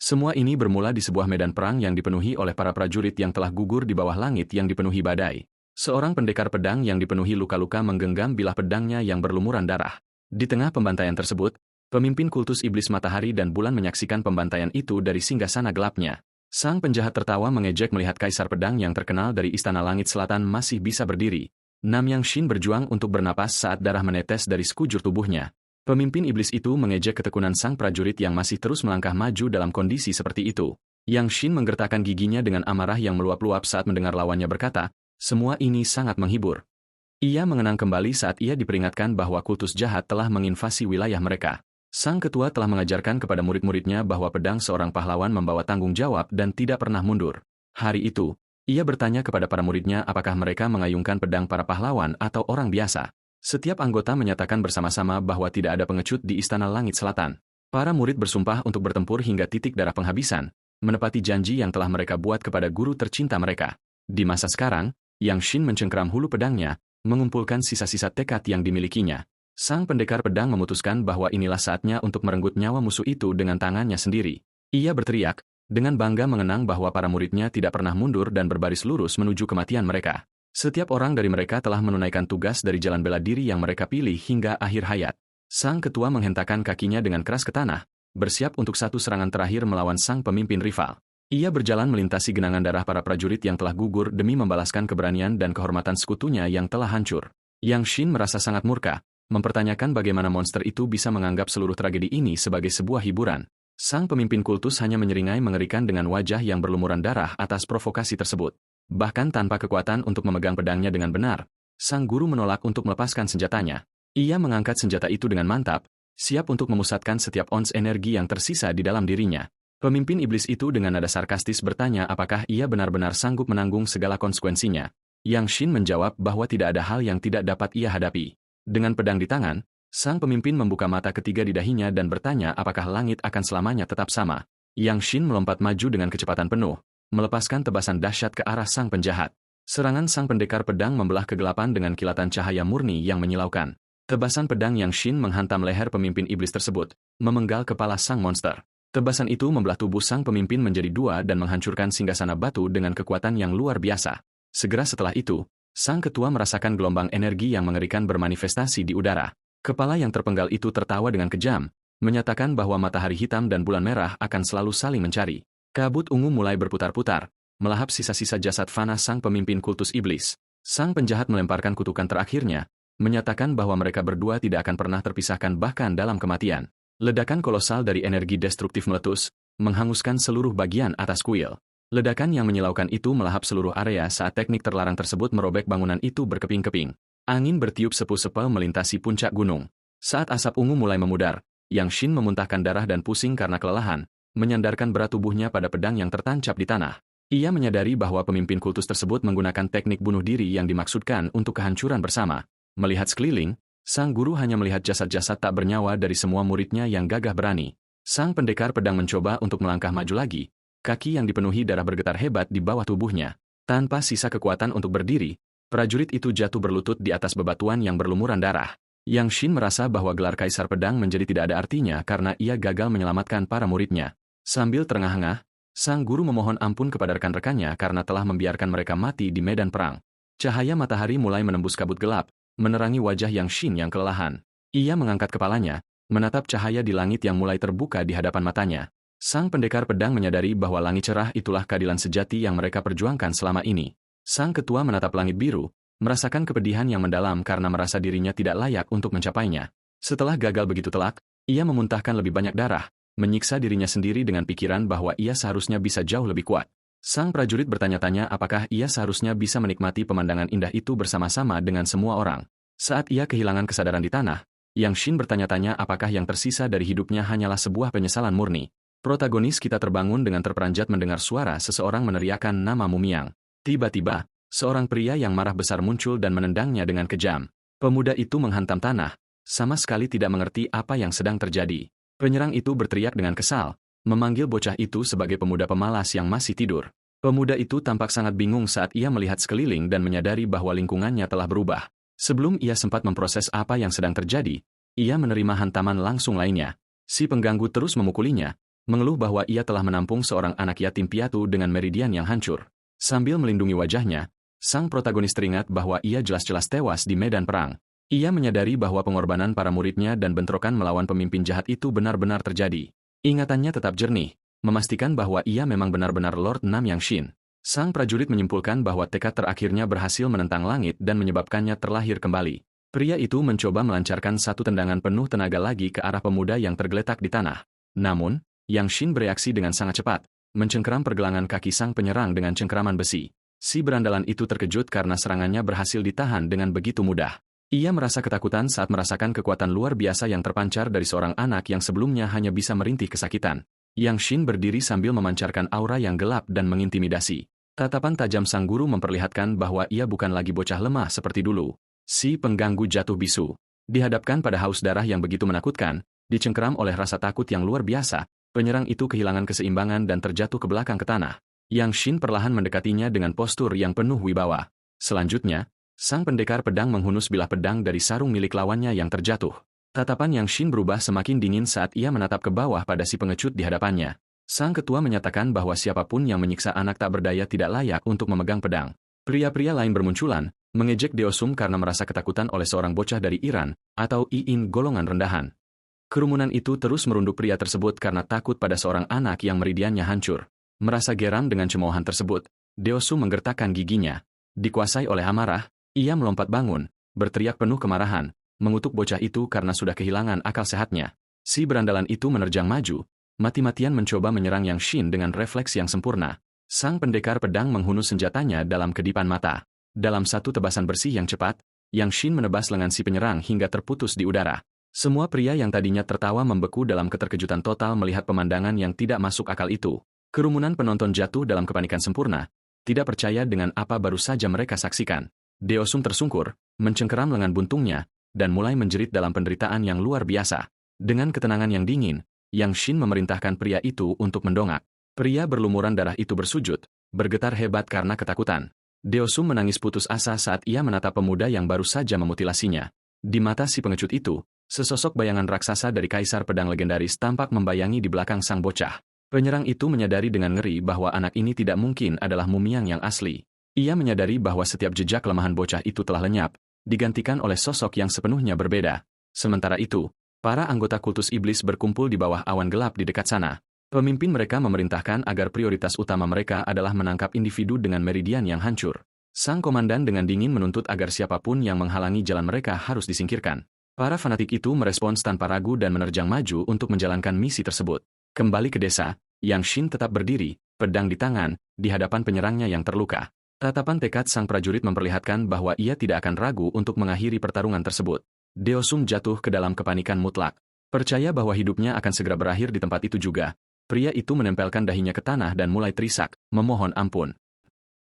Semua ini bermula di sebuah medan perang yang dipenuhi oleh para prajurit yang telah gugur di bawah langit yang dipenuhi badai. Seorang pendekar pedang yang dipenuhi luka-luka menggenggam bilah pedangnya yang berlumuran darah. Di tengah pembantaian tersebut, pemimpin kultus iblis matahari dan bulan menyaksikan pembantaian itu dari singgasana gelapnya. Sang penjahat tertawa mengejek melihat kaisar pedang yang terkenal dari istana langit selatan masih bisa berdiri. Nam Yang Shin berjuang untuk bernapas saat darah menetes dari sekujur tubuhnya. Pemimpin iblis itu mengejek ketekunan sang prajurit yang masih terus melangkah maju dalam kondisi seperti itu. Yang Shin menggertakkan giginya dengan amarah yang meluap-luap saat mendengar lawannya berkata, semua ini sangat menghibur. Ia mengenang kembali saat ia diperingatkan bahwa kultus jahat telah menginvasi wilayah mereka. Sang ketua telah mengajarkan kepada murid-muridnya bahwa pedang seorang pahlawan membawa tanggung jawab dan tidak pernah mundur. Hari itu, ia bertanya kepada para muridnya apakah mereka mengayunkan pedang para pahlawan atau orang biasa. Setiap anggota menyatakan bersama-sama bahwa tidak ada pengecut di Istana Langit Selatan. Para murid bersumpah untuk bertempur hingga titik darah penghabisan, menepati janji yang telah mereka buat kepada guru tercinta mereka. Di masa sekarang, Yang Shin mencengkeram hulu pedangnya, mengumpulkan sisa-sisa tekad yang dimilikinya. Sang pendekar pedang memutuskan bahwa inilah saatnya untuk merenggut nyawa musuh itu dengan tangannya sendiri. Ia berteriak, dengan bangga mengenang bahwa para muridnya tidak pernah mundur dan berbaris lurus menuju kematian mereka. Setiap orang dari mereka telah menunaikan tugas dari jalan bela diri yang mereka pilih hingga akhir hayat. Sang ketua menghentakkan kakinya dengan keras ke tanah, bersiap untuk satu serangan terakhir melawan sang pemimpin rival. Ia berjalan melintasi genangan darah para prajurit yang telah gugur demi membalaskan keberanian dan kehormatan sekutunya yang telah hancur. Yang Shin merasa sangat murka, mempertanyakan bagaimana monster itu bisa menganggap seluruh tragedi ini sebagai sebuah hiburan. Sang pemimpin kultus hanya menyeringai mengerikan dengan wajah yang berlumuran darah atas provokasi tersebut. Bahkan tanpa kekuatan untuk memegang pedangnya dengan benar, sang guru menolak untuk melepaskan senjatanya. Ia mengangkat senjata itu dengan mantap, siap untuk memusatkan setiap ons energi yang tersisa di dalam dirinya. Pemimpin iblis itu dengan nada sarkastis bertanya apakah ia benar-benar sanggup menanggung segala konsekuensinya. Yang Shin menjawab bahwa tidak ada hal yang tidak dapat ia hadapi. Dengan pedang di tangan, sang pemimpin membuka mata ketiga di dahinya dan bertanya apakah langit akan selamanya tetap sama. Yang Shin melompat maju dengan kecepatan penuh, melepaskan tebasan dahsyat ke arah sang penjahat. Serangan sang pendekar pedang membelah kegelapan dengan kilatan cahaya murni yang menyilaukan. Tebasan pedang Yang Shin menghantam leher pemimpin iblis tersebut, memenggal kepala sang monster. Tebasan itu membelah tubuh sang pemimpin menjadi dua dan menghancurkan singgasana batu dengan kekuatan yang luar biasa. Segera setelah itu, sang ketua merasakan gelombang energi yang mengerikan bermanifestasi di udara. Kepala yang terpenggal itu tertawa dengan kejam, menyatakan bahwa matahari hitam dan bulan merah akan selalu saling mencari. Kabut ungu mulai berputar-putar, melahap sisa-sisa jasad fana sang pemimpin kultus iblis. Sang penjahat melemparkan kutukan terakhirnya, menyatakan bahwa mereka berdua tidak akan pernah terpisahkan bahkan dalam kematian. Ledakan kolosal dari energi destruktif meletus, menghanguskan seluruh bagian atas kuil. Ledakan yang menyilaukan itu melahap seluruh area saat teknik terlarang tersebut merobek bangunan itu berkeping-keping. Angin bertiup sepu-sepel melintasi puncak gunung. Saat asap ungu mulai memudar, Yang Shin memuntahkan darah dan pusing karena kelelahan, menyandarkan berat tubuhnya pada pedang yang tertancap di tanah. Ia menyadari bahwa pemimpin kultus tersebut menggunakan teknik bunuh diri yang dimaksudkan untuk kehancuran bersama. Melihat sekeliling, sang guru hanya melihat jasad-jasad tak bernyawa dari semua muridnya yang gagah berani. Sang pendekar pedang mencoba untuk melangkah maju lagi, kaki yang dipenuhi darah bergetar hebat di bawah tubuhnya. Tanpa sisa kekuatan untuk berdiri, prajurit itu jatuh berlutut di atas bebatuan yang berlumuran darah. Yang Shin merasa bahwa gelar kaisar pedang menjadi tidak ada artinya karena ia gagal menyelamatkan para muridnya. Sambil terengah-engah, sang guru memohon ampun kepada rekan-rekannya karena telah membiarkan mereka mati di medan perang. Cahaya matahari mulai menembus kabut gelap, menerangi wajah Yang Shin yang kelelahan. Ia mengangkat kepalanya, menatap cahaya di langit yang mulai terbuka di hadapan matanya. Sang pendekar pedang menyadari bahwa langit cerah itulah keadilan sejati yang mereka perjuangkan selama ini. Sang ketua menatap langit biru, merasakan kepedihan yang mendalam karena merasa dirinya tidak layak untuk mencapainya. Setelah gagal begitu telak, ia memuntahkan lebih banyak darah, menyiksa dirinya sendiri dengan pikiran bahwa ia seharusnya bisa jauh lebih kuat. Sang prajurit bertanya-tanya apakah ia seharusnya bisa menikmati pemandangan indah itu bersama-sama dengan semua orang. Saat ia kehilangan kesadaran di tanah, Yang Shin bertanya-tanya apakah yang tersisa dari hidupnya hanyalah sebuah penyesalan murni. Protagonis kita terbangun dengan terperanjat mendengar suara seseorang meneriakkan nama Mumiang. Tiba-tiba, seorang pria yang marah besar muncul dan menendangnya dengan kejam. Pemuda itu menghantam tanah, sama sekali tidak mengerti apa yang sedang terjadi. Penyerang itu berteriak dengan kesal, memanggil bocah itu sebagai pemuda pemalas yang masih tidur. Pemuda itu tampak sangat bingung saat ia melihat sekeliling dan menyadari bahwa lingkungannya telah berubah. Sebelum ia sempat memproses apa yang sedang terjadi, ia menerima hantaman langsung lainnya. Si pengganggu terus memukulinya, mengeluh bahwa ia telah menampung seorang anak yatim piatu dengan meridian yang hancur. Sambil melindungi wajahnya, sang protagonis teringat bahwa ia jelas-jelas tewas di medan perang. Ia menyadari bahwa pengorbanan para muridnya dan bentrokan melawan pemimpin jahat itu benar-benar terjadi. Ingatannya tetap jernih, memastikan bahwa ia memang benar-benar Lord Nam Yang Shin. Sang prajurit menyimpulkan bahwa tekad terakhirnya berhasil menentang langit dan menyebabkannya terlahir kembali. Pria itu mencoba melancarkan satu tendangan penuh tenaga lagi ke arah pemuda yang tergeletak di tanah. Namun, Yang Shin bereaksi dengan sangat cepat, mencengkeram pergelangan kaki sang penyerang dengan cengkeraman besi. Si berandalan itu terkejut karena serangannya berhasil ditahan dengan begitu mudah. Ia merasa ketakutan saat merasakan kekuatan luar biasa yang terpancar dari seorang anak yang sebelumnya hanya bisa merintih kesakitan. Yang Shin berdiri sambil memancarkan aura yang gelap dan mengintimidasi. Tatapan tajam sang guru memperlihatkan bahwa ia bukan lagi bocah lemah seperti dulu. Si pengganggu jatuh bisu. Dihadapkan pada haus darah yang begitu menakutkan, dicengkeram oleh rasa takut yang luar biasa, penyerang itu kehilangan keseimbangan dan terjatuh ke belakang ke tanah. Yang Shin perlahan mendekatinya dengan postur yang penuh wibawa. Selanjutnya, sang pendekar pedang menghunus bilah pedang dari sarung milik lawannya yang terjatuh. Tatapan Yang Shin berubah semakin dingin saat ia menatap ke bawah pada si pengecut di hadapannya. Sang ketua menyatakan bahwa siapapun yang menyiksa anak tak berdaya tidak layak untuk memegang pedang. Pria-pria lain bermunculan, mengejek Deosum karena merasa ketakutan oleh seorang bocah dari Iran, atau Iin golongan rendahan. Kerumunan itu terus merunduk pria tersebut karena takut pada seorang anak yang meridiannya hancur. Merasa geram dengan cemoohan tersebut, Deosum menggertakkan giginya. Dikuasai oleh amarah, ia melompat bangun, berteriak penuh kemarahan, mengutuk bocah itu karena sudah kehilangan akal sehatnya. Si berandalan itu menerjang maju, mati-matian mencoba menyerang Yang Shin dengan refleks yang sempurna. Sang pendekar pedang menghunus senjatanya dalam kedipan mata. Dalam satu tebasan bersih yang cepat, Yang Shin menebas lengan si penyerang hingga terputus di udara. Semua pria yang tadinya tertawa membeku dalam keterkejutan total melihat pemandangan yang tidak masuk akal itu. Kerumunan penonton jatuh dalam kepanikan sempurna, tidak percaya dengan apa baru saja mereka saksikan. Deosum tersungkur, mencengkeram lengan buntungnya, dan mulai menjerit dalam penderitaan yang luar biasa. Dengan ketenangan yang dingin, Yang Shin memerintahkan pria itu untuk mendongak. Pria berlumuran darah itu bersujud, bergetar hebat karena ketakutan. Deosum menangis putus asa saat ia menatap pemuda yang baru saja memutilasinya. Di mata si pengecut itu, sesosok bayangan raksasa dari kaisar pedang legendaris tampak membayangi di belakang sang bocah. Penyerang itu menyadari dengan ngeri bahwa anak ini tidak mungkin adalah Mumiang yang asli. Ia menyadari bahwa setiap jejak kelemahan bocah itu telah lenyap, digantikan oleh sosok yang sepenuhnya berbeda. Sementara itu, para anggota kultus iblis berkumpul di bawah awan gelap di dekat sana. Pemimpin mereka memerintahkan agar prioritas utama mereka adalah menangkap individu dengan meridian yang hancur. Sang komandan dengan dingin menuntut agar siapapun yang menghalangi jalan mereka harus disingkirkan. Para fanatik itu merespons tanpa ragu dan menerjang maju untuk menjalankan misi tersebut. Kembali ke desa, Yang Shin tetap berdiri, pedang di tangan, di hadapan penyerangnya yang terluka. Tatapan tekad sang prajurit memperlihatkan bahwa ia tidak akan ragu untuk mengakhiri pertarungan tersebut. Deosum jatuh ke dalam kepanikan mutlak. Percaya bahwa hidupnya akan segera berakhir di tempat itu juga. Pria itu menempelkan dahinya ke tanah dan mulai terisak, memohon ampun.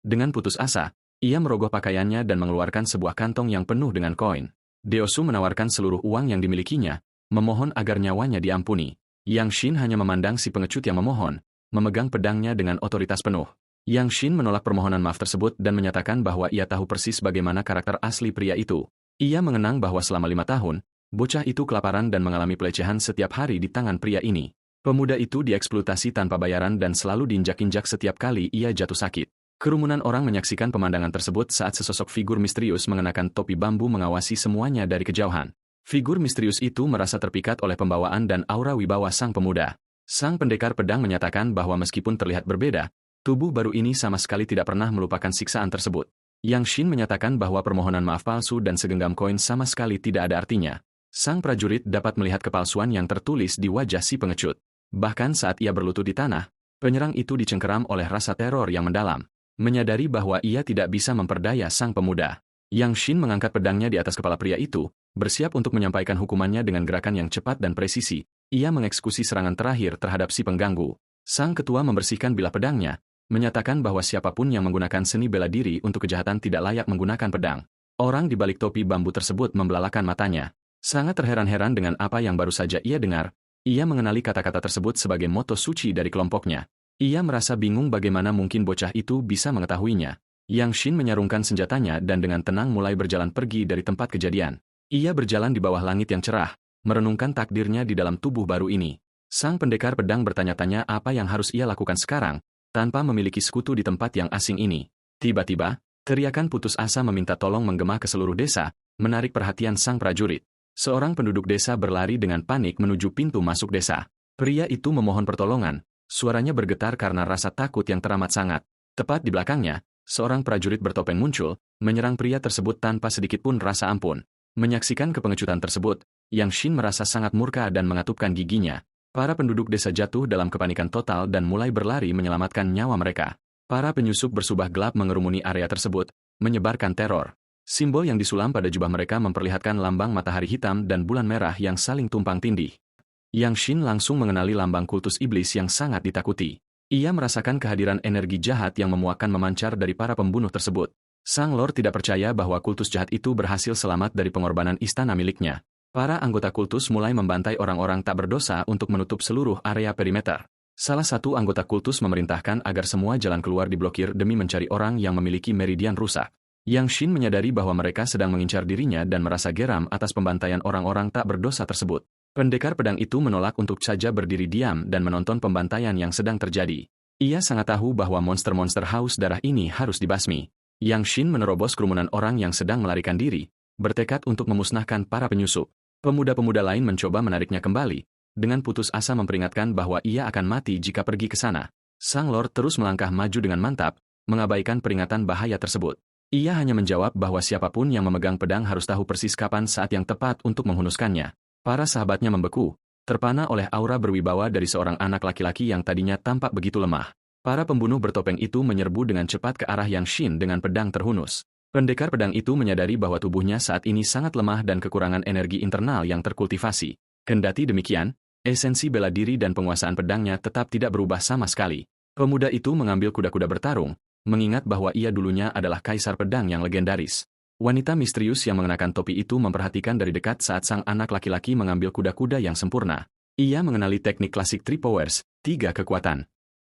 Dengan putus asa, ia merogoh pakaiannya dan mengeluarkan sebuah kantong yang penuh dengan koin. Deosum menawarkan seluruh uang yang dimilikinya, memohon agar nyawanya diampuni. Yang Shin hanya memandang si pengecut yang memohon, memegang pedangnya dengan otoritas penuh. Yang Shin menolak permohonan maaf tersebut dan menyatakan bahwa ia tahu persis bagaimana karakter asli pria itu. Ia mengenang bahwa selama 5 tahun, bocah itu kelaparan dan mengalami pelecehan setiap hari di tangan pria ini. Pemuda itu dieksploitasi tanpa bayaran dan selalu diinjak-injak setiap kali ia jatuh sakit. Kerumunan orang menyaksikan pemandangan tersebut saat sesosok figur misterius mengenakan topi bambu mengawasi semuanya dari kejauhan. Figur misterius itu merasa terpikat oleh pembawaan dan aura wibawa sang pemuda. Sang pendekar pedang menyatakan bahwa meskipun terlihat berbeda, tubuh baru ini sama sekali tidak pernah melupakan siksaan tersebut. Yang Shin menyatakan bahwa permohonan maaf palsu dan segenggam koin sama sekali tidak ada artinya. Sang prajurit dapat melihat kepalsuan yang tertulis di wajah si pengecut. Bahkan saat ia berlutut di tanah, penyerang itu dicengkeram oleh rasa teror yang mendalam. Menyadari bahwa ia tidak bisa memperdaya sang pemuda, Yang Shin mengangkat pedangnya di atas kepala pria itu, bersiap untuk menyampaikan hukumannya dengan gerakan yang cepat dan presisi. Ia mengeksekusi serangan terakhir terhadap si pengganggu. Sang ketua membersihkan bilah pedangnya, menyatakan bahwa siapapun yang menggunakan seni bela diri untuk kejahatan tidak layak menggunakan pedang. Orang di balik topi bambu tersebut membelalakan matanya. Sangat terheran-heran dengan apa yang baru saja ia dengar, ia mengenali kata-kata tersebut sebagai moto suci dari kelompoknya. Ia merasa bingung bagaimana mungkin bocah itu bisa mengetahuinya. Yang Shin menyarungkan senjatanya dan dengan tenang mulai berjalan pergi dari tempat kejadian. Ia berjalan di bawah langit yang cerah, merenungkan takdirnya di dalam tubuh baru ini. Sang pendekar pedang bertanya-tanya apa yang harus ia lakukan sekarang, tanpa memiliki sekutu di tempat yang asing ini. Tiba-tiba, teriakan putus asa meminta tolong menggema ke seluruh desa, menarik perhatian sang prajurit. Seorang penduduk desa berlari dengan panik menuju pintu masuk desa. Pria itu memohon pertolongan, suaranya bergetar karena rasa takut yang teramat sangat. Tepat di belakangnya, seorang prajurit bertopeng muncul, menyerang pria tersebut tanpa sedikit pun rasa ampun. Menyaksikan kepengecutan tersebut, Yang Shin merasa sangat murka dan mengatupkan giginya. Para penduduk desa jatuh dalam kepanikan total dan mulai berlari menyelamatkan nyawa mereka. Para penyusup bersubah gelap mengerumuni area tersebut, menyebarkan teror. Simbol yang disulam pada jubah mereka memperlihatkan lambang matahari hitam dan bulan merah yang saling tumpang tindih. Yang Shin langsung mengenali lambang kultus iblis yang sangat ditakuti. Ia merasakan kehadiran energi jahat yang memuakkan memancar dari para pembunuh tersebut. Sang Lord tidak percaya bahwa kultus jahat itu berhasil selamat dari pengorbanan istana miliknya. Para anggota kultus mulai membantai orang-orang tak berdosa untuk menutup seluruh area perimeter. Salah satu anggota kultus memerintahkan agar semua jalan keluar diblokir demi mencari orang yang memiliki meridian rusak. Yang Shin menyadari bahwa mereka sedang mengincar dirinya dan merasa geram atas pembantaian orang-orang tak berdosa tersebut. Pendekar pedang itu menolak untuk saja berdiri diam dan menonton pembantaian yang sedang terjadi. Ia sangat tahu bahwa monster-monster haus darah ini harus dibasmi. Yang Shin menerobos kerumunan orang yang sedang melarikan diri, bertekad untuk memusnahkan para penyusup. Pemuda-pemuda lain mencoba menariknya kembali, dengan putus asa memperingatkan bahwa ia akan mati jika pergi ke sana. Sang Lord terus melangkah maju dengan mantap, mengabaikan peringatan bahaya tersebut. Ia hanya menjawab bahwa siapapun yang memegang pedang harus tahu persis kapan saat yang tepat untuk menghunuskannya. Para sahabatnya membeku, terpana oleh aura berwibawa dari seorang anak laki-laki yang tadinya tampak begitu lemah. Para pembunuh bertopeng itu menyerbu dengan cepat ke arah Yang Shin dengan pedang terhunus. Pendekar pedang itu menyadari bahwa tubuhnya saat ini sangat lemah dan kekurangan energi internal yang terkultivasi. Kendati demikian, esensi bela diri dan penguasaan pedangnya tetap tidak berubah sama sekali. Pemuda itu mengambil kuda-kuda bertarung, mengingat bahwa ia dulunya adalah kaisar pedang yang legendaris. Wanita misterius yang mengenakan topi itu memperhatikan dari dekat saat sang anak laki-laki mengambil kuda-kuda yang sempurna. Ia mengenali teknik klasik Three Powers, 3 kekuatan.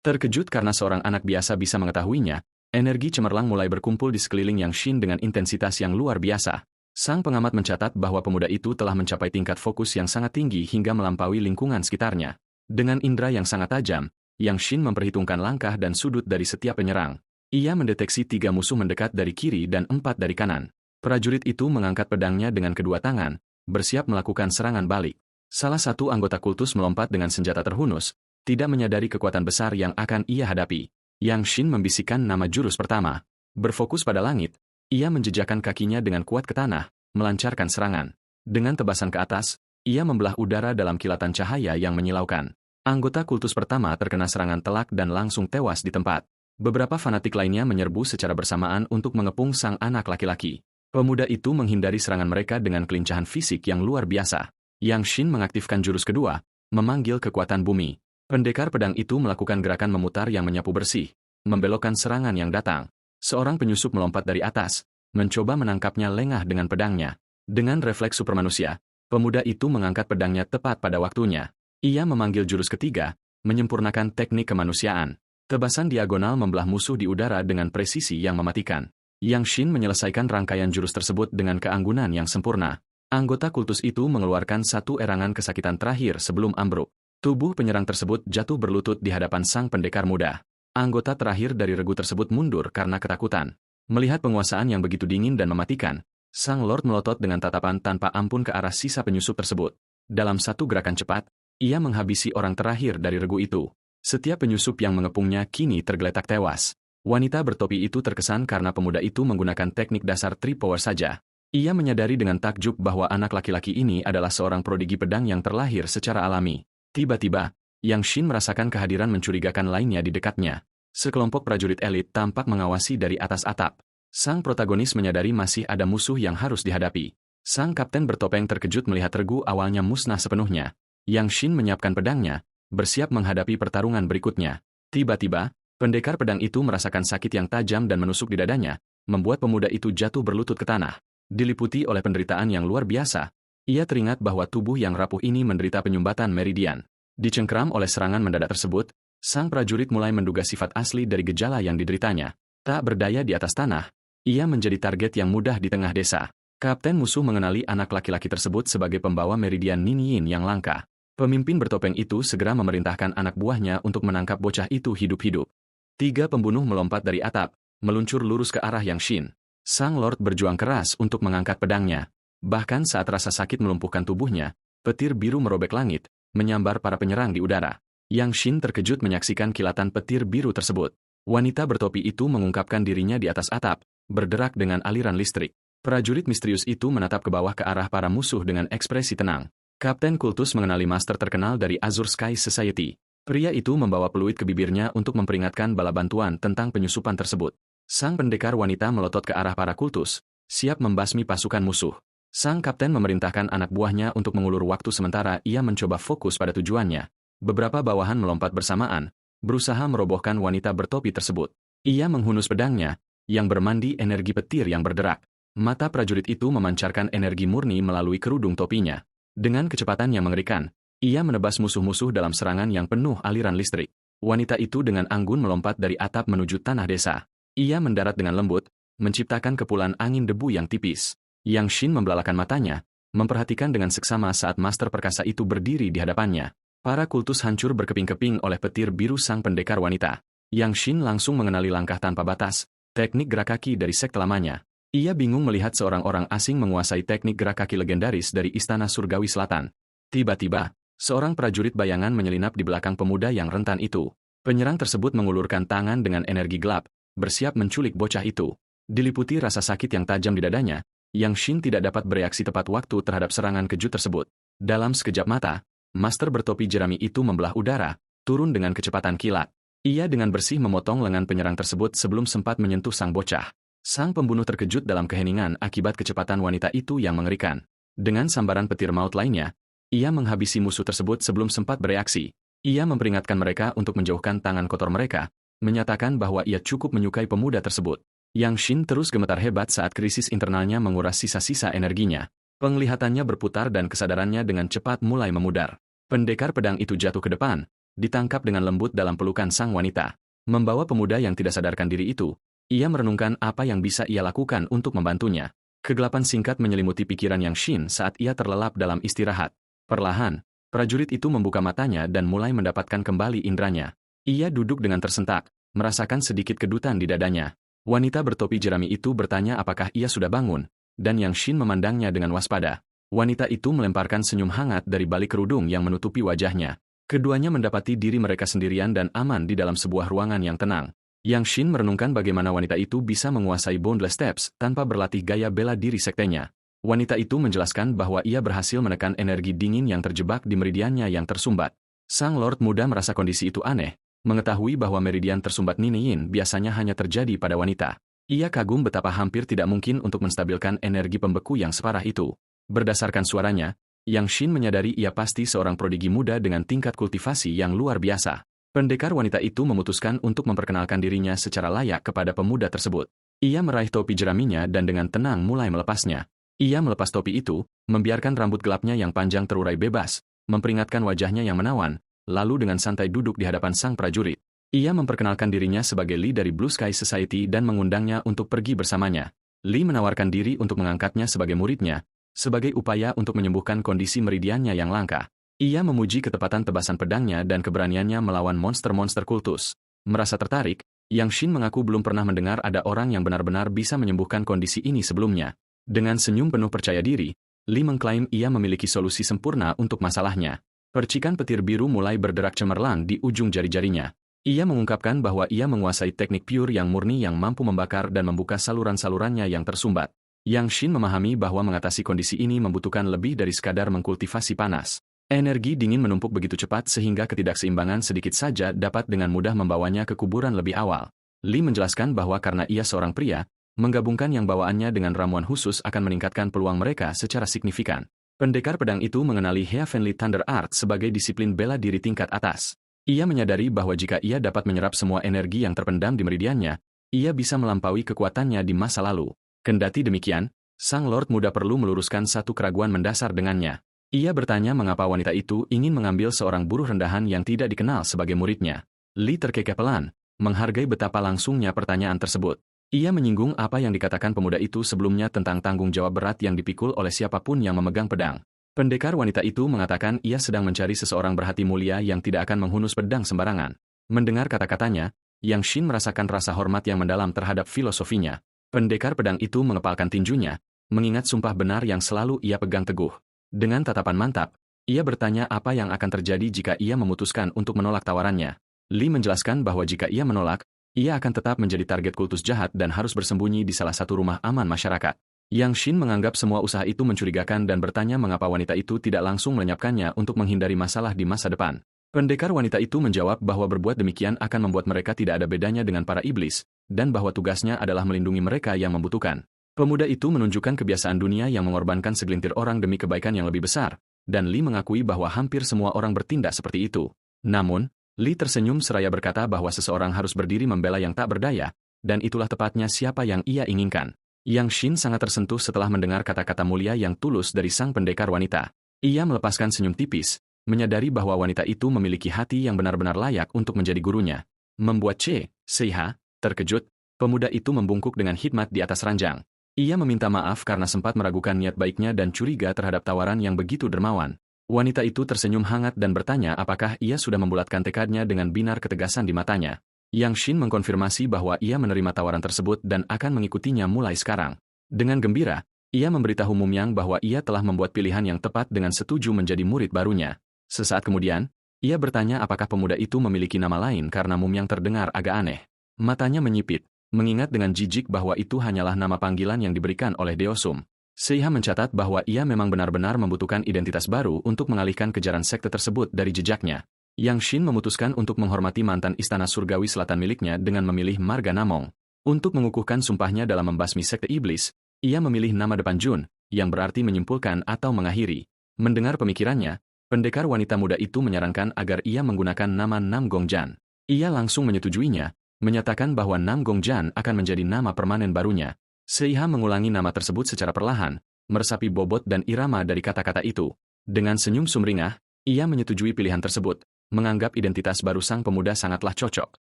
Terkejut karena seorang anak biasa bisa mengetahuinya, energi cemerlang mulai berkumpul di sekeliling Yang Shin dengan intensitas yang luar biasa. Sang pengamat mencatat bahwa pemuda itu telah mencapai tingkat fokus yang sangat tinggi hingga melampaui lingkungan sekitarnya. Dengan indera yang sangat tajam, Yang Shin memperhitungkan langkah dan sudut dari setiap penyerang. Ia mendeteksi 3 musuh mendekat dari kiri dan 4 dari kanan. Prajurit itu mengangkat pedangnya dengan kedua tangan, bersiap melakukan serangan balik. Salah satu anggota kultus melompat dengan senjata terhunus, tidak menyadari kekuatan besar yang akan ia hadapi. Yang Shin membisikkan nama jurus pertama. Berfokus pada langit, ia menjejakkan kakinya dengan kuat ke tanah, melancarkan serangan. Dengan tebasan ke atas, ia membelah udara dalam kilatan cahaya yang menyilaukan. Anggota kultus pertama terkena serangan telak dan langsung tewas di tempat. Beberapa fanatik lainnya menyerbu secara bersamaan untuk mengepung sang anak laki-laki. Pemuda itu menghindari serangan mereka dengan kelincahan fisik yang luar biasa. Yang Shin mengaktifkan jurus kedua, memanggil kekuatan bumi. Pendekar pedang itu melakukan gerakan memutar yang menyapu bersih, membelokkan serangan yang datang. Seorang penyusup melompat dari atas, mencoba menangkapnya lengah dengan pedangnya. Dengan refleks supermanusia, pemuda itu mengangkat pedangnya tepat pada waktunya. Ia memanggil jurus ketiga, menyempurnakan teknik kemanusiaan. Tebasan diagonal membelah musuh di udara dengan presisi yang mematikan. Yang Shin menyelesaikan rangkaian jurus tersebut dengan keanggunan yang sempurna. Anggota kultus itu mengeluarkan satu erangan kesakitan terakhir sebelum ambruk. Tubuh penyerang tersebut jatuh berlutut di hadapan sang pendekar muda. Anggota terakhir dari regu tersebut mundur karena ketakutan. Melihat penguasaan yang begitu dingin dan mematikan, sang Lord melotot dengan tatapan tanpa ampun ke arah sisa penyusup tersebut. Dalam satu gerakan cepat, ia menghabisi orang terakhir dari regu itu. Setiap penyusup yang mengepungnya kini tergeletak tewas. Wanita bertopi itu terkesan karena pemuda itu menggunakan teknik dasar Three Power saja. Ia menyadari dengan takjub bahwa anak laki-laki ini adalah seorang prodigi pedang yang terlahir secara alami. Tiba-tiba, Yang Shin merasakan kehadiran mencurigakan lainnya di dekatnya. Sekelompok prajurit elit tampak mengawasi dari atas atap. Sang protagonis menyadari masih ada musuh yang harus dihadapi. Sang kapten bertopeng terkejut melihat regu awalnya musnah sepenuhnya. Yang Shin menyiapkan pedangnya, bersiap menghadapi pertarungan berikutnya. Tiba-tiba, pendekar pedang itu merasakan sakit yang tajam dan menusuk di dadanya, membuat pemuda itu jatuh berlutut ke tanah. Diliputi oleh penderitaan yang luar biasa, ia teringat bahwa tubuh yang rapuh ini menderita penyumbatan meridian. Dicengkeram oleh serangan mendadak tersebut, sang prajurit mulai menduga sifat asli dari gejala yang dideritanya. Tak berdaya di atas tanah, ia menjadi target yang mudah di tengah desa. Kapten musuh mengenali anak laki-laki tersebut sebagai pembawa meridian Ninyin yang langka. Pemimpin bertopeng itu segera memerintahkan anak buahnya untuk menangkap bocah itu hidup-hidup. 3 pembunuh melompat dari atap, meluncur lurus ke arah Yang Shin. Sang Lord berjuang keras untuk mengangkat pedangnya. Bahkan saat rasa sakit melumpuhkan tubuhnya, petir biru merobek langit, menyambar para penyerang di udara. Yang Shin terkejut menyaksikan kilatan petir biru tersebut. Wanita bertopi itu mengungkapkan dirinya di atas atap, berderak dengan aliran listrik. Prajurit misterius itu menatap ke bawah ke arah para musuh dengan ekspresi tenang. Kapten Kultus mengenali master terkenal dari Azure Sky Society. Pria itu membawa peluit ke bibirnya untuk memperingatkan bala bantuan tentang penyusupan tersebut. Sang pendekar wanita melotot ke arah para kultus, siap membasmi pasukan musuh. Sang kapten memerintahkan anak buahnya untuk mengulur waktu sementara ia mencoba fokus pada tujuannya. Beberapa bawahan melompat bersamaan, berusaha merobohkan wanita bertopi tersebut. Ia menghunus pedangnya, yang bermandi energi petir yang berderak. Mata prajurit itu memancarkan energi murni melalui kerudung topinya. Dengan kecepatan yang mengerikan, ia menebas musuh-musuh dalam serangan yang penuh aliran listrik. Wanita itu dengan anggun melompat dari atap menuju tanah desa. Ia mendarat dengan lembut, menciptakan kepulan angin debu yang tipis. Yang Shin membelalakan matanya, memperhatikan dengan seksama saat master perkasa itu berdiri di hadapannya. Para kultus hancur berkeping-keping oleh petir biru sang pendekar wanita. Yang Shin langsung mengenali langkah tanpa batas, teknik gerak kaki dari sekte lamanya. Ia bingung melihat seorang orang asing menguasai teknik gerak kaki legendaris dari Istana Surgawi Selatan. Tiba-tiba, seorang prajurit bayangan menyelinap di belakang pemuda yang rentan itu. Penyerang tersebut mengulurkan tangan dengan energi gelap, bersiap menculik bocah itu. Diliputi rasa sakit yang tajam di dadanya, Yang Shin tidak dapat bereaksi tepat waktu terhadap serangan kejut tersebut. Dalam sekejap mata, master bertopi jerami itu membelah udara, turun dengan kecepatan kilat. Ia dengan bersih memotong lengan penyerang tersebut sebelum sempat menyentuh sang bocah. Sang pembunuh terkejut dalam keheningan akibat kecepatan wanita itu yang mengerikan. Dengan sambaran petir maut lainnya, ia menghabisi musuh tersebut sebelum sempat bereaksi. Ia memperingatkan mereka untuk menjauhkan tangan kotor mereka, menyatakan bahwa ia cukup menyukai pemuda tersebut. Yang Shin terus gemetar hebat saat krisis internalnya menguras sisa-sisa energinya. Penglihatannya berputar dan kesadarannya dengan cepat mulai memudar. Pendekar pedang itu jatuh ke depan, ditangkap dengan lembut dalam pelukan sang wanita. Membawa pemuda yang tidak sadarkan diri itu, ia merenungkan apa yang bisa ia lakukan untuk membantunya. Kegelapan singkat menyelimuti pikiran Yang Shin saat ia terlelap dalam istirahat. Perlahan, prajurit itu membuka matanya dan mulai mendapatkan kembali indranya. Ia duduk dengan tersentak, merasakan sedikit kedutan di dadanya. Wanita bertopi jerami itu bertanya apakah ia sudah bangun, dan Yang Shin memandangnya dengan waspada. Wanita itu melemparkan senyum hangat dari balik kerudung yang menutupi wajahnya. Keduanya mendapati diri mereka sendirian dan aman di dalam sebuah ruangan yang tenang. Yang Shin merenungkan bagaimana wanita itu bisa menguasai Boundless Steps tanpa berlatih gaya bela diri sektenya. Wanita itu menjelaskan bahwa ia berhasil menekan energi dingin yang terjebak di meridiannya yang tersumbat. Sang Lord muda merasa kondisi itu aneh, mengetahui bahwa meridian tersumbat Niniin biasanya hanya terjadi pada wanita. Ia kagum betapa hampir tidak mungkin untuk menstabilkan energi pembeku yang separah itu. Berdasarkan suaranya, Yang Shin menyadari ia pasti seorang prodigi muda dengan tingkat kultivasi yang luar biasa. Pendekar wanita itu memutuskan untuk memperkenalkan dirinya secara layak kepada pemuda tersebut. Ia meraih topi jeraminya dan dengan tenang mulai melepasnya. Ia melepas topi itu, membiarkan rambut gelapnya yang panjang terurai bebas, memperingatkan wajahnya yang menawan, lalu dengan santai duduk di hadapan sang prajurit. Ia memperkenalkan dirinya sebagai Lee dari Blue Sky Society dan mengundangnya untuk pergi bersamanya. Lee menawarkan diri untuk mengangkatnya sebagai muridnya, sebagai upaya untuk menyembuhkan kondisi meridiannya yang langka. Ia memuji ketepatan tebasan pedangnya dan keberaniannya melawan monster-monster kultus. Merasa tertarik, Yang Shin mengaku belum pernah mendengar ada orang yang benar-benar bisa menyembuhkan kondisi ini sebelumnya. Dengan senyum penuh percaya diri, Lee mengklaim ia memiliki solusi sempurna untuk masalahnya. Percikan petir biru mulai berderak cemerlang di ujung jari-jarinya. Ia mengungkapkan bahwa ia menguasai teknik pure yang murni yang mampu membakar dan membuka saluran-salurannya yang tersumbat. Yang Shin memahami bahwa mengatasi kondisi ini membutuhkan lebih dari sekadar mengkultivasi panas. Energi dingin menumpuk begitu cepat sehingga ketidakseimbangan sedikit saja dapat dengan mudah membawanya ke kuburan lebih awal. Lee menjelaskan bahwa karena ia seorang pria, menggabungkan yang bawaannya dengan ramuan khusus akan meningkatkan peluang mereka secara signifikan. Pendekar pedang itu mengenali Heavenly Thunder Art sebagai disiplin bela diri tingkat atas. Ia menyadari bahwa jika ia dapat menyerap semua energi yang terpendam di meridiannya, ia bisa melampaui kekuatannya di masa lalu. Kendati demikian, sang Lord muda perlu meluruskan satu keraguan mendasar dengannya. Ia bertanya mengapa wanita itu ingin mengambil seorang buruh rendahan yang tidak dikenal sebagai muridnya. Lee terkekeh pelan, menghargai betapa langsungnya pertanyaan tersebut. Ia menyinggung apa yang dikatakan pemuda itu sebelumnya tentang tanggung jawab berat yang dipikul oleh siapapun yang memegang pedang. Pendekar wanita itu mengatakan ia sedang mencari seseorang berhati mulia yang tidak akan menghunus pedang sembarangan. Mendengar kata-katanya, Yang Shin merasakan rasa hormat yang mendalam terhadap filosofinya. Pendekar pedang itu mengepalkan tinjunya, mengingat sumpah benar yang selalu ia pegang teguh. Dengan tatapan mantap, ia bertanya apa yang akan terjadi jika ia memutuskan untuk menolak tawarannya. Li menjelaskan bahwa jika ia menolak, ia akan tetap menjadi target kultus jahat dan harus bersembunyi di salah satu rumah aman masyarakat. Yang Shin menganggap semua usaha itu mencurigakan dan bertanya mengapa wanita itu tidak langsung melenyapkannya untuk menghindari masalah di masa depan. Pendekar wanita itu menjawab bahwa berbuat demikian akan membuat mereka tidak ada bedanya dengan para iblis, dan bahwa tugasnya adalah melindungi mereka yang membutuhkan. Pemuda itu menunjukkan kebiasaan dunia yang mengorbankan segelintir orang demi kebaikan yang lebih besar, dan Li mengakui bahwa hampir semua orang bertindak seperti itu. Namun, Li tersenyum seraya berkata bahwa seseorang harus berdiri membela yang tak berdaya, dan itulah tepatnya siapa yang ia inginkan. Yang Shin sangat tersentuh setelah mendengar kata-kata mulia yang tulus dari sang pendekar wanita. Ia melepaskan senyum tipis, menyadari bahwa wanita itu memiliki hati yang benar-benar layak untuk menjadi gurunya. Membuat Seiha terkejut, pemuda itu membungkuk dengan hikmat di atas ranjang. Ia meminta maaf karena sempat meragukan niat baiknya dan curiga terhadap tawaran yang begitu dermawan. Wanita itu tersenyum hangat dan bertanya apakah ia sudah membulatkan tekadnya dengan binar ketegasan di matanya. Yang Shin mengkonfirmasi bahwa ia menerima tawaran tersebut dan akan mengikutinya mulai sekarang. Dengan gembira, ia memberitahu Mumyang bahwa ia telah membuat pilihan yang tepat dengan setuju menjadi murid barunya. Sesaat kemudian, ia bertanya apakah pemuda itu memiliki nama lain karena Mumyang terdengar agak aneh. Matanya menyipit, mengingat dengan jijik bahwa itu hanyalah nama panggilan yang diberikan oleh Deosum. Seiha mencatat bahwa ia memang benar-benar membutuhkan identitas baru untuk mengalihkan kejaran sekte tersebut dari jejaknya. Yang Shin memutuskan untuk menghormati mantan istana surgawi selatan miliknya dengan memilih Marga Namong. Untuk mengukuhkan sumpahnya dalam membasmi sekte iblis, ia memilih nama depan Jun, yang berarti menyimpulkan atau mengakhiri. Mendengar pemikirannya, pendekar wanita muda itu menyarankan agar ia menggunakan nama Nam Gongjan. Ia langsung menyetujuinya, menyatakan bahwa Nam Gongjan akan menjadi nama permanen barunya. Seiha mengulangi nama tersebut secara perlahan, meresapi bobot dan irama dari kata-kata itu. Dengan senyum sumringah, ia menyetujui pilihan tersebut, menganggap identitas baru sang pemuda sangatlah cocok.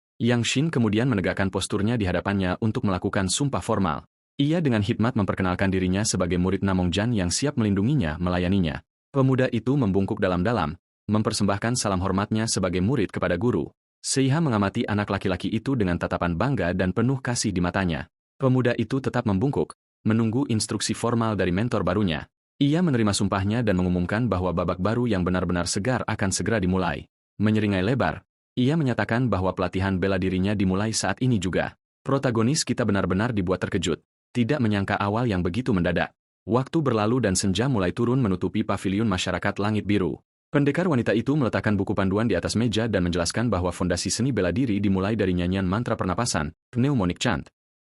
Yang Shin kemudian menegakkan posturnya di hadapannya untuk melakukan sumpah formal. Ia dengan hikmat memperkenalkan dirinya sebagai murid Namongjan yang siap melindunginya, melayaninya. Pemuda itu membungkuk dalam-dalam, mempersembahkan salam hormatnya sebagai murid kepada guru. Seiha mengamati anak laki-laki itu dengan tatapan bangga dan penuh kasih di matanya. Pemuda itu tetap membungkuk, menunggu instruksi formal dari mentor barunya. Ia menerima sumpahnya dan mengumumkan bahwa babak baru yang benar-benar segar akan segera dimulai. Menyeringai lebar, ia menyatakan bahwa pelatihan bela dirinya dimulai saat ini juga. Protagonis kita benar-benar dibuat terkejut, tidak menyangka awal yang begitu mendadak. Waktu berlalu dan senja mulai turun menutupi paviliun masyarakat langit biru. Pendekar wanita itu meletakkan buku panduan di atas meja dan menjelaskan bahwa fondasi seni bela diri dimulai dari nyanyian mantra pernapasan, pneumonic chant.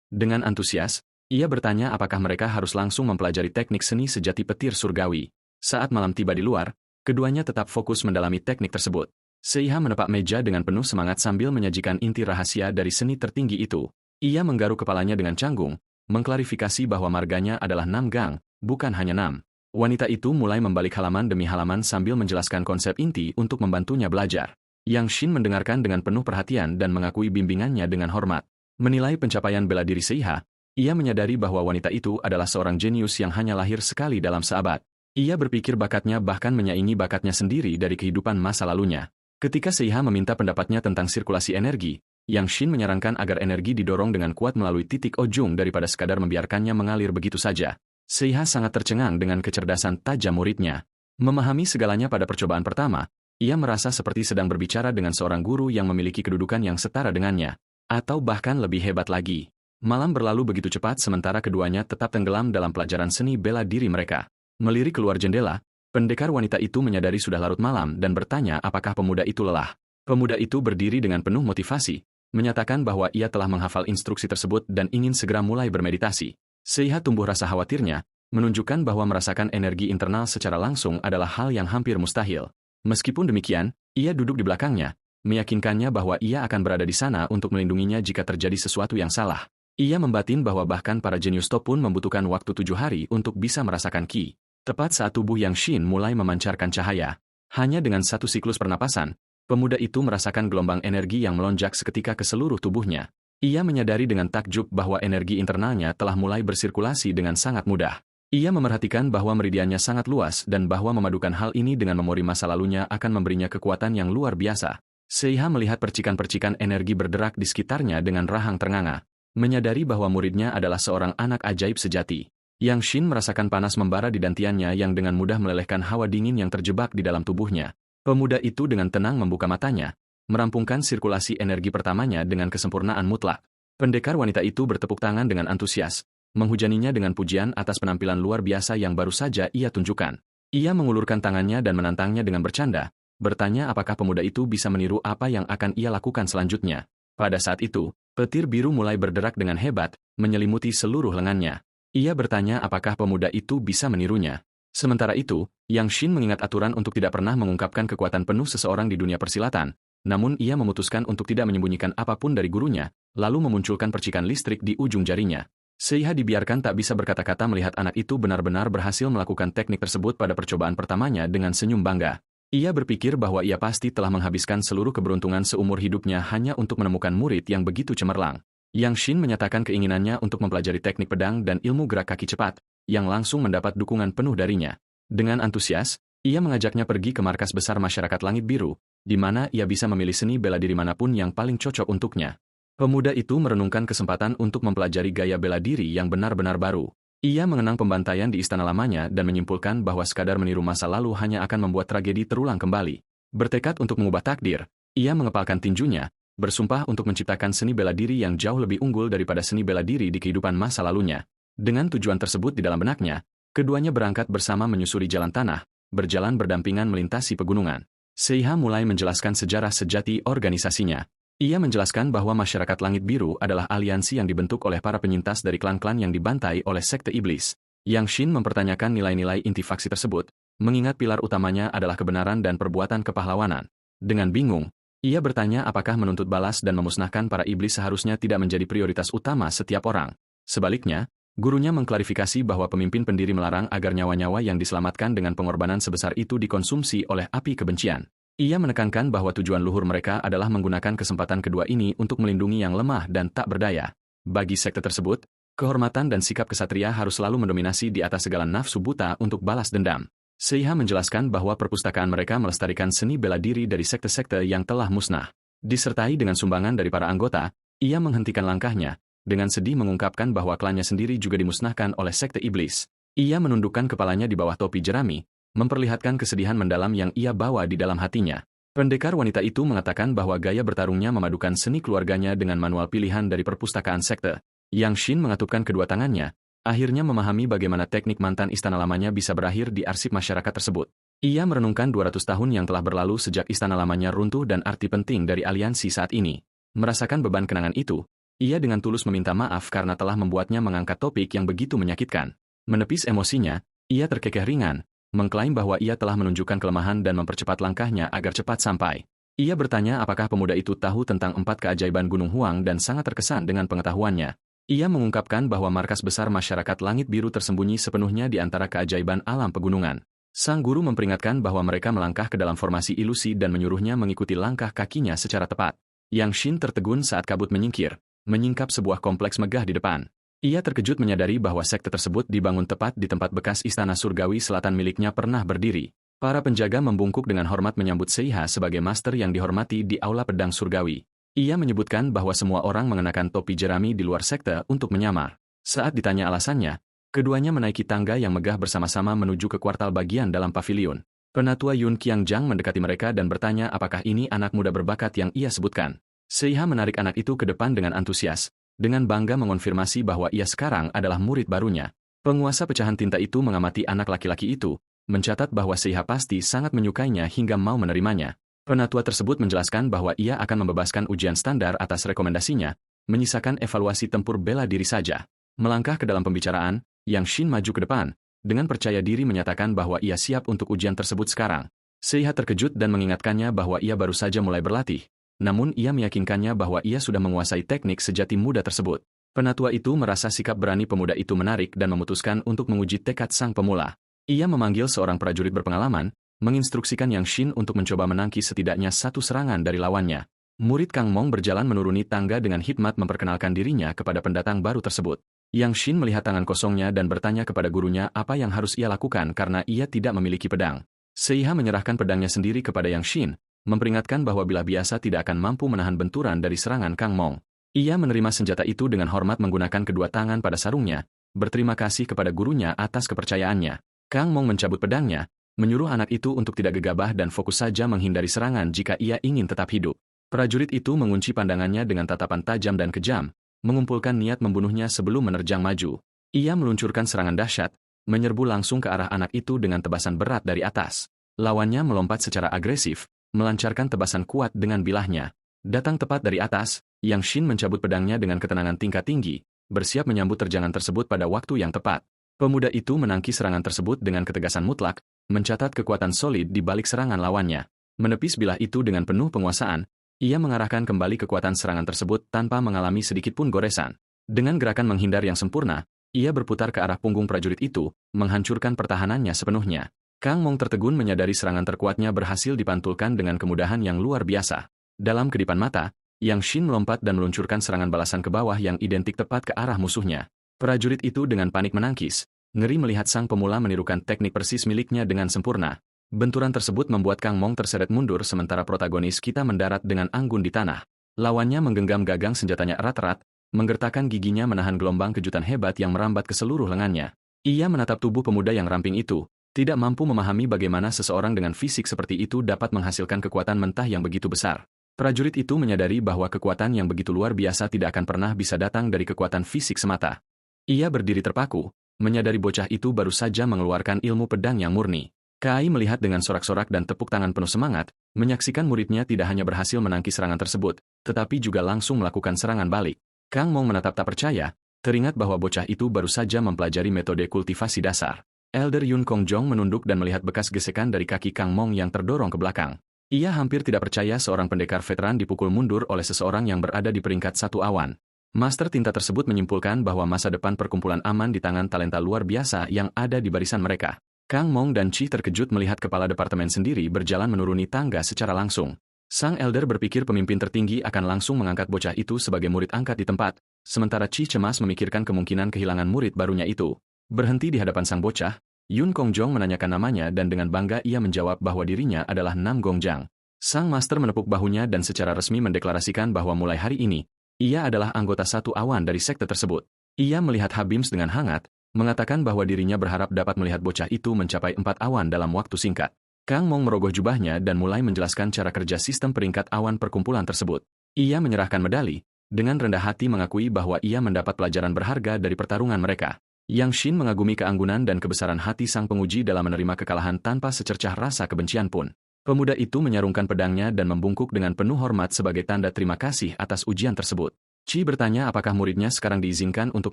Dengan antusias, ia bertanya apakah mereka harus langsung mempelajari teknik seni sejati petir surgawi. Saat malam tiba di luar, keduanya tetap fokus mendalami teknik tersebut. Seiha menepak meja dengan penuh semangat sambil menyajikan inti rahasia dari seni tertinggi itu. Ia menggaruk kepalanya dengan canggung, mengklarifikasi bahwa marganya adalah Nam Gang, bukan hanya Nam. Wanita itu mulai membalik halaman demi halaman sambil menjelaskan konsep inti untuk membantunya belajar. Yang Shin mendengarkan dengan penuh perhatian dan mengakui bimbingannya dengan hormat. Menilai pencapaian bela diri Seiha, ia menyadari bahwa wanita itu adalah seorang jenius yang hanya lahir sekali dalam seabad. Ia berpikir bakatnya bahkan menyaingi bakatnya sendiri dari kehidupan masa lalunya. Ketika Seiha meminta pendapatnya tentang sirkulasi energi, Yang Shin menyarankan agar energi didorong dengan kuat melalui titik ujung daripada sekadar membiarkannya mengalir begitu saja. Seiha sangat tercengang dengan kecerdasan tajam muridnya. Memahami segalanya pada percobaan pertama, ia merasa seperti sedang berbicara dengan seorang guru yang memiliki kedudukan yang setara dengannya, atau bahkan lebih hebat lagi. Malam berlalu begitu cepat sementara keduanya tetap tenggelam dalam pelajaran seni bela diri mereka. Melirik keluar jendela, pendekar wanita itu menyadari sudah larut malam dan bertanya apakah pemuda itu lelah. Pemuda itu berdiri dengan penuh motivasi, menyatakan bahwa ia telah menghafal instruksi tersebut dan ingin segera mulai bermeditasi. Seiha tumbuh rasa khawatirnya, menunjukkan bahwa merasakan energi internal secara langsung adalah hal yang hampir mustahil. Meskipun demikian, ia duduk di belakangnya, meyakinkannya bahwa ia akan berada di sana untuk melindunginya jika terjadi sesuatu yang salah. Ia membatin bahwa bahkan para jenius top pun membutuhkan waktu 7 hari untuk bisa merasakan ki. Tepat saat tubuh Yang Shin mulai memancarkan cahaya, hanya dengan satu siklus pernapasan, pemuda itu merasakan gelombang energi yang melonjak seketika ke seluruh tubuhnya. Ia menyadari dengan takjub bahwa energi internalnya telah mulai bersirkulasi dengan sangat mudah. Ia memerhatikan bahwa meridiannya sangat luas dan bahwa memadukan hal ini dengan memori masa lalunya akan memberinya kekuatan yang luar biasa. Seiha melihat percikan-percikan energi berderak di sekitarnya dengan rahang ternganga. Menyadari bahwa muridnya adalah seorang anak ajaib sejati. Yang Shin merasakan panas membara di dantiannya yang dengan mudah melelehkan hawa dingin yang terjebak di dalam tubuhnya. Pemuda itu dengan tenang membuka matanya, merampungkan sirkulasi energi pertamanya dengan kesempurnaan mutlak. Pendekar wanita itu bertepuk tangan dengan antusias, menghujaninya dengan pujian atas penampilan luar biasa yang baru saja ia tunjukkan. Ia mengulurkan tangannya dan menantangnya dengan bercanda, bertanya apakah pemuda itu bisa meniru apa yang akan ia lakukan selanjutnya. Pada saat itu, petir biru mulai berderak dengan hebat, menyelimuti seluruh lengannya. Ia bertanya apakah pemuda itu bisa menirunya. Sementara itu, Yang Shin mengingat aturan untuk tidak pernah mengungkapkan kekuatan penuh seseorang di dunia persilatan, namun ia memutuskan untuk tidak menyembunyikan apapun dari gurunya, lalu memunculkan percikan listrik di ujung jarinya. Seiha dibiarkan tak bisa berkata-kata melihat anak itu benar-benar berhasil melakukan teknik tersebut pada percobaan pertamanya dengan senyum bangga. Ia berpikir bahwa ia pasti telah menghabiskan seluruh keberuntungan seumur hidupnya hanya untuk menemukan murid yang begitu cemerlang. Yang Shin menyatakan keinginannya untuk mempelajari teknik pedang dan ilmu gerak kaki cepat, yang langsung mendapat dukungan penuh darinya. Dengan antusias, ia mengajaknya pergi ke markas besar masyarakat Langit Biru, di mana ia bisa memilih seni bela diri manapun yang paling cocok untuknya. Pemuda itu merenungkan kesempatan untuk mempelajari gaya bela diri yang benar-benar baru. Ia mengenang pembantaian di istana lamanya dan menyimpulkan bahwa sekadar meniru masa lalu hanya akan membuat tragedi terulang kembali. Bertekad untuk mengubah takdir, ia mengepalkan tinjunya, bersumpah untuk menciptakan seni bela diri yang jauh lebih unggul daripada seni bela diri di kehidupan masa lalunya. Dengan tujuan tersebut di dalam benaknya, keduanya berangkat bersama menyusuri jalan tanah, berjalan berdampingan melintasi pegunungan. Seiha mulai menjelaskan sejarah sejati organisasinya. Ia menjelaskan bahwa masyarakat Langit Biru adalah aliansi yang dibentuk oleh para penyintas dari klan-klan yang dibantai oleh sekte iblis. Yang Shin mempertanyakan nilai-nilai inti faksi tersebut, mengingat pilar utamanya adalah kebenaran dan perbuatan kepahlawanan. Dengan bingung, ia bertanya apakah menuntut balas dan memusnahkan para iblis seharusnya tidak menjadi prioritas utama setiap orang. Sebaliknya, gurunya mengklarifikasi bahwa pemimpin pendiri melarang agar nyawa-nyawa yang diselamatkan dengan pengorbanan sebesar itu dikonsumsi oleh api kebencian. Ia menekankan bahwa tujuan luhur mereka adalah menggunakan kesempatan kedua ini untuk melindungi yang lemah dan tak berdaya. Bagi sekte tersebut, kehormatan dan sikap kesatria harus selalu mendominasi di atas segala nafsu buta untuk balas dendam. Seiha menjelaskan bahwa perpustakaan mereka melestarikan seni bela diri dari sekte-sekte yang telah musnah. Disertai dengan sumbangan dari para anggota, ia menghentikan langkahnya, dengan sedih mengungkapkan bahwa klannya sendiri juga dimusnahkan oleh sekte iblis. Ia menundukkan kepalanya di bawah topi jerami, memperlihatkan kesedihan mendalam yang ia bawa di dalam hatinya. Pendekar wanita itu mengatakan bahwa gaya bertarungnya memadukan seni keluarganya dengan manual pilihan dari perpustakaan sekte. Yang Shin mengatupkan kedua tangannya, akhirnya memahami bagaimana teknik mantan istana lamanya bisa berakhir di arsip masyarakat tersebut. Ia merenungkan 200 tahun yang telah berlalu sejak istana lamanya runtuh dan arti penting dari aliansi saat ini. Merasakan beban kenangan itu, ia dengan tulus meminta maaf karena telah membuatnya mengangkat topik yang begitu menyakitkan. Menepis emosinya, ia terkekeh ringan, mengklaim bahwa ia telah menunjukkan kelemahan dan mempercepat langkahnya agar cepat sampai. Ia bertanya apakah pemuda itu tahu tentang 4 keajaiban Gunung Huang dan sangat terkesan dengan pengetahuannya. Ia mengungkapkan bahwa markas besar masyarakat Langit Biru tersembunyi sepenuhnya di antara keajaiban alam pegunungan. Sang guru memperingatkan bahwa mereka melangkah ke dalam formasi ilusi dan menyuruhnya mengikuti langkah kakinya secara tepat. Yang Shin tertegun saat kabut menyingkir, menyingkap sebuah kompleks megah di depan. Ia terkejut menyadari bahwa sekte tersebut dibangun tepat di tempat bekas istana surgawi selatan miliknya pernah berdiri. Para penjaga membungkuk dengan hormat menyambut Seiha sebagai master yang dihormati di aula pedang surgawi. Ia menyebutkan bahwa semua orang mengenakan topi jerami di luar sekte untuk menyamar. Saat ditanya alasannya, keduanya menaiki tangga yang megah bersama-sama menuju ke kuartal bagian dalam pavilion. Penatua Yun Qiangjang mendekati mereka dan bertanya apakah ini anak muda berbakat yang ia sebutkan. Seiha menarik anak itu ke depan dengan antusias, dengan bangga mengonfirmasi bahwa ia sekarang adalah murid barunya. Penguasa pecahan tinta itu mengamati anak laki-laki itu, mencatat bahwa Seiha pasti sangat menyukainya hingga mau menerimanya. Penatua tersebut menjelaskan bahwa ia akan membebaskan ujian standar atas rekomendasinya, menyisakan evaluasi tempur bela diri saja. Melangkah ke dalam pembicaraan, Yang Shin maju ke depan, dengan percaya diri menyatakan bahwa ia siap untuk ujian tersebut sekarang. Seiha terkejut dan mengingatkannya bahwa ia baru saja mulai berlatih, namun ia meyakinkannya bahwa ia sudah menguasai teknik sejati muda tersebut. Penatua itu merasa sikap berani pemuda itu menarik dan memutuskan untuk menguji tekad sang pemula. Ia memanggil seorang prajurit berpengalaman, menginstruksikan Yang Shin untuk mencoba menangkis setidaknya satu serangan dari lawannya. Murid Kang Mong berjalan menuruni tangga dengan hikmat memperkenalkan dirinya kepada pendatang baru tersebut. Yang Shin melihat tangan kosongnya dan bertanya kepada gurunya apa yang harus ia lakukan karena ia tidak memiliki pedang. Seiha menyerahkan pedangnya sendiri kepada Yang Shin, memperingatkan bahwa bilah biasa tidak akan mampu menahan benturan dari serangan Kang Mong. Ia menerima senjata itu dengan hormat menggunakan kedua tangan pada sarungnya, berterima kasih kepada gurunya atas kepercayaannya. Kang Mong mencabut pedangnya, menyuruh anak itu untuk tidak gegabah dan fokus saja menghindari serangan jika ia ingin tetap hidup. Prajurit itu mengunci pandangannya dengan tatapan tajam dan kejam, mengumpulkan niat membunuhnya sebelum menerjang maju. Ia meluncurkan serangan dahsyat, menyerbu langsung ke arah anak itu dengan tebasan berat dari atas. Lawannya melompat secara agresif, melancarkan tebasan kuat dengan bilahnya. Datang tepat dari atas, Yang Shin mencabut pedangnya dengan ketenangan tingkat tinggi, bersiap menyambut terjangan tersebut pada waktu yang tepat. Pemuda itu menangkis serangan tersebut dengan ketegasan mutlak, mencatat kekuatan solid di balik serangan lawannya. Menepis bilah itu dengan penuh penguasaan, ia mengarahkan kembali kekuatan serangan tersebut tanpa mengalami sedikit pun goresan. Dengan gerakan menghindar yang sempurna, ia berputar ke arah punggung prajurit itu, menghancurkan pertahanannya sepenuhnya. Kang Mong tertegun menyadari serangan terkuatnya berhasil dipantulkan dengan kemudahan yang luar biasa. Dalam kedipan mata, Yang Shin melompat dan meluncurkan serangan balasan ke bawah yang identik tepat ke arah musuhnya. Prajurit itu dengan panik menangkis, ngeri melihat sang pemula menirukan teknik persis miliknya dengan sempurna. Benturan tersebut membuat Kang Mong terseret mundur sementara protagonis kita mendarat dengan anggun di tanah. Lawannya menggenggam gagang senjatanya erat-erat, menggertakkan giginya menahan gelombang kejutan hebat yang merambat ke seluruh lengannya. Ia menatap tubuh pemuda yang ramping itu, tidak mampu memahami bagaimana seseorang dengan fisik seperti itu dapat menghasilkan kekuatan mentah yang begitu besar. Prajurit itu menyadari bahwa kekuatan yang begitu luar biasa tidak akan pernah bisa datang dari kekuatan fisik semata. Ia berdiri terpaku, menyadari bocah itu baru saja mengeluarkan ilmu pedang yang murni. Kai melihat dengan sorak-sorak dan tepuk tangan penuh semangat, menyaksikan muridnya tidak hanya berhasil menangkis serangan tersebut, tetapi juga langsung melakukan serangan balik. Kang Mong menatap tak percaya, teringat bahwa bocah itu baru saja mempelajari metode kultivasi dasar. Elder Yun Kongjong menunduk dan melihat bekas gesekan dari kaki Kang Mong yang terdorong ke belakang. Ia hampir tidak percaya seorang pendekar veteran dipukul mundur oleh seseorang yang berada di peringkat 1 awan. Master tinta tersebut menyimpulkan bahwa masa depan perkumpulan aman di tangan talenta luar biasa yang ada di barisan mereka. Kang Mong dan Chi terkejut melihat kepala departemen sendiri berjalan menuruni tangga secara langsung. Sang elder berpikir pemimpin tertinggi akan langsung mengangkat bocah itu sebagai murid angkat di tempat, sementara Chi cemas memikirkan kemungkinan kehilangan murid barunya itu. Berhenti di hadapan sang bocah, Yun Kongjong menanyakan namanya dan dengan bangga ia menjawab bahwa dirinya adalah Nam Gongjang. Sang master menepuk bahunya dan secara resmi mendeklarasikan bahwa mulai hari ini, ia adalah anggota 1 awan dari sekte tersebut. Ia melihat Habims dengan hangat, mengatakan bahwa dirinya berharap dapat melihat bocah itu mencapai 4 awan dalam waktu singkat. Kang Mong merogoh jubahnya dan mulai menjelaskan cara kerja sistem peringkat awan perkumpulan tersebut. Ia menyerahkan medali, dengan rendah hati mengakui bahwa ia mendapat pelajaran berharga dari pertarungan mereka. Yang Shin mengagumi keanggunan dan kebesaran hati sang penguji dalam menerima kekalahan tanpa secercah rasa kebencian pun. Pemuda itu menyarungkan pedangnya dan membungkuk dengan penuh hormat sebagai tanda terima kasih atas ujian tersebut. Chi bertanya apakah muridnya sekarang diizinkan untuk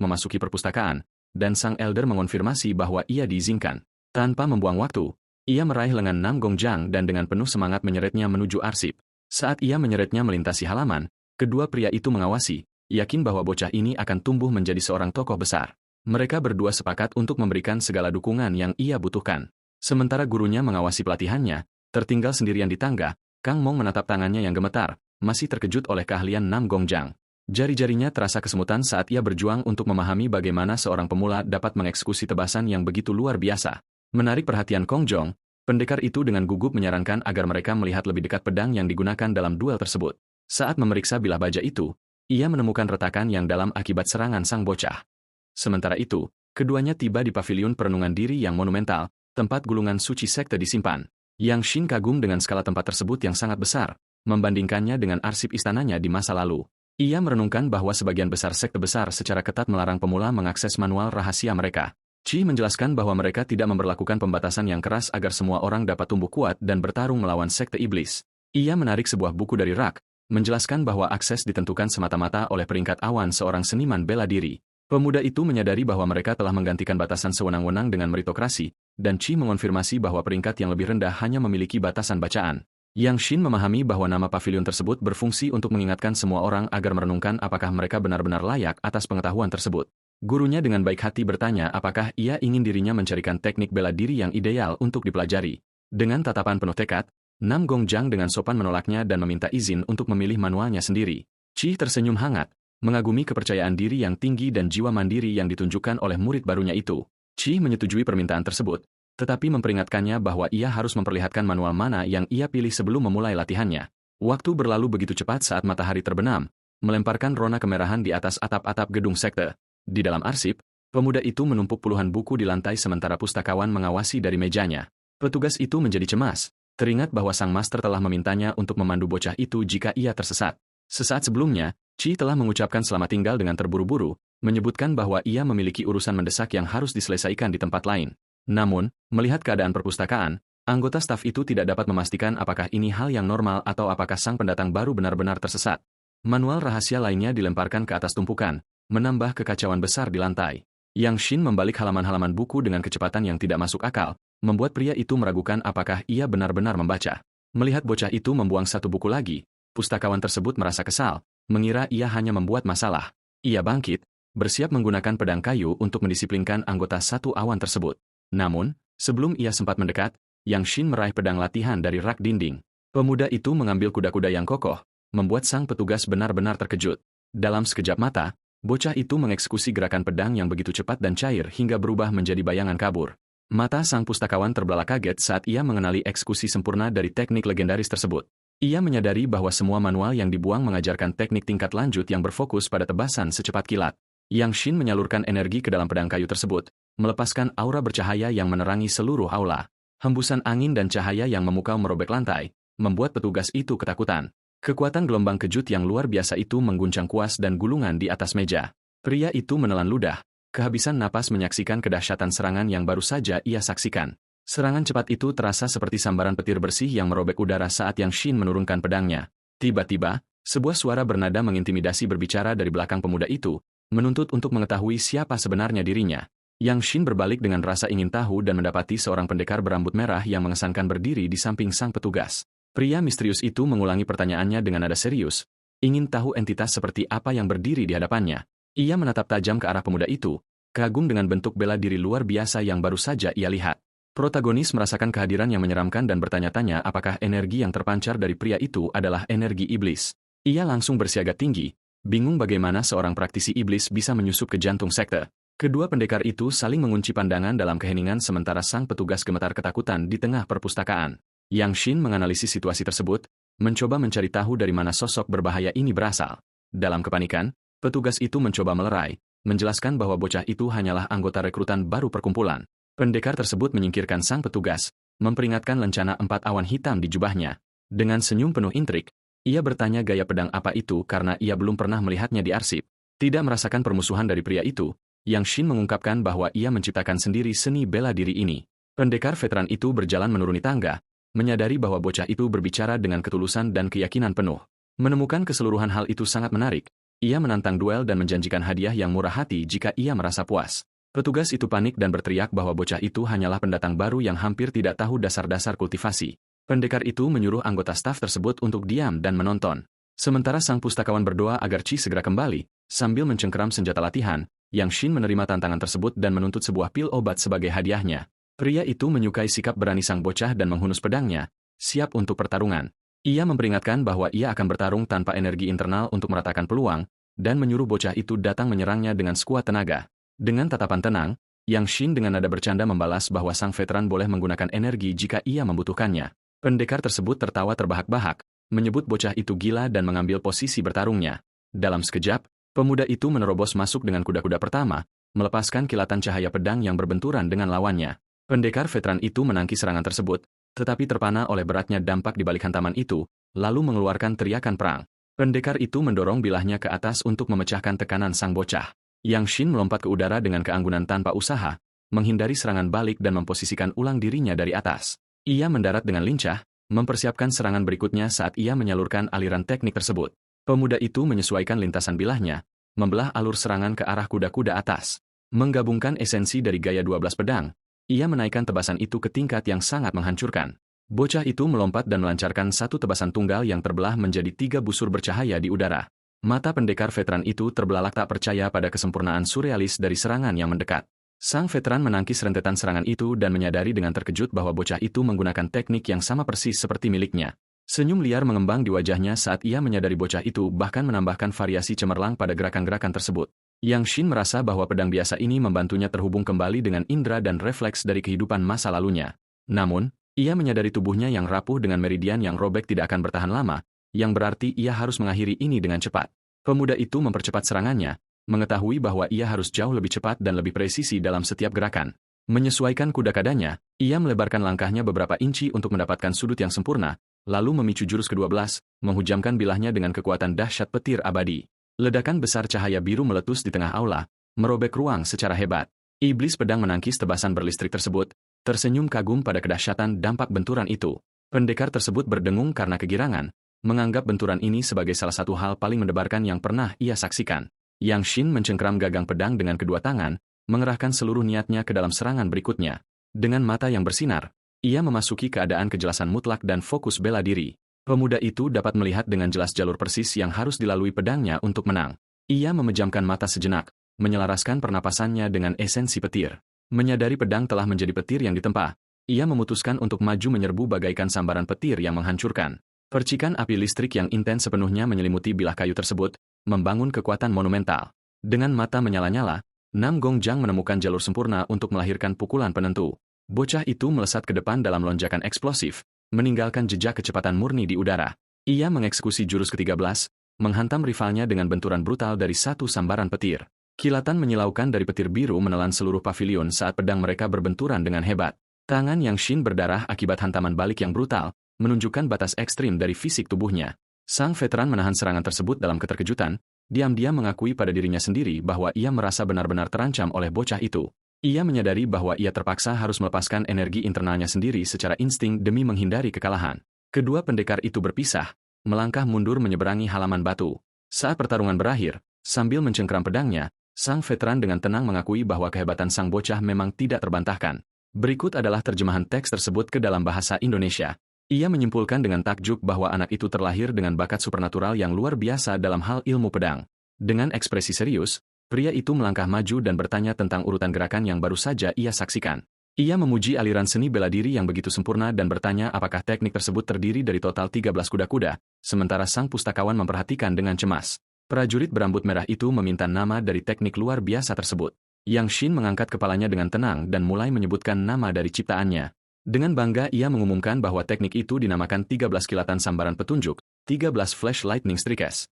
memasuki perpustakaan, dan sang elder mengonfirmasi bahwa ia diizinkan. Tanpa membuang waktu, ia meraih lengan Nam Gongjang dan dengan penuh semangat menyeretnya menuju arsip. Saat ia menyeretnya melintasi halaman, kedua pria itu mengawasi, yakin bahwa bocah ini akan tumbuh menjadi seorang tokoh besar. Mereka berdua sepakat untuk memberikan segala dukungan yang ia butuhkan. Sementara gurunya mengawasi pelatihannya, tertinggal sendirian di tangga, Kang Mong menatap tangannya yang gemetar, masih terkejut oleh keahlian Nam Gongjang. Jari-jarinya terasa kesemutan saat ia berjuang untuk memahami bagaimana seorang pemula dapat mengeksekusi tebasan yang begitu luar biasa. Menarik perhatian Kongjong, pendekar itu dengan gugup menyarankan agar mereka melihat lebih dekat pedang yang digunakan dalam duel tersebut. Saat memeriksa bilah baja itu, ia menemukan retakan yang dalam akibat serangan sang bocah. Sementara itu, keduanya tiba di paviliun perenungan diri yang monumental, tempat gulungan suci sekte disimpan. Yang Shin kagum dengan skala tempat tersebut yang sangat besar, membandingkannya dengan arsip istananya di masa lalu. Ia merenungkan bahwa sebagian besar sekte besar secara ketat melarang pemula mengakses manual rahasia mereka. Chi menjelaskan bahwa mereka tidak memberlakukan pembatasan yang keras agar semua orang dapat tumbuh kuat dan bertarung melawan sekte iblis. Ia menarik sebuah buku dari rak, menjelaskan bahwa akses ditentukan semata-mata oleh peringkat awan seorang seniman bela diri. Pemuda itu menyadari bahwa mereka telah menggantikan batasan sewenang-wenang dengan meritokrasi, dan Chi mengonfirmasi bahwa peringkat yang lebih rendah hanya memiliki batasan bacaan. Yang Shin memahami bahwa nama pavilion tersebut berfungsi untuk mengingatkan semua orang agar merenungkan apakah mereka benar-benar layak atas pengetahuan tersebut. Gurunya dengan baik hati bertanya apakah ia ingin dirinya mencarikan teknik bela diri yang ideal untuk dipelajari. Dengan tatapan penuh tekad, Nam Gongjang dengan sopan menolaknya dan meminta izin untuk memilih manualnya sendiri. Chi tersenyum hangat, Mengagumi kepercayaan diri yang tinggi dan jiwa mandiri yang ditunjukkan oleh murid barunya itu, Chi menyetujui permintaan tersebut, tetapi memperingatkannya bahwa ia harus memperlihatkan manual mana yang ia pilih sebelum memulai latihannya. Waktu berlalu begitu cepat saat matahari terbenam, melemparkan rona kemerahan di atas atap-atap gedung sekte. Di dalam arsip, pemuda itu menumpuk puluhan buku di lantai sementara pustakawan mengawasi dari mejanya. Petugas itu menjadi cemas, teringat bahwa sang master telah memintanya untuk memandu bocah itu jika ia tersesat. Sesaat sebelumnya, Chi telah mengucapkan selamat tinggal dengan terburu-buru, menyebutkan bahwa ia memiliki urusan mendesak yang harus diselesaikan di tempat lain. Namun, melihat keadaan perpustakaan, anggota staf itu tidak dapat memastikan apakah ini hal yang normal atau apakah sang pendatang baru benar-benar tersesat. Manual rahasia lainnya dilemparkan ke atas tumpukan, menambah kekacauan besar di lantai. Yang Shin membalik halaman-halaman buku dengan kecepatan yang tidak masuk akal, membuat pria itu meragukan apakah ia benar-benar membaca. Melihat bocah itu membuang satu buku lagi, pustakawan tersebut merasa kesal, mengira ia hanya membuat masalah. Ia bangkit, bersiap menggunakan pedang kayu untuk mendisiplinkan anggota satu awan tersebut. Namun, sebelum ia sempat mendekat, Yang Shin meraih pedang latihan dari rak dinding. Pemuda itu mengambil kuda-kuda yang kokoh, membuat sang petugas benar-benar terkejut. Dalam sekejap mata, bocah itu mengeksekusi gerakan pedang yang begitu cepat dan cair hingga berubah menjadi bayangan kabur. Mata sang pustakawan terbelalak kaget saat ia mengenali eksekusi sempurna dari teknik legendaris tersebut. Ia menyadari bahwa semua manual yang dibuang mengajarkan teknik tingkat lanjut yang berfokus pada tebasan secepat kilat. Yang Shin menyalurkan energi ke dalam pedang kayu tersebut, melepaskan aura bercahaya yang menerangi seluruh aula. Hembusan angin dan cahaya yang memukau merobek lantai, membuat petugas itu ketakutan. Kekuatan gelombang kejut yang luar biasa itu mengguncang kuas dan gulungan di atas meja. Pria itu menelan ludah, kehabisan napas menyaksikan kedahsyatan serangan yang baru saja ia saksikan. Serangan cepat itu terasa seperti sambaran petir bersih yang merobek udara saat Yang Shin menurunkan pedangnya. Tiba-tiba, sebuah suara bernada mengintimidasi berbicara dari belakang pemuda itu, menuntut untuk mengetahui siapa sebenarnya dirinya. Yang Shin berbalik dengan rasa ingin tahu dan mendapati seorang pendekar berambut merah yang mengesankan berdiri di samping sang petugas. Pria misterius itu mengulangi pertanyaannya dengan nada serius, ingin tahu entitas seperti apa yang berdiri di hadapannya. Ia menatap tajam ke arah pemuda itu, kagum dengan bentuk bela diri luar biasa yang baru saja ia lihat. Protagonis merasakan kehadiran yang menyeramkan dan bertanya-tanya apakah energi yang terpancar dari pria itu adalah energi iblis. Ia langsung bersiaga tinggi, bingung bagaimana seorang praktisi iblis bisa menyusup ke jantung sekte. Kedua pendekar itu saling mengunci pandangan dalam keheningan sementara sang petugas gemetar ketakutan di tengah perpustakaan. Yang Shin menganalisis situasi tersebut, mencoba mencari tahu dari mana sosok berbahaya ini berasal. Dalam kepanikan, petugas itu mencoba melerai, menjelaskan bahwa bocah itu hanyalah anggota rekrutan baru perkumpulan. Pendekar tersebut menyingkirkan sang petugas, memperingatkan lencana 4 awan hitam di jubahnya. Dengan senyum penuh intrik, ia bertanya gaya pedang apa itu karena ia belum pernah melihatnya di arsip. Tidak merasakan permusuhan dari pria itu, Yang Shin mengungkapkan bahwa ia menciptakan sendiri seni bela diri ini. Pendekar veteran itu berjalan menuruni tangga, menyadari bahwa bocah itu berbicara dengan ketulusan dan keyakinan penuh. Menemukan keseluruhan hal itu sangat menarik, ia menantang duel dan menjanjikan hadiah yang murah hati jika ia merasa puas. Petugas itu panik dan berteriak bahwa bocah itu hanyalah pendatang baru yang hampir tidak tahu dasar-dasar kultivasi. Pendekar itu menyuruh anggota staf tersebut untuk diam dan menonton. Sementara sang pustakawan berdoa agar Chi segera kembali, sambil mencengkeram senjata latihan, Yang Shin menerima tantangan tersebut dan menuntut sebuah pil obat sebagai hadiahnya. Pria itu menyukai sikap berani sang bocah dan menghunus pedangnya, siap untuk pertarungan. Ia memperingatkan bahwa ia akan bertarung tanpa energi internal untuk meratakan peluang, dan menyuruh bocah itu datang menyerangnya dengan sekuat tenaga. Dengan tatapan tenang, Yang Shin dengan nada bercanda membalas bahwa sang veteran boleh menggunakan energi jika ia membutuhkannya. Pendekar tersebut tertawa terbahak-bahak, menyebut bocah itu gila dan mengambil posisi bertarungnya. Dalam sekejap, pemuda itu menerobos masuk dengan kuda-kuda pertama, melepaskan kilatan cahaya pedang yang berbenturan dengan lawannya. Pendekar veteran itu menangkis serangan tersebut, tetapi terpana oleh beratnya dampak di balik hantaman itu, lalu mengeluarkan teriakan perang. Pendekar itu mendorong bilahnya ke atas untuk memecahkan tekanan sang bocah. Yang Shin melompat ke udara dengan keanggunan tanpa usaha, menghindari serangan balik dan memposisikan ulang dirinya dari atas. Ia mendarat dengan lincah, mempersiapkan serangan berikutnya saat ia menyalurkan aliran teknik tersebut. Pemuda itu menyesuaikan lintasan bilahnya, membelah alur serangan ke arah kuda-kuda atas. Menggabungkan esensi dari gaya 12 pedang, ia menaikkan tebasan itu ke tingkat yang sangat menghancurkan. Bocah itu melompat dan melancarkan satu tebasan tunggal yang terbelah menjadi 3 busur bercahaya di udara. Mata pendekar veteran itu terbelalak tak percaya pada kesempurnaan surrealis dari serangan yang mendekat. Sang veteran menangkis rentetan serangan itu dan menyadari dengan terkejut bahwa bocah itu menggunakan teknik yang sama persis seperti miliknya. Senyum liar mengembang di wajahnya saat ia menyadari bocah itu bahkan menambahkan variasi cemerlang pada gerakan-gerakan tersebut. Yang Shin merasa bahwa pedang biasa ini membantunya terhubung kembali dengan indera dan refleks dari kehidupan masa lalunya. Namun, ia menyadari tubuhnya yang rapuh dengan meridian yang robek tidak akan bertahan lama, yang berarti ia harus mengakhiri ini dengan cepat. Pemuda itu mempercepat serangannya, mengetahui bahwa ia harus jauh lebih cepat dan lebih presisi dalam setiap gerakan. Menyesuaikan kuda kadanya, ia melebarkan langkahnya beberapa inci untuk mendapatkan sudut yang sempurna, lalu memicu jurus ke-12, menghujamkan bilahnya dengan kekuatan dahsyat petir abadi. Ledakan besar cahaya biru meletus di tengah aula, merobek ruang secara hebat. Iblis pedang menangkis tebasan berlistrik tersebut, tersenyum kagum pada kedahsyatan dampak benturan itu. Pendekar tersebut berdengung karena kegirangan, menganggap benturan ini sebagai salah satu hal paling mendebarkan yang pernah ia saksikan. Yang Shin mencengkram gagang pedang dengan kedua tangan, mengerahkan seluruh niatnya ke dalam serangan berikutnya. Dengan mata yang bersinar, ia memasuki keadaan kejelasan mutlak dan fokus bela diri. Pemuda itu dapat melihat dengan jelas jalur persis yang harus dilalui pedangnya untuk menang. Ia memejamkan mata sejenak, menyelaraskan pernapasannya dengan esensi petir. Menyadari pedang telah menjadi petir yang ditempa, ia memutuskan untuk maju menyerbu bagaikan sambaran petir yang menghancurkan. Percikan api listrik yang intens sepenuhnya menyelimuti bilah kayu tersebut, membangun kekuatan monumental. Dengan mata menyala-nyala, Nam Gongjang menemukan jalur sempurna untuk melahirkan pukulan penentu. Bocah itu melesat ke depan dalam lonjakan eksplosif, meninggalkan jejak kecepatan murni di udara. Ia mengeksekusi jurus ke-13, menghantam rivalnya dengan benturan brutal dari satu sambaran petir. Kilatan menyilaukan dari petir biru menelan seluruh pavilion saat pedang mereka berbenturan dengan hebat. Tangan Yang Shin berdarah akibat hantaman balik yang brutal, menunjukkan batas ekstrim dari fisik tubuhnya. Sang veteran menahan serangan tersebut dalam keterkejutan, diam-diam mengakui pada dirinya sendiri bahwa ia merasa benar-benar terancam oleh bocah itu. Ia menyadari bahwa ia terpaksa harus melepaskan energi internalnya sendiri secara insting demi menghindari kekalahan. Kedua pendekar itu berpisah, melangkah mundur menyeberangi halaman batu. Saat pertarungan berakhir, sambil mencengkram pedangnya, sang veteran dengan tenang mengakui bahwa kehebatan sang bocah memang tidak terbantahkan. Berikut adalah terjemahan teks tersebut ke dalam bahasa Indonesia. Ia menyimpulkan dengan takjub bahwa anak itu terlahir dengan bakat supernatural yang luar biasa dalam hal ilmu pedang. Dengan ekspresi serius, pria itu melangkah maju dan bertanya tentang urutan gerakan yang baru saja ia saksikan. Ia memuji aliran seni bela diri yang begitu sempurna dan bertanya apakah teknik tersebut terdiri dari total 13 kuda-kuda, sementara sang pustakawan memperhatikan dengan cemas. Prajurit berambut merah itu meminta nama dari teknik luar biasa tersebut. Yang Shin mengangkat kepalanya dengan tenang dan mulai menyebutkan nama dari ciptaannya. Dengan bangga ia mengumumkan bahwa teknik itu dinamakan 13 kilatan sambaran petunjuk, 13 flash lightning strikes.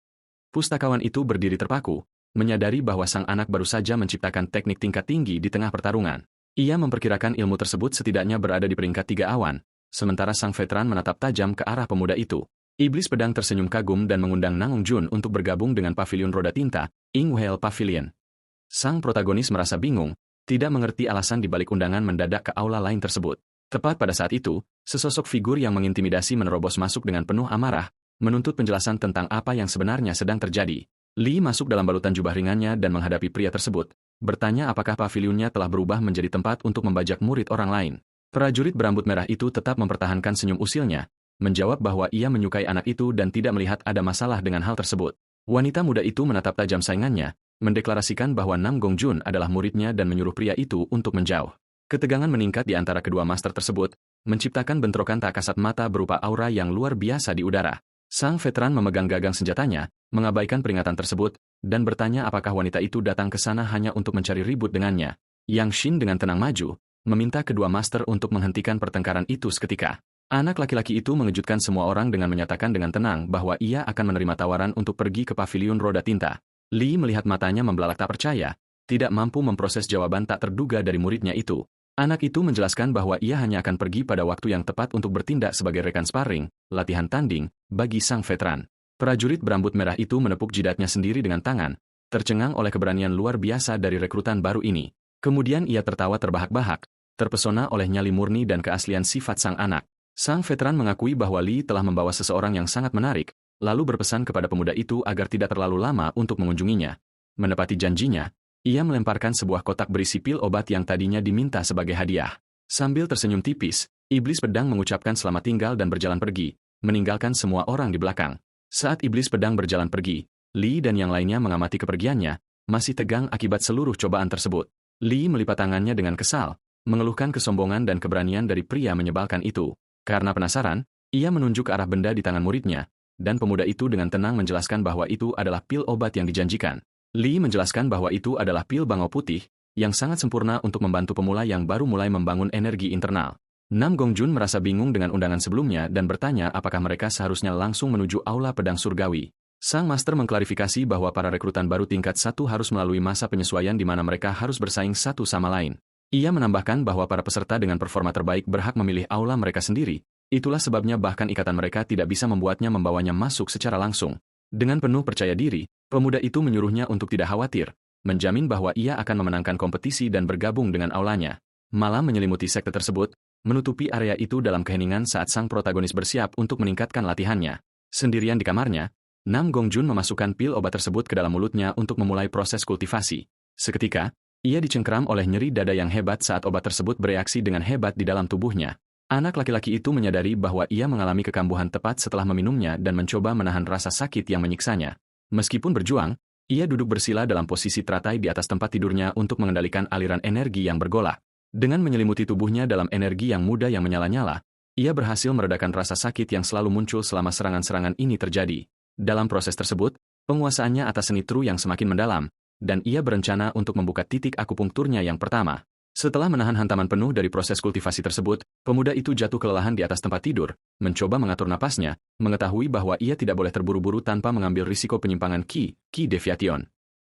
Pustakawan itu berdiri terpaku, menyadari bahwa sang anak baru saja menciptakan teknik tingkat tinggi di tengah pertarungan. Ia memperkirakan ilmu tersebut setidaknya berada di peringkat 3 awan, sementara sang veteran menatap tajam ke arah pemuda itu. Iblis pedang tersenyum kagum dan mengundang Nangong Jun untuk bergabung dengan pavilion roda tinta, Ingwell Pavilion. Sang protagonis merasa bingung, tidak mengerti alasan dibalik undangan mendadak ke aula lain tersebut. Tepat pada saat itu, sesosok figur yang mengintimidasi menerobos masuk dengan penuh amarah, menuntut penjelasan tentang apa yang sebenarnya sedang terjadi. Lee masuk dalam balutan jubah ringannya dan menghadapi pria tersebut, bertanya apakah pavilionnya telah berubah menjadi tempat untuk membajak murid orang lain. Prajurit berambut merah itu tetap mempertahankan senyum usilnya, menjawab bahwa ia menyukai anak itu dan tidak melihat ada masalah dengan hal tersebut. Wanita muda itu menatap tajam saingannya, mendeklarasikan bahwa Nam Gongjun adalah muridnya dan menyuruh pria itu untuk menjauh. Ketegangan meningkat di antara kedua master tersebut, menciptakan bentrokan tak kasat mata berupa aura yang luar biasa di udara. Sang veteran memegang gagang senjatanya, mengabaikan peringatan tersebut, dan bertanya apakah wanita itu datang ke sana hanya untuk mencari ribut dengannya. Yang Shin dengan tenang maju, meminta kedua master untuk menghentikan pertengkaran itu seketika. Anak laki-laki itu mengejutkan semua orang dengan menyatakan dengan tenang bahwa ia akan menerima tawaran untuk pergi ke pavilion roda tinta. Lee melihat matanya membelalak tak percaya, tidak mampu memproses jawaban tak terduga dari muridnya itu. Anak itu menjelaskan bahwa ia hanya akan pergi pada waktu yang tepat untuk bertindak sebagai rekan sparring, latihan tanding, bagi sang veteran. Prajurit berambut merah itu menepuk jidatnya sendiri dengan tangan, tercengang oleh keberanian luar biasa dari rekrutan baru ini. Kemudian ia tertawa terbahak-bahak, terpesona oleh nyali murni dan keaslian sifat sang anak. Sang veteran mengakui bahwa Lee telah membawa seseorang yang sangat menarik, lalu berpesan kepada pemuda itu agar tidak terlalu lama untuk mengunjunginya. Menepati janjinya, ia melemparkan sebuah kotak berisi pil obat yang tadinya diminta sebagai hadiah. Sambil tersenyum tipis, iblis pedang mengucapkan selamat tinggal dan berjalan pergi, meninggalkan semua orang di belakang. Saat iblis pedang berjalan pergi, Lee dan yang lainnya mengamati kepergiannya, masih tegang akibat seluruh cobaan tersebut. Lee melipat tangannya dengan kesal, mengeluhkan kesombongan dan keberanian dari pria menyebalkan itu. Karena penasaran, Ia menunjuk ke arah benda di tangan muridnya, dan pemuda itu dengan tenang menjelaskan bahwa itu adalah pil obat yang dijanjikan. Li menjelaskan bahwa itu adalah pil bangau putih, yang sangat sempurna untuk membantu pemula yang baru mulai membangun energi internal. Nam Gongjun merasa bingung dengan undangan sebelumnya dan bertanya apakah mereka seharusnya langsung menuju aula pedang surgawi. Sang master mengklarifikasi bahwa para rekrutan baru tingkat 1 harus melalui masa penyesuaian di mana mereka harus bersaing satu sama lain. Ia menambahkan bahwa para peserta dengan performa terbaik berhak memilih aula mereka sendiri. Itulah sebabnya bahkan ikatan mereka tidak bisa membuatnya membawanya masuk secara langsung. Dengan penuh percaya diri, pemuda itu menyuruhnya untuk tidak khawatir, menjamin bahwa ia akan memenangkan kompetisi dan bergabung dengan aulanya. Malam menyelimuti sekte tersebut, menutupi area itu dalam keheningan saat sang protagonis bersiap untuk meningkatkan latihannya. Sendirian di kamarnya, Nam Gongjun memasukkan pil obat tersebut ke dalam mulutnya untuk memulai proses kultivasi. Seketika, ia dicengkeram oleh nyeri dada yang hebat saat obat tersebut bereaksi dengan hebat di dalam tubuhnya. Anak laki-laki itu menyadari bahwa ia mengalami kekambuhan tepat setelah meminumnya dan mencoba menahan rasa sakit yang menyiksanya. Meskipun berjuang, ia duduk bersila dalam posisi teratai di atas tempat tidurnya untuk mengendalikan aliran energi yang bergolak. Dengan menyelimuti tubuhnya dalam energi yang muda yang menyala-nyala, ia berhasil meredakan rasa sakit yang selalu muncul selama serangan-serangan ini terjadi. Dalam proses tersebut, penguasaannya atas seni tru yang semakin mendalam, dan ia berencana untuk membuka titik akupunkturnya yang pertama. Setelah menahan hantaman penuh dari proses kultivasi tersebut, pemuda itu jatuh kelelahan di atas tempat tidur, mencoba mengatur napasnya, mengetahui bahwa ia tidak boleh terburu-buru tanpa mengambil risiko penyimpangan ki deviation.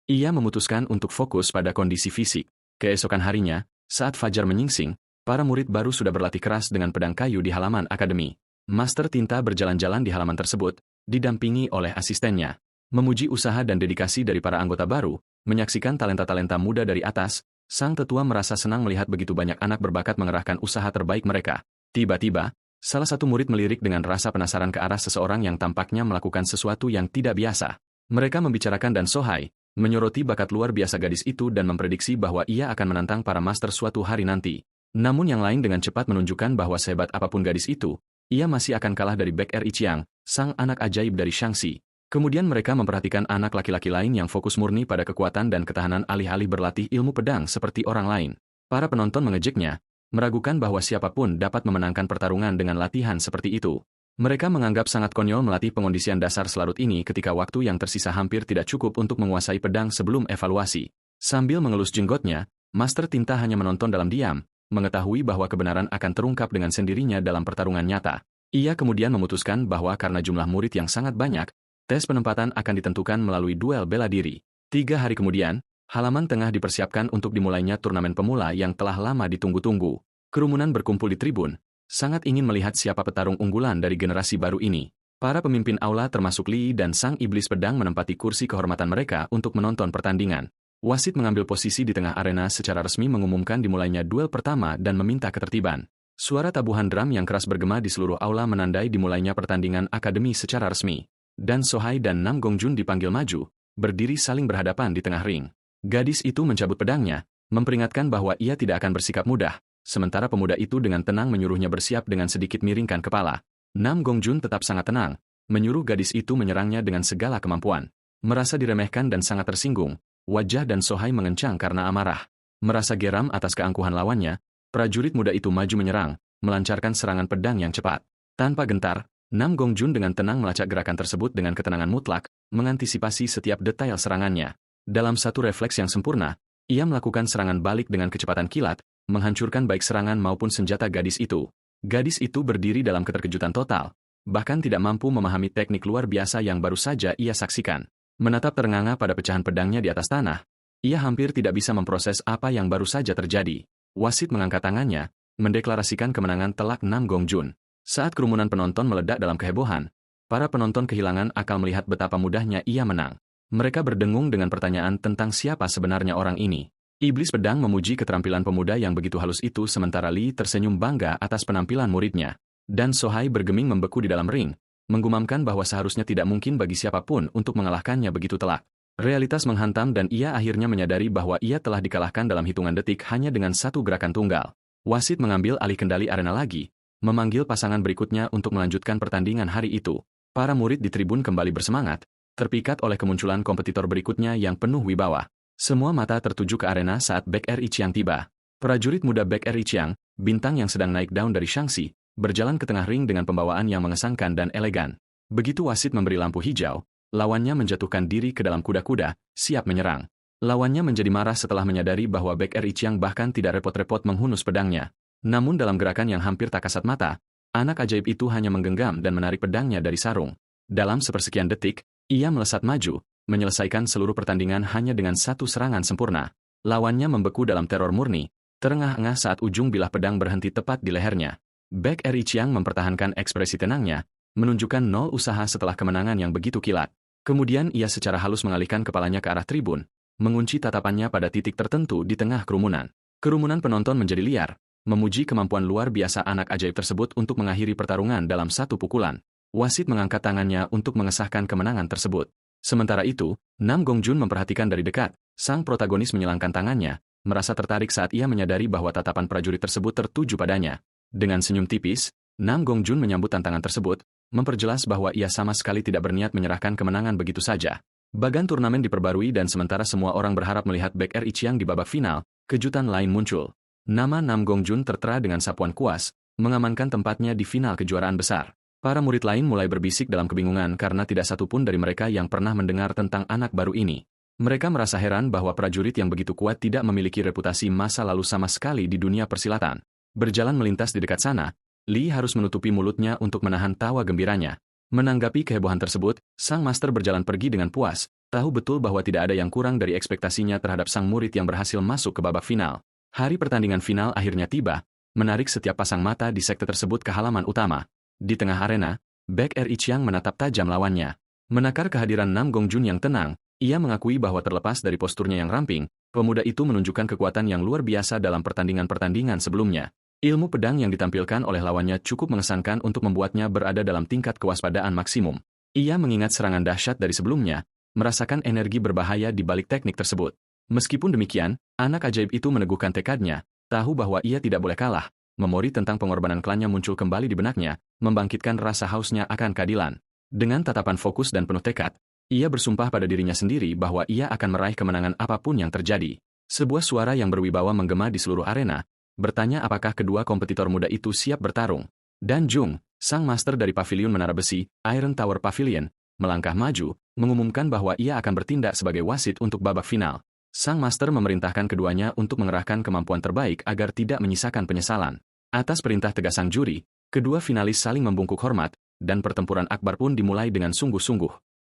Ia memutuskan untuk fokus pada kondisi fisik. Keesokan harinya, saat fajar menyingsing, para murid baru sudah berlatih keras dengan pedang kayu di halaman akademi. Master Tinta berjalan-jalan di halaman tersebut, didampingi oleh asistennya. Memuji usaha dan dedikasi dari para anggota baru, menyaksikan talenta-talenta muda dari atas, sang tetua merasa senang melihat begitu banyak anak berbakat mengerahkan usaha terbaik mereka. Tiba-tiba, salah satu murid melirik dengan rasa penasaran ke arah seseorang yang tampaknya melakukan sesuatu yang tidak biasa. Mereka membicarakan dan Sohai, menyoroti bakat luar biasa gadis itu dan memprediksi bahwa ia akan menantang para master suatu hari nanti. Namun yang lain dengan cepat menunjukkan bahwa sehebat apapun gadis itu, ia masih akan kalah dari Baek Er Ichiang, sang anak ajaib dari Shangxi. Kemudian mereka memperhatikan anak laki-laki lain yang fokus murni pada kekuatan dan ketahanan alih-alih berlatih ilmu pedang seperti orang lain. Para penonton mengejeknya, meragukan bahwa siapapun dapat memenangkan pertarungan dengan latihan seperti itu. Mereka menganggap sangat konyol melatih pengondisian dasar selarut ini ketika waktu yang tersisa hampir tidak cukup untuk menguasai pedang sebelum evaluasi. Sambil mengelus jenggotnya, Master Tinta hanya menonton dalam diam, mengetahui bahwa kebenaran akan terungkap dengan sendirinya dalam pertarungan nyata. Ia kemudian memutuskan bahwa karena jumlah murid yang sangat banyak, tes penempatan akan ditentukan melalui duel bela diri. 3 hari kemudian, halaman tengah dipersiapkan untuk dimulainya turnamen pemula yang telah lama ditunggu-tunggu. Kerumunan berkumpul di tribun, sangat ingin melihat siapa petarung unggulan dari generasi baru ini. Para pemimpin aula termasuk Li dan sang iblis pedang menempati kursi kehormatan mereka untuk menonton pertandingan. Wasit mengambil posisi di tengah arena secara resmi mengumumkan dimulainya duel pertama dan meminta ketertiban. Suara tabuhan drum yang keras bergema di seluruh aula menandai dimulainya pertandingan akademi secara resmi. Dan Sohai dan Nam Gongjun dipanggil maju, berdiri saling berhadapan di tengah ring. Gadis itu mencabut pedangnya, memperingatkan bahwa ia tidak akan bersikap mudah, sementara pemuda itu dengan tenang menyuruhnya bersiap dengan sedikit miringkan kepala. Nam Gongjun tetap sangat tenang, menyuruh gadis itu menyerangnya dengan segala kemampuan. Merasa diremehkan dan sangat tersinggung, wajah dan Sohai mengencang karena amarah. Merasa geram atas keangkuhan lawannya, prajurit muda itu maju menyerang, melancarkan serangan pedang yang cepat. Tanpa gentar, Nam Gongjun dengan tenang melacak gerakan tersebut dengan ketenangan mutlak, mengantisipasi setiap detail serangannya. Dalam satu refleks yang sempurna, ia melakukan serangan balik dengan kecepatan kilat, menghancurkan baik serangan maupun senjata gadis itu. Gadis itu berdiri dalam keterkejutan total, bahkan tidak mampu memahami teknik luar biasa yang baru saja ia saksikan. Menatap ternganga pada pecahan pedangnya di atas tanah, ia hampir tidak bisa memproses apa yang baru saja terjadi. Wasit mengangkat tangannya, mendeklarasikan kemenangan telak Nam Gongjun. Saat kerumunan penonton meledak dalam kehebohan, para penonton kehilangan akal melihat betapa mudahnya ia menang. Mereka berdengung dengan pertanyaan tentang siapa sebenarnya orang ini. Iblis pedang memuji keterampilan pemuda yang begitu halus itu sementara Li tersenyum bangga atas penampilan muridnya. Dan Sohai bergeming membeku di dalam ring, menggumamkan bahwa seharusnya tidak mungkin bagi siapapun untuk mengalahkannya begitu telak. Realitas menghantam dan ia akhirnya menyadari bahwa ia telah dikalahkan dalam hitungan detik hanya dengan satu gerakan tunggal. Wasit mengambil alih kendali arena lagi, memanggil pasangan berikutnya untuk melanjutkan pertandingan hari itu. Para murid di tribun kembali bersemangat, terpikat oleh kemunculan kompetitor berikutnya yang penuh wibawa. Semua mata tertuju ke arena saat Baek Er Ichiang tiba. Prajurit muda Baek Er Ichiang, bintang yang sedang naik daun dari Shangxi, berjalan ke tengah ring dengan pembawaan yang mengesankan dan elegan. Begitu wasit memberi lampu hijau, lawannya menjatuhkan diri ke dalam kuda-kuda, siap menyerang. Lawannya menjadi marah setelah menyadari bahwa Baek RI Chiang bahkan tidak repot-repot menghunus pedangnya. Namun dalam gerakan yang hampir tak kasat mata, anak ajaib itu hanya menggenggam dan menarik pedangnya dari sarung. Dalam sepersekian detik, ia melesat maju, menyelesaikan seluruh pertandingan hanya dengan satu serangan sempurna. Lawannya membeku dalam teror murni, terengah-engah saat ujung bilah pedang berhenti tepat di lehernya. Baek RI Chiang mempertahankan ekspresi tenangnya, menunjukkan nol usaha setelah kemenangan yang begitu kilat. Kemudian ia secara halus mengalihkan kepalanya ke arah tribun, mengunci tatapannya pada titik tertentu di tengah kerumunan. Kerumunan penonton menjadi liar, memuji kemampuan luar biasa anak ajaib tersebut untuk mengakhiri pertarungan dalam satu pukulan. Wasit mengangkat tangannya untuk mengesahkan kemenangan tersebut. Sementara itu, Nam Gongjun memperhatikan dari dekat, sang protagonis menyilangkan tangannya, merasa tertarik saat ia menyadari bahwa tatapan prajurit tersebut tertuju padanya. Dengan senyum tipis, Nam Gongjun menyambut tantangan tersebut, memperjelas bahwa ia sama sekali tidak berniat menyerahkan kemenangan begitu saja. Bagan turnamen diperbarui dan sementara semua orang berharap melihat Baek RI Chiang di babak final, kejutan lain muncul. Nama Nam Gongjun tertera dengan sapuan kuas, mengamankan tempatnya di final kejuaraan besar. Para murid lain mulai berbisik dalam kebingungan karena tidak satupun dari mereka yang pernah mendengar tentang anak baru ini. Mereka merasa heran bahwa prajurit yang begitu kuat tidak memiliki reputasi masa lalu sama sekali di dunia persilatan. Berjalan melintas di dekat sana, Li harus menutupi mulutnya untuk menahan tawa gembiranya. Menanggapi kehebohan tersebut, sang master berjalan pergi dengan puas, tahu betul bahwa tidak ada yang kurang dari ekspektasinya terhadap sang murid yang berhasil masuk ke babak final. Hari pertandingan final akhirnya tiba, menarik setiap pasang mata di sekte tersebut ke halaman utama. Di tengah arena, Baek RI Chiang menatap tajam lawannya. Menakar kehadiran Nam Gongjun yang tenang, ia mengakui bahwa terlepas dari posturnya yang ramping, pemuda itu menunjukkan kekuatan yang luar biasa dalam pertandingan-pertandingan sebelumnya. Ilmu pedang yang ditampilkan oleh lawannya cukup mengesankan untuk membuatnya berada dalam tingkat kewaspadaan maksimum. Ia mengingat serangan dahsyat dari sebelumnya, merasakan energi berbahaya di balik teknik tersebut. Meskipun demikian, anak ajaib itu meneguhkan tekadnya, tahu bahwa ia tidak boleh kalah. Memori tentang pengorbanan klannya muncul kembali di benaknya, membangkitkan rasa hausnya akan keadilan. Dengan tatapan fokus dan penuh tekad, ia bersumpah pada dirinya sendiri bahwa ia akan meraih kemenangan apapun yang terjadi. Sebuah suara yang berwibawa menggema di seluruh arena, bertanya apakah kedua kompetitor muda itu siap bertarung. Dan Jung, sang master dari pavilion Menara Besi, Iron Tower Pavilion, melangkah maju, mengumumkan bahwa ia akan bertindak sebagai wasit untuk babak final. Sang master memerintahkan keduanya untuk mengerahkan kemampuan terbaik agar tidak menyisakan penyesalan. Atas perintah tegas sang juri, kedua finalis saling membungkuk hormat, dan pertempuran akbar pun dimulai dengan sungguh-sungguh.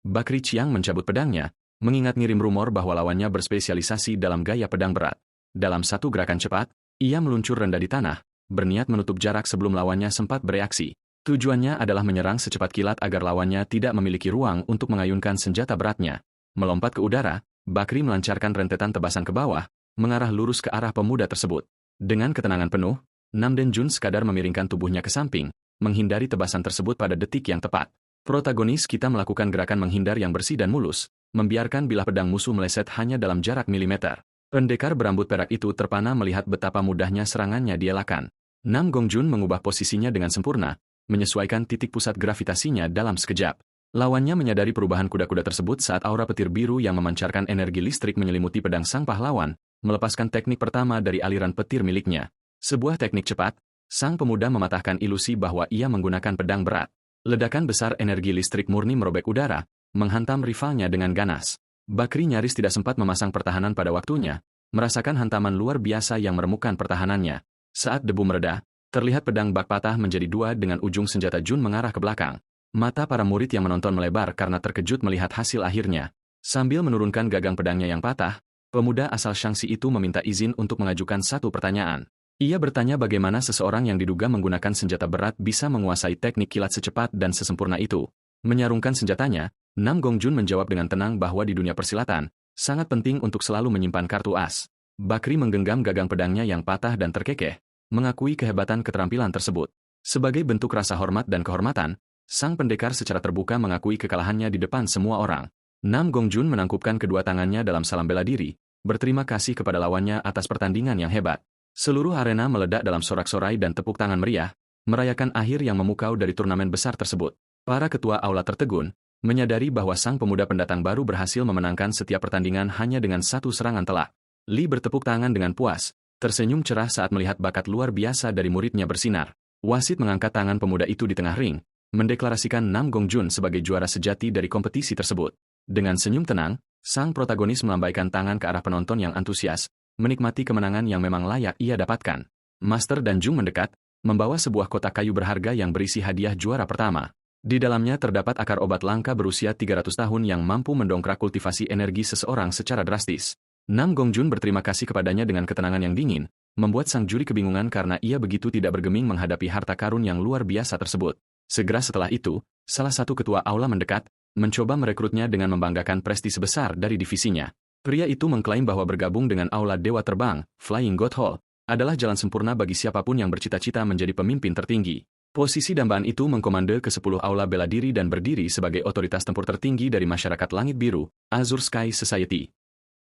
Bakri Chiang mencabut pedangnya, mengingat ngirim rumor bahwa lawannya berspesialisasi dalam gaya pedang berat. Dalam satu gerakan cepat, ia meluncur rendah di tanah, berniat menutup jarak sebelum lawannya sempat bereaksi. Tujuannya adalah menyerang secepat kilat agar lawannya tidak memiliki ruang untuk mengayunkan senjata beratnya. Melompat ke udara, Bakri melancarkan rentetan tebasan ke bawah, mengarah lurus ke arah pemuda tersebut. Dengan ketenangan penuh, Nam Denjun sekadar memiringkan tubuhnya ke samping, menghindari tebasan tersebut pada detik yang tepat. Protagonis kita melakukan gerakan menghindar yang bersih dan mulus, membiarkan bilah pedang musuh meleset hanya dalam jarak milimeter. Pendekar berambut perak itu terpana melihat betapa mudahnya serangannya dielakkan. Nam Gongjun mengubah posisinya dengan sempurna, menyesuaikan titik pusat gravitasinya dalam sekejap. Lawannya menyadari perubahan kuda-kuda tersebut saat aura petir biru yang memancarkan energi listrik menyelimuti pedang sang pahlawan, melepaskan teknik pertama dari aliran petir miliknya. Sebuah teknik cepat, sang pemuda mematahkan ilusi bahwa ia menggunakan pedang berat. Ledakan besar energi listrik murni merobek udara, menghantam rivalnya dengan ganas. Bakri nyaris tidak sempat memasang pertahanan pada waktunya, merasakan hantaman luar biasa yang meremukkan pertahanannya. Saat debu mereda, terlihat pedang bak patah menjadi dua dengan ujung senjata Jun mengarah ke belakang. Mata para murid yang menonton melebar karena terkejut melihat hasil akhirnya. Sambil menurunkan gagang pedangnya yang patah, pemuda asal Shaanxi itu meminta izin untuk mengajukan satu pertanyaan. Ia bertanya bagaimana seseorang yang diduga menggunakan senjata berat bisa menguasai teknik kilat secepat dan sesempurna itu. Menyarungkan senjatanya, Nam Gongjun menjawab dengan tenang bahwa di dunia persilatan, sangat penting untuk selalu menyimpan kartu as. Bakri menggenggam gagang pedangnya yang patah dan terkekeh, mengakui kehebatan keterampilan tersebut. Sebagai bentuk rasa hormat dan kehormatan, sang pendekar secara terbuka mengakui kekalahannya di depan semua orang. Nam Gongjun menangkupkan kedua tangannya dalam salam bela diri, berterima kasih kepada lawannya atas pertandingan yang hebat. Seluruh arena meledak dalam sorak-sorai dan tepuk tangan meriah, merayakan akhir yang memukau dari turnamen besar tersebut. Para ketua aula tertegun, menyadari bahwa sang pemuda pendatang baru berhasil memenangkan setiap pertandingan hanya dengan satu serangan telak. Li bertepuk tangan dengan puas, tersenyum cerah saat melihat bakat luar biasa dari muridnya bersinar. Wasit mengangkat tangan pemuda itu di tengah ring, mendeklarasikan Nam Gongjun sebagai juara sejati dari kompetisi tersebut. Dengan senyum tenang, sang protagonis melambaikan tangan ke arah penonton yang antusias, menikmati kemenangan yang memang layak ia dapatkan. Master dan Jung mendekat, membawa sebuah kotak kayu berharga yang berisi hadiah juara pertama. Di dalamnya terdapat akar obat langka berusia 300 tahun yang mampu mendongkrak kultivasi energi seseorang secara drastis. Nam Gongjun berterima kasih kepadanya dengan ketenangan yang dingin, membuat sang juri kebingungan karena ia begitu tidak bergeming menghadapi harta karun yang luar biasa tersebut. Segera setelah itu, salah satu ketua aula mendekat, mencoba merekrutnya dengan membanggakan prestise besar dari divisinya. Pria itu mengklaim bahwa bergabung dengan aula Dewa Terbang, Flying God Hall, adalah jalan sempurna bagi siapapun yang bercita-cita menjadi pemimpin tertinggi. Posisi dambaan itu mengkomande ke-10 aula bela diri dan berdiri sebagai otoritas tempur tertinggi dari masyarakat Langit Biru, Azure Sky Society.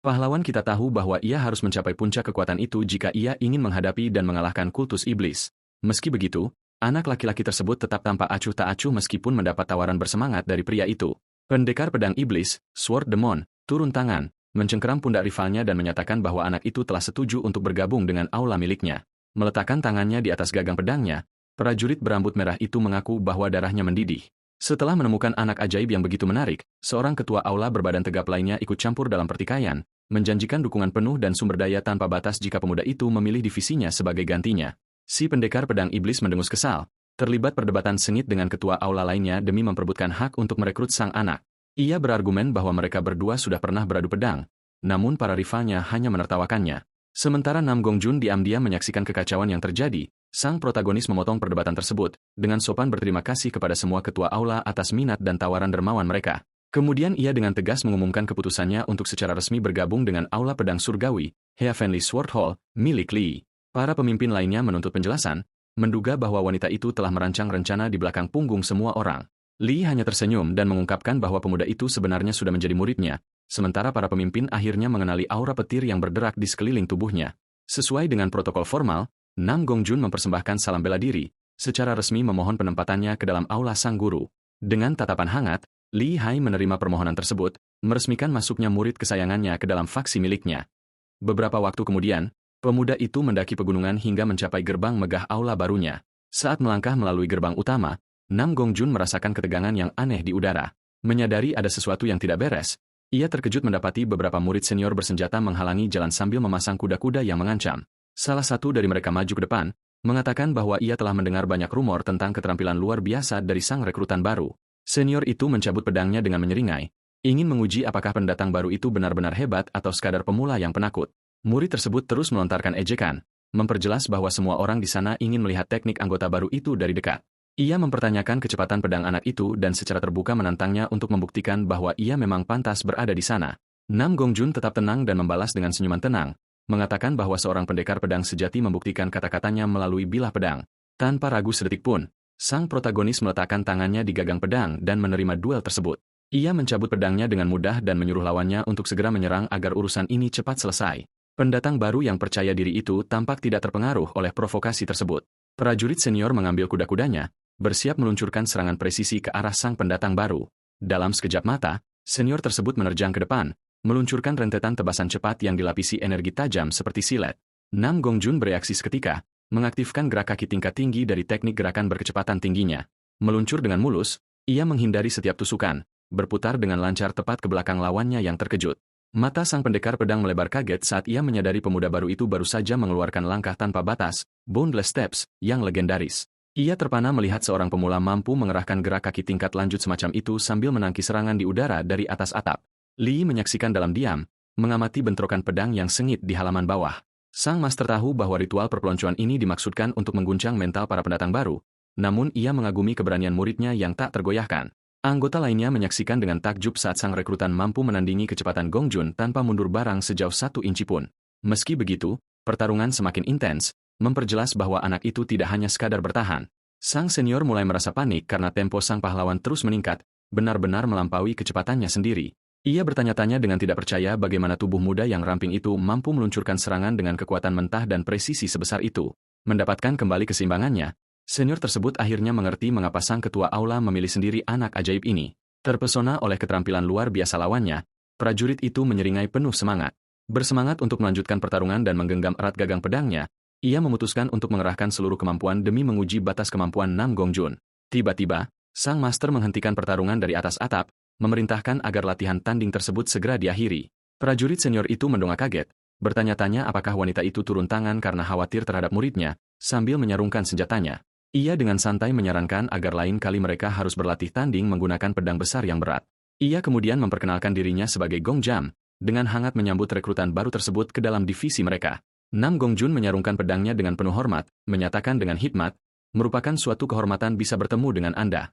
Pahlawan kita tahu bahwa ia harus mencapai puncak kekuatan itu jika ia ingin menghadapi dan mengalahkan kultus iblis. Meski begitu, anak laki-laki tersebut tetap tampak acuh tak acuh meskipun mendapat tawaran bersemangat dari pria itu. Pendekar pedang iblis, Sword Demon, turun tangan, mencengkeram pundak rivalnya dan menyatakan bahwa anak itu telah setuju untuk bergabung dengan aula miliknya. Meletakkan tangannya di atas gagang pedangnya, prajurit berambut merah itu mengaku bahwa darahnya mendidih. Setelah menemukan anak ajaib yang begitu menarik, seorang ketua aula berbadan tegap lainnya ikut campur dalam pertikaian, menjanjikan dukungan penuh dan sumber daya tanpa batas jika pemuda itu memilih divisinya sebagai gantinya. Si pendekar pedang iblis mendengus kesal, terlibat perdebatan sengit dengan ketua aula lainnya demi memperebutkan hak untuk merekrut sang anak. Ia berargumen bahwa mereka berdua sudah pernah beradu pedang, namun para rivalnya hanya menertawakannya. Sementara Nam Gongjun diam-diam menyaksikan kekacauan yang terjadi, sang protagonis memotong perdebatan tersebut, dengan sopan berterima kasih kepada semua ketua aula atas minat dan tawaran dermawan mereka. Kemudian ia dengan tegas mengumumkan keputusannya untuk secara resmi bergabung dengan aula pedang surgawi, Heavenly Sword Hall, milik Lee. Para pemimpin lainnya menuntut penjelasan, menduga bahwa wanita itu telah merancang rencana di belakang punggung semua orang. Lee hanya tersenyum dan mengungkapkan bahwa pemuda itu sebenarnya sudah menjadi muridnya, sementara para pemimpin akhirnya mengenali aura petir yang berderak di sekeliling tubuhnya. Sesuai dengan protokol formal, Nam Gongjun mempersembahkan salam bela diri, secara resmi memohon penempatannya ke dalam aula sang guru. Dengan tatapan hangat, Lee Hai menerima permohonan tersebut, meresmikan masuknya murid kesayangannya ke dalam faksi miliknya. Beberapa waktu kemudian, pemuda itu mendaki pegunungan hingga mencapai gerbang megah aula barunya. Saat melangkah melalui gerbang utama, Nam Gongjun merasakan ketegangan yang aneh di udara. Menyadari ada sesuatu yang tidak beres, ia terkejut mendapati beberapa murid senior bersenjata menghalangi jalan sambil memasang kuda-kuda yang mengancam. Salah satu dari mereka maju ke depan, mengatakan bahwa ia telah mendengar banyak rumor tentang keterampilan luar biasa dari sang rekrutan baru. Senior itu mencabut pedangnya dengan menyeringai, ingin menguji apakah pendatang baru itu benar-benar hebat atau sekadar pemula yang penakut. Murid tersebut terus melontarkan ejekan, memperjelas bahwa semua orang di sana ingin melihat teknik anggota baru itu dari dekat. Ia mempertanyakan kecepatan pedang anak itu dan secara terbuka menantangnya untuk membuktikan bahwa ia memang pantas berada di sana. Nam Gongjun tetap tenang dan membalas dengan senyuman tenang, mengatakan bahwa seorang pendekar pedang sejati membuktikan kata-katanya melalui bilah pedang. Tanpa ragu sedetik pun, sang protagonis meletakkan tangannya di gagang pedang dan menerima duel tersebut. Ia mencabut pedangnya dengan mudah dan menyuruh lawannya untuk segera menyerang agar urusan ini cepat selesai. Pendatang baru yang percaya diri itu tampak tidak terpengaruh oleh provokasi tersebut. Prajurit senior mengambil kuda-kudanya, bersiap meluncurkan serangan presisi ke arah sang pendatang baru. Dalam sekejap mata, senior tersebut menerjang ke depan, meluncurkan rentetan tebasan cepat yang dilapisi energi tajam seperti silet. Nam Gongjun bereaksi seketika, mengaktifkan gerak kaki tingkat tinggi dari teknik gerakan berkecepatan tingginya. Meluncur dengan mulus, ia menghindari setiap tusukan, berputar dengan lancar tepat ke belakang lawannya yang terkejut. Mata sang pendekar pedang melebar kaget saat ia menyadari pemuda baru itu baru saja mengeluarkan langkah tanpa batas, Boundless Steps, yang legendaris. Ia terpana melihat seorang pemula mampu mengerahkan gerak kaki tingkat lanjut semacam itu sambil menangkis serangan di udara dari atas atap. Lee menyaksikan dalam diam, mengamati bentrokan pedang yang sengit di halaman bawah. Sang master tahu bahwa ritual perpeloncoan ini dimaksudkan untuk mengguncang mental para pendatang baru, namun ia mengagumi keberanian muridnya yang tak tergoyahkan. Anggota lainnya menyaksikan dengan takjub saat sang rekrutan mampu menandingi kecepatan Gongjun tanpa mundur barang sejauh 1 inci pun. Meski begitu, pertarungan semakin intens, memperjelas bahwa anak itu tidak hanya sekadar bertahan. Sang senior mulai merasa panik karena tempo sang pahlawan terus meningkat, benar-benar melampaui kecepatannya sendiri. Ia bertanya-tanya dengan tidak percaya bagaimana tubuh muda yang ramping itu mampu meluncurkan serangan dengan kekuatan mentah dan presisi sebesar itu. Mendapatkan kembali keseimbangannya, senior tersebut akhirnya mengerti mengapa sang ketua aula memilih sendiri anak ajaib ini. Terpesona oleh keterampilan luar biasa lawannya, prajurit itu menyeringai penuh semangat. Bersemangat untuk melanjutkan pertarungan dan menggenggam erat gagang pedangnya, Ia memutuskan untuk mengerahkan seluruh kemampuan demi menguji batas kemampuan Nam Gongjun. Tiba-tiba, sang master menghentikan pertarungan dari atas atap, memerintahkan agar latihan tanding tersebut segera diakhiri. Prajurit senior itu mendongak kaget, bertanya-tanya apakah wanita itu turun tangan karena khawatir terhadap muridnya, sambil menyarungkan senjatanya. Ia dengan santai menyarankan agar lain kali mereka harus berlatih tanding menggunakan pedang besar yang berat. Ia kemudian memperkenalkan dirinya sebagai Gong Jam, dengan hangat menyambut rekrutan baru tersebut ke dalam divisi mereka. Nam Gongjun menyarungkan pedangnya dengan penuh hormat, menyatakan dengan hikmat, merupakan suatu kehormatan bisa bertemu dengan Anda.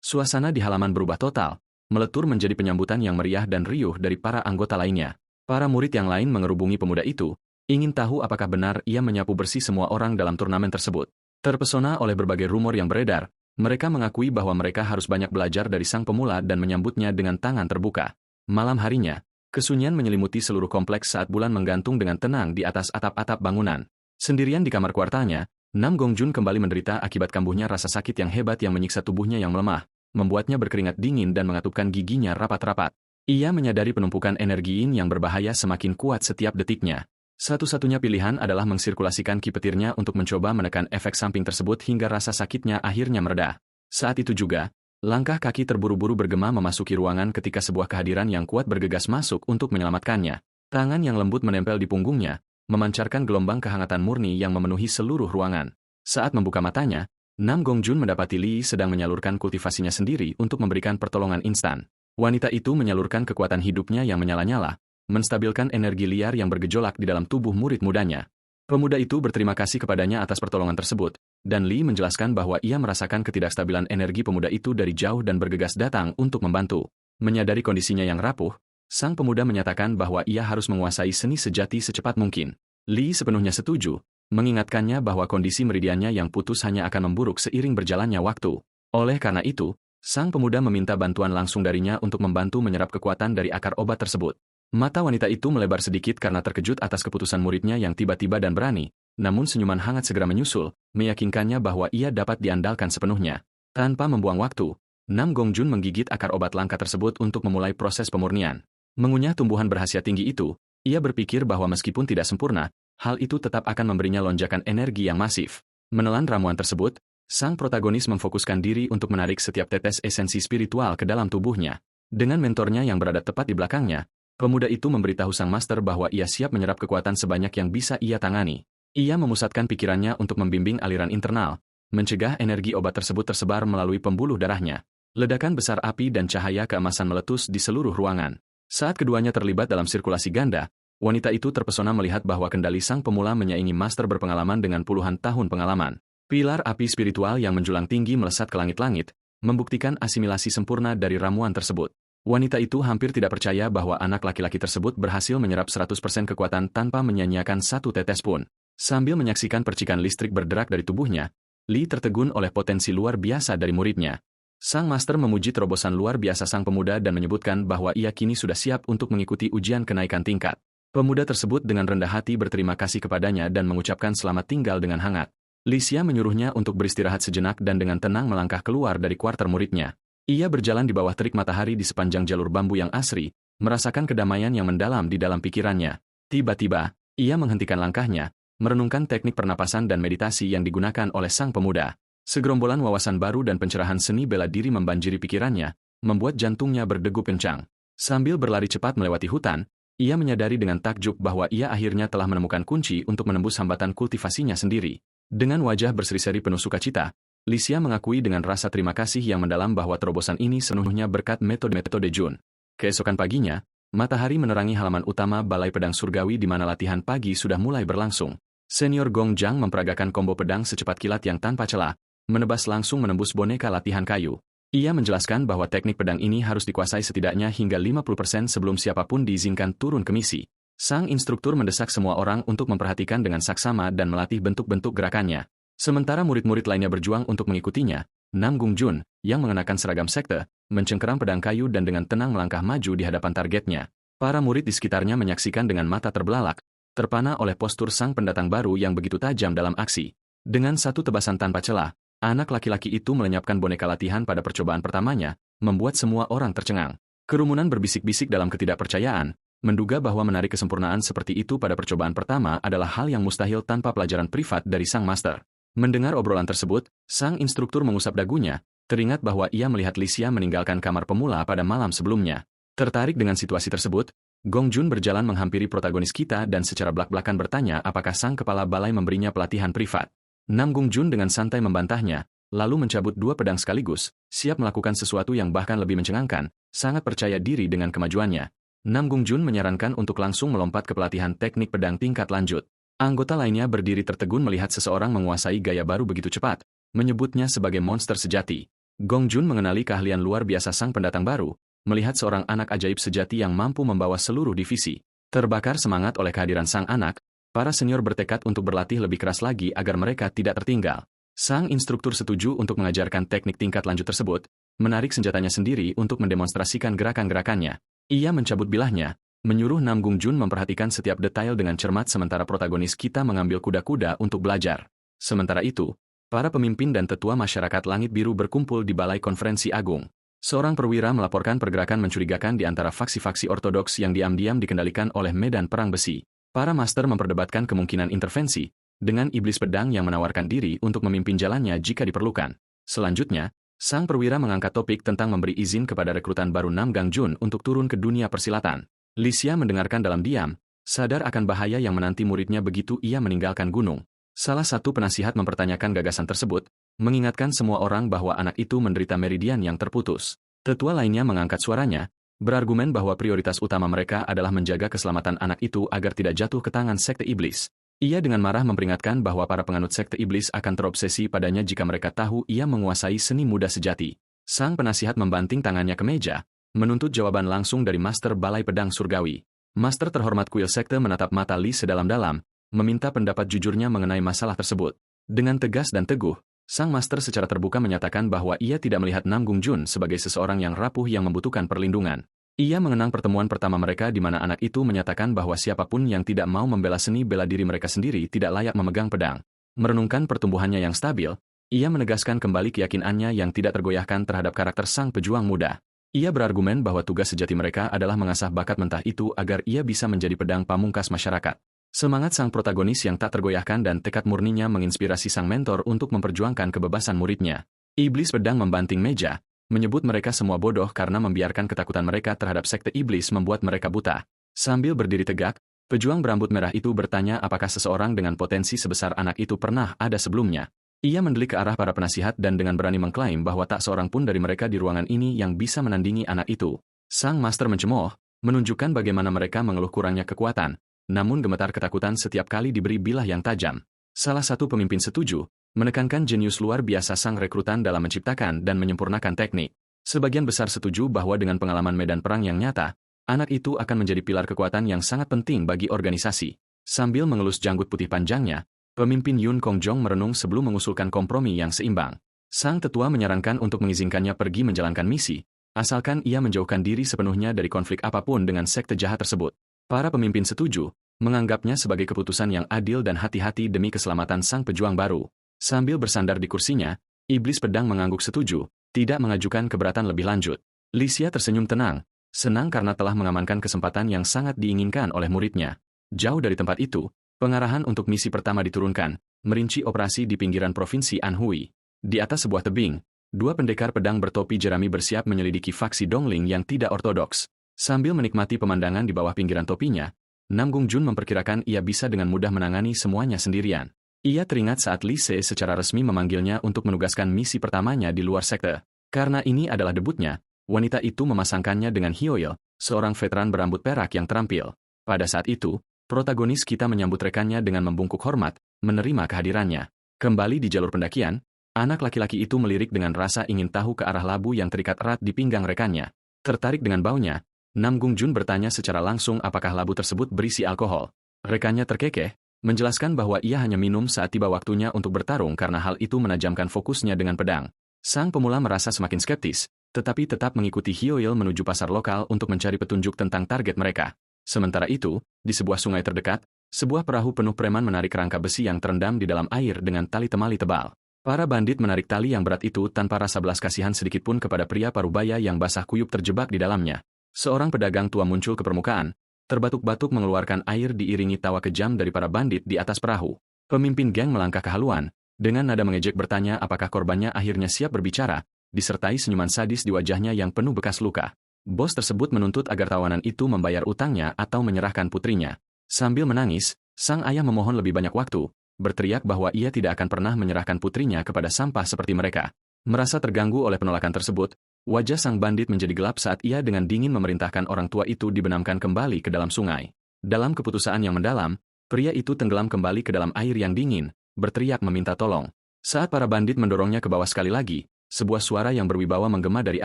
Suasana di halaman berubah total, meletur menjadi penyambutan yang meriah dan riuh dari para anggota lainnya. Para murid yang lain mengerubungi pemuda itu, ingin tahu apakah benar ia menyapu bersih semua orang dalam turnamen tersebut. Terpesona oleh berbagai rumor yang beredar, mereka mengakui bahwa mereka harus banyak belajar dari sang pemula dan menyambutnya dengan tangan terbuka. Malam harinya, kesunyian menyelimuti seluruh kompleks saat bulan menggantung dengan tenang di atas atap-atap bangunan. Sendirian di kamar kuartalnya, Nam Gongjun kembali menderita akibat kambuhnya rasa sakit yang hebat yang menyiksa tubuhnya yang melemah, membuatnya berkeringat dingin dan mengatupkan giginya rapat-rapat. Ia menyadari penumpukan energi yin yang berbahaya semakin kuat setiap detiknya. Satu-satunya pilihan adalah mensirkulasikan ki petirnya untuk mencoba menekan efek samping tersebut hingga rasa sakitnya akhirnya mereda. Saat itu juga, langkah kaki terburu-buru bergema memasuki ruangan ketika sebuah kehadiran yang kuat bergegas masuk untuk menyelamatkannya. Tangan yang lembut menempel di punggungnya, memancarkan gelombang kehangatan murni yang memenuhi seluruh ruangan. Saat membuka matanya, Nam Gongjun mendapati Li sedang menyalurkan kultivasinya sendiri untuk memberikan pertolongan instan. Wanita itu menyalurkan kekuatan hidupnya yang menyala-nyala, menstabilkan energi liar yang bergejolak di dalam tubuh murid mudanya. Pemuda itu berterima kasih kepadanya atas pertolongan tersebut, dan Li menjelaskan bahwa ia merasakan ketidakstabilan energi pemuda itu dari jauh dan bergegas datang untuk membantu. Menyadari kondisinya yang rapuh, sang pemuda menyatakan bahwa ia harus menguasai seni sejati secepat mungkin. Li sepenuhnya setuju, mengingatkannya bahwa kondisi meridiannya yang putus hanya akan memburuk seiring berjalannya waktu. Oleh karena itu, sang pemuda meminta bantuan langsung darinya untuk membantu menyerap kekuatan dari akar obat tersebut. Mata wanita itu melebar sedikit karena terkejut atas keputusan muridnya yang tiba-tiba dan berani, namun senyuman hangat segera menyusul, meyakinkannya bahwa ia dapat diandalkan sepenuhnya. Tanpa membuang waktu, Nam Gongjun menggigit akar obat langka tersebut untuk memulai proses pemurnian. Mengunyah tumbuhan berkhasiat tinggi itu, ia berpikir bahwa meskipun tidak sempurna, hal itu tetap akan memberinya lonjakan energi yang masif. Menelan ramuan tersebut, sang protagonis memfokuskan diri untuk menarik setiap tetes esensi spiritual ke dalam tubuhnya. Dengan mentornya yang berada tepat di belakangnya, pemuda itu memberitahu sang master bahwa ia siap menyerap kekuatan sebanyak yang bisa ia tangani. Ia memusatkan pikirannya untuk membimbing aliran internal, mencegah energi obat tersebut tersebar melalui pembuluh darahnya. Ledakan besar api dan cahaya keemasan meletus di seluruh ruangan. Saat keduanya terlibat dalam sirkulasi ganda, wanita itu terpesona melihat bahwa kendali sang pemula menyaingi master berpengalaman dengan puluhan tahun pengalaman. Pilar api spiritual yang menjulang tinggi melesat ke langit-langit, membuktikan asimilasi sempurna dari ramuan tersebut. Wanita itu hampir tidak percaya bahwa anak laki-laki tersebut berhasil menyerap 100% kekuatan tanpa menyia-nyiakan satu tetes pun. Sambil menyaksikan percikan listrik berderak dari tubuhnya, Li tertegun oleh potensi luar biasa dari muridnya. Sang master memuji terobosan luar biasa sang pemuda dan menyebutkan bahwa ia kini sudah siap untuk mengikuti ujian kenaikan tingkat. Pemuda tersebut dengan rendah hati berterima kasih kepadanya dan mengucapkan selamat tinggal dengan hangat. Li Xia menyuruhnya untuk beristirahat sejenak dan dengan tenang melangkah keluar dari kuarter muridnya. Ia berjalan di bawah terik matahari di sepanjang jalur bambu yang asri, merasakan kedamaian yang mendalam di dalam pikirannya. Tiba-tiba, ia menghentikan langkahnya, merenungkan teknik pernapasan dan meditasi yang digunakan oleh sang pemuda. Segerombolan wawasan baru dan pencerahan seni bela diri membanjiri pikirannya, membuat jantungnya berdegup kencang. Sambil berlari cepat melewati hutan, ia menyadari dengan takjub bahwa ia akhirnya telah menemukan kunci untuk menembus hambatan kultivasinya sendiri. Dengan wajah berseri-seri penuh sukacita, Li Xia mengakui dengan rasa terima kasih yang mendalam bahwa terobosan ini sepenuhnya berkat metode-metode Jun. Keesokan paginya, matahari menerangi halaman utama Balai Pedang Surgawi di mana latihan pagi sudah mulai berlangsung. Senior Gong Jang memperagakan combo pedang secepat kilat yang tanpa celah, menebas langsung menembus boneka latihan kayu. Ia menjelaskan bahwa teknik pedang ini harus dikuasai setidaknya hingga 50% sebelum siapapun diizinkan turun ke misi. Sang instruktur mendesak semua orang untuk memperhatikan dengan saksama dan melatih bentuk-bentuk gerakannya. Sementara murid-murid lainnya berjuang untuk mengikutinya, Nam Gongjun, yang mengenakan seragam sekte, mencengkeram pedang kayu dan dengan tenang melangkah maju di hadapan targetnya. Para murid di sekitarnya menyaksikan dengan mata terbelalak, terpana oleh postur sang pendatang baru yang begitu tajam dalam aksi. Dengan satu tebasan tanpa celah, anak laki-laki itu melenyapkan boneka latihan pada percobaan pertamanya, membuat semua orang tercengang. Kerumunan berbisik-bisik dalam ketidakpercayaan, menduga bahwa menarik kesempurnaan seperti itu pada percobaan pertama adalah hal yang mustahil tanpa pelajaran privat dari sang master. Mendengar obrolan tersebut, sang instruktur mengusap dagunya, teringat bahwa ia melihat Licia meninggalkan kamar pemula pada malam sebelumnya. Tertarik dengan situasi tersebut, Gong Jun berjalan menghampiri protagonis kita dan secara blak-blakan bertanya apakah sang kepala balai memberinya pelatihan privat. Nam Gung Jun dengan santai membantahnya, lalu mencabut 2 pedang sekaligus, siap melakukan sesuatu yang bahkan lebih mencengangkan, sangat percaya diri dengan kemajuannya. Nam Gung Jun menyarankan untuk langsung melompat ke pelatihan teknik pedang tingkat lanjut. Anggota lainnya berdiri tertegun melihat seseorang menguasai gaya baru begitu cepat, menyebutnya sebagai monster sejati. Gong Jun mengenali keahlian luar biasa sang pendatang baru, melihat seorang anak ajaib sejati yang mampu membawa seluruh divisi. Terbakar semangat oleh kehadiran sang anak, para senior bertekad untuk berlatih lebih keras lagi agar mereka tidak tertinggal. Sang instruktur setuju untuk mengajarkan teknik tingkat lanjut tersebut, menarik senjatanya sendiri untuk mendemonstrasikan gerakan-gerakannya. Ia mencabut bilahnya, menyuruh Nam Gung Jun memperhatikan setiap detail dengan cermat sementara protagonis kita mengambil kuda-kuda untuk belajar. Sementara itu, para pemimpin dan tetua masyarakat Langit Biru berkumpul di Balai Konferensi Agung. Seorang perwira melaporkan pergerakan mencurigakan di antara faksi-faksi ortodoks yang diam-diam dikendalikan oleh medan perang besi. Para master memperdebatkan kemungkinan intervensi, dengan iblis pedang yang menawarkan diri untuk memimpin jalannya jika diperlukan. Selanjutnya, sang perwira mengangkat topik tentang memberi izin kepada rekrutan baru Nam Gang Jun untuk turun ke dunia persilatan. Licia mendengarkan dalam diam, sadar akan bahaya yang menanti muridnya begitu ia meninggalkan gunung. Salah satu penasihat mempertanyakan gagasan tersebut, mengingatkan semua orang bahwa anak itu menderita meridian yang terputus. Tetua lainnya mengangkat suaranya, berargumen bahwa prioritas utama mereka adalah menjaga keselamatan anak itu agar tidak jatuh ke tangan sekte iblis. Ia dengan marah memperingatkan bahwa para penganut sekte iblis akan terobsesi padanya jika mereka tahu ia menguasai seni muda sejati. Sang penasihat membanting tangannya ke meja, menuntut jawaban langsung dari Master Balai Pedang Surgawi. Master terhormat kuil sekte menatap mata Li sedalam-dalam, meminta pendapat jujurnya mengenai masalah tersebut. Dengan tegas dan teguh, sang master secara terbuka menyatakan bahwa ia tidak melihat Nam Gung Jun sebagai seseorang yang rapuh yang membutuhkan perlindungan. Ia mengenang pertemuan pertama mereka di mana anak itu menyatakan bahwa siapapun yang tidak mau membela seni bela diri mereka sendiri tidak layak memegang pedang. Merenungkan pertumbuhannya yang stabil, ia menegaskan kembali keyakinannya yang tidak tergoyahkan terhadap karakter sang pejuang muda. Ia berargumen bahwa tugas sejati mereka adalah mengasah bakat mentah itu agar ia bisa menjadi pedang pamungkas masyarakat. Semangat sang protagonis yang tak tergoyahkan dan tekad murninya menginspirasi sang mentor untuk memperjuangkan kebebasan muridnya. Iblis pedang membanting meja, menyebut mereka semua bodoh karena membiarkan ketakutan mereka terhadap sekte iblis membuat mereka buta. Sambil berdiri tegak, pejuang berambut merah itu bertanya apakah seseorang dengan potensi sebesar anak itu pernah ada sebelumnya. Ia mendelik ke arah para penasihat dan dengan berani mengklaim bahwa tak seorang pun dari mereka di ruangan ini yang bisa menandingi anak itu. Sang master mencemooh, menunjukkan bagaimana mereka mengeluh kurangnya kekuatan, namun gemetar ketakutan setiap kali diberi bilah yang tajam. Salah satu pemimpin setuju, menekankan jenius luar biasa sang rekrutan dalam menciptakan dan menyempurnakan teknik. Sebagian besar setuju bahwa dengan pengalaman medan perang yang nyata, anak itu akan menjadi pilar kekuatan yang sangat penting bagi organisasi. Sambil mengelus janggut putih panjangnya, pemimpin Yun Kongjong merenung sebelum mengusulkan kompromi yang seimbang. Sang tetua menyarankan untuk mengizinkannya pergi menjalankan misi, asalkan ia menjauhkan diri sepenuhnya dari konflik apapun dengan sekte jahat tersebut. Para pemimpin setuju, menganggapnya sebagai keputusan yang adil dan hati-hati demi keselamatan sang pejuang baru. Sambil bersandar di kursinya, iblis pedang mengangguk setuju, tidak mengajukan keberatan lebih lanjut. Licia tersenyum tenang, senang karena telah mengamankan kesempatan yang sangat diinginkan oleh muridnya. Jauh dari tempat itu, pengarahan untuk misi pertama diturunkan, merinci operasi di pinggiran provinsi Anhui. Di atas sebuah tebing, 2 pendekar pedang bertopi jerami bersiap menyelidiki faksi Dongling yang tidak ortodoks. Sambil menikmati pemandangan di bawah pinggiran topinya, Nam Gung Jun memperkirakan ia bisa dengan mudah menangani semuanya sendirian. Ia teringat saat Li Se secara resmi memanggilnya untuk menugaskan misi pertamanya di luar sekte. Karena ini adalah debutnya, wanita itu memasangkannya dengan Hyoil, seorang veteran berambut perak yang terampil. Pada saat itu, protagonis kita menyambut rekannya dengan membungkuk hormat, menerima kehadirannya. Kembali di jalur pendakian, anak laki-laki itu melirik dengan rasa ingin tahu ke arah labu yang terikat erat di pinggang rekannya. Tertarik dengan baunya, Nam Gung Jun bertanya secara langsung apakah labu tersebut berisi alkohol. Rekannya terkekeh, menjelaskan bahwa ia hanya minum saat tiba waktunya untuk bertarung karena hal itu menajamkan fokusnya dengan pedang. Sang pemula merasa semakin skeptis, tetapi tetap mengikuti Hyoil menuju pasar lokal untuk mencari petunjuk tentang target mereka. Sementara itu, di sebuah sungai terdekat, sebuah perahu penuh preman menarik rangka besi yang terendam di dalam air dengan tali temali tebal. Para bandit menarik tali yang berat itu tanpa rasa belas kasihan sedikitpun kepada pria parubaya yang basah kuyup terjebak di dalamnya. Seorang pedagang tua muncul ke permukaan, terbatuk-batuk mengeluarkan air diiringi tawa kejam dari para bandit di atas perahu. Pemimpin geng melangkah ke haluan, dengan nada mengejek bertanya apakah korbannya akhirnya siap berbicara, disertai senyuman sadis di wajahnya yang penuh bekas luka. Bos tersebut menuntut agar tawanan itu membayar utangnya atau menyerahkan putrinya. Sambil menangis, sang ayah memohon lebih banyak waktu, berteriak bahwa ia tidak akan pernah menyerahkan putrinya kepada sampah seperti mereka. Merasa terganggu oleh penolakan tersebut, wajah sang bandit menjadi gelap saat ia dengan dingin memerintahkan orang tua itu dibenamkan kembali ke dalam sungai. Dalam keputusan yang mendalam, pria itu tenggelam kembali ke dalam air yang dingin, berteriak meminta tolong. Saat para bandit mendorongnya ke bawah sekali lagi, sebuah suara yang berwibawa menggema dari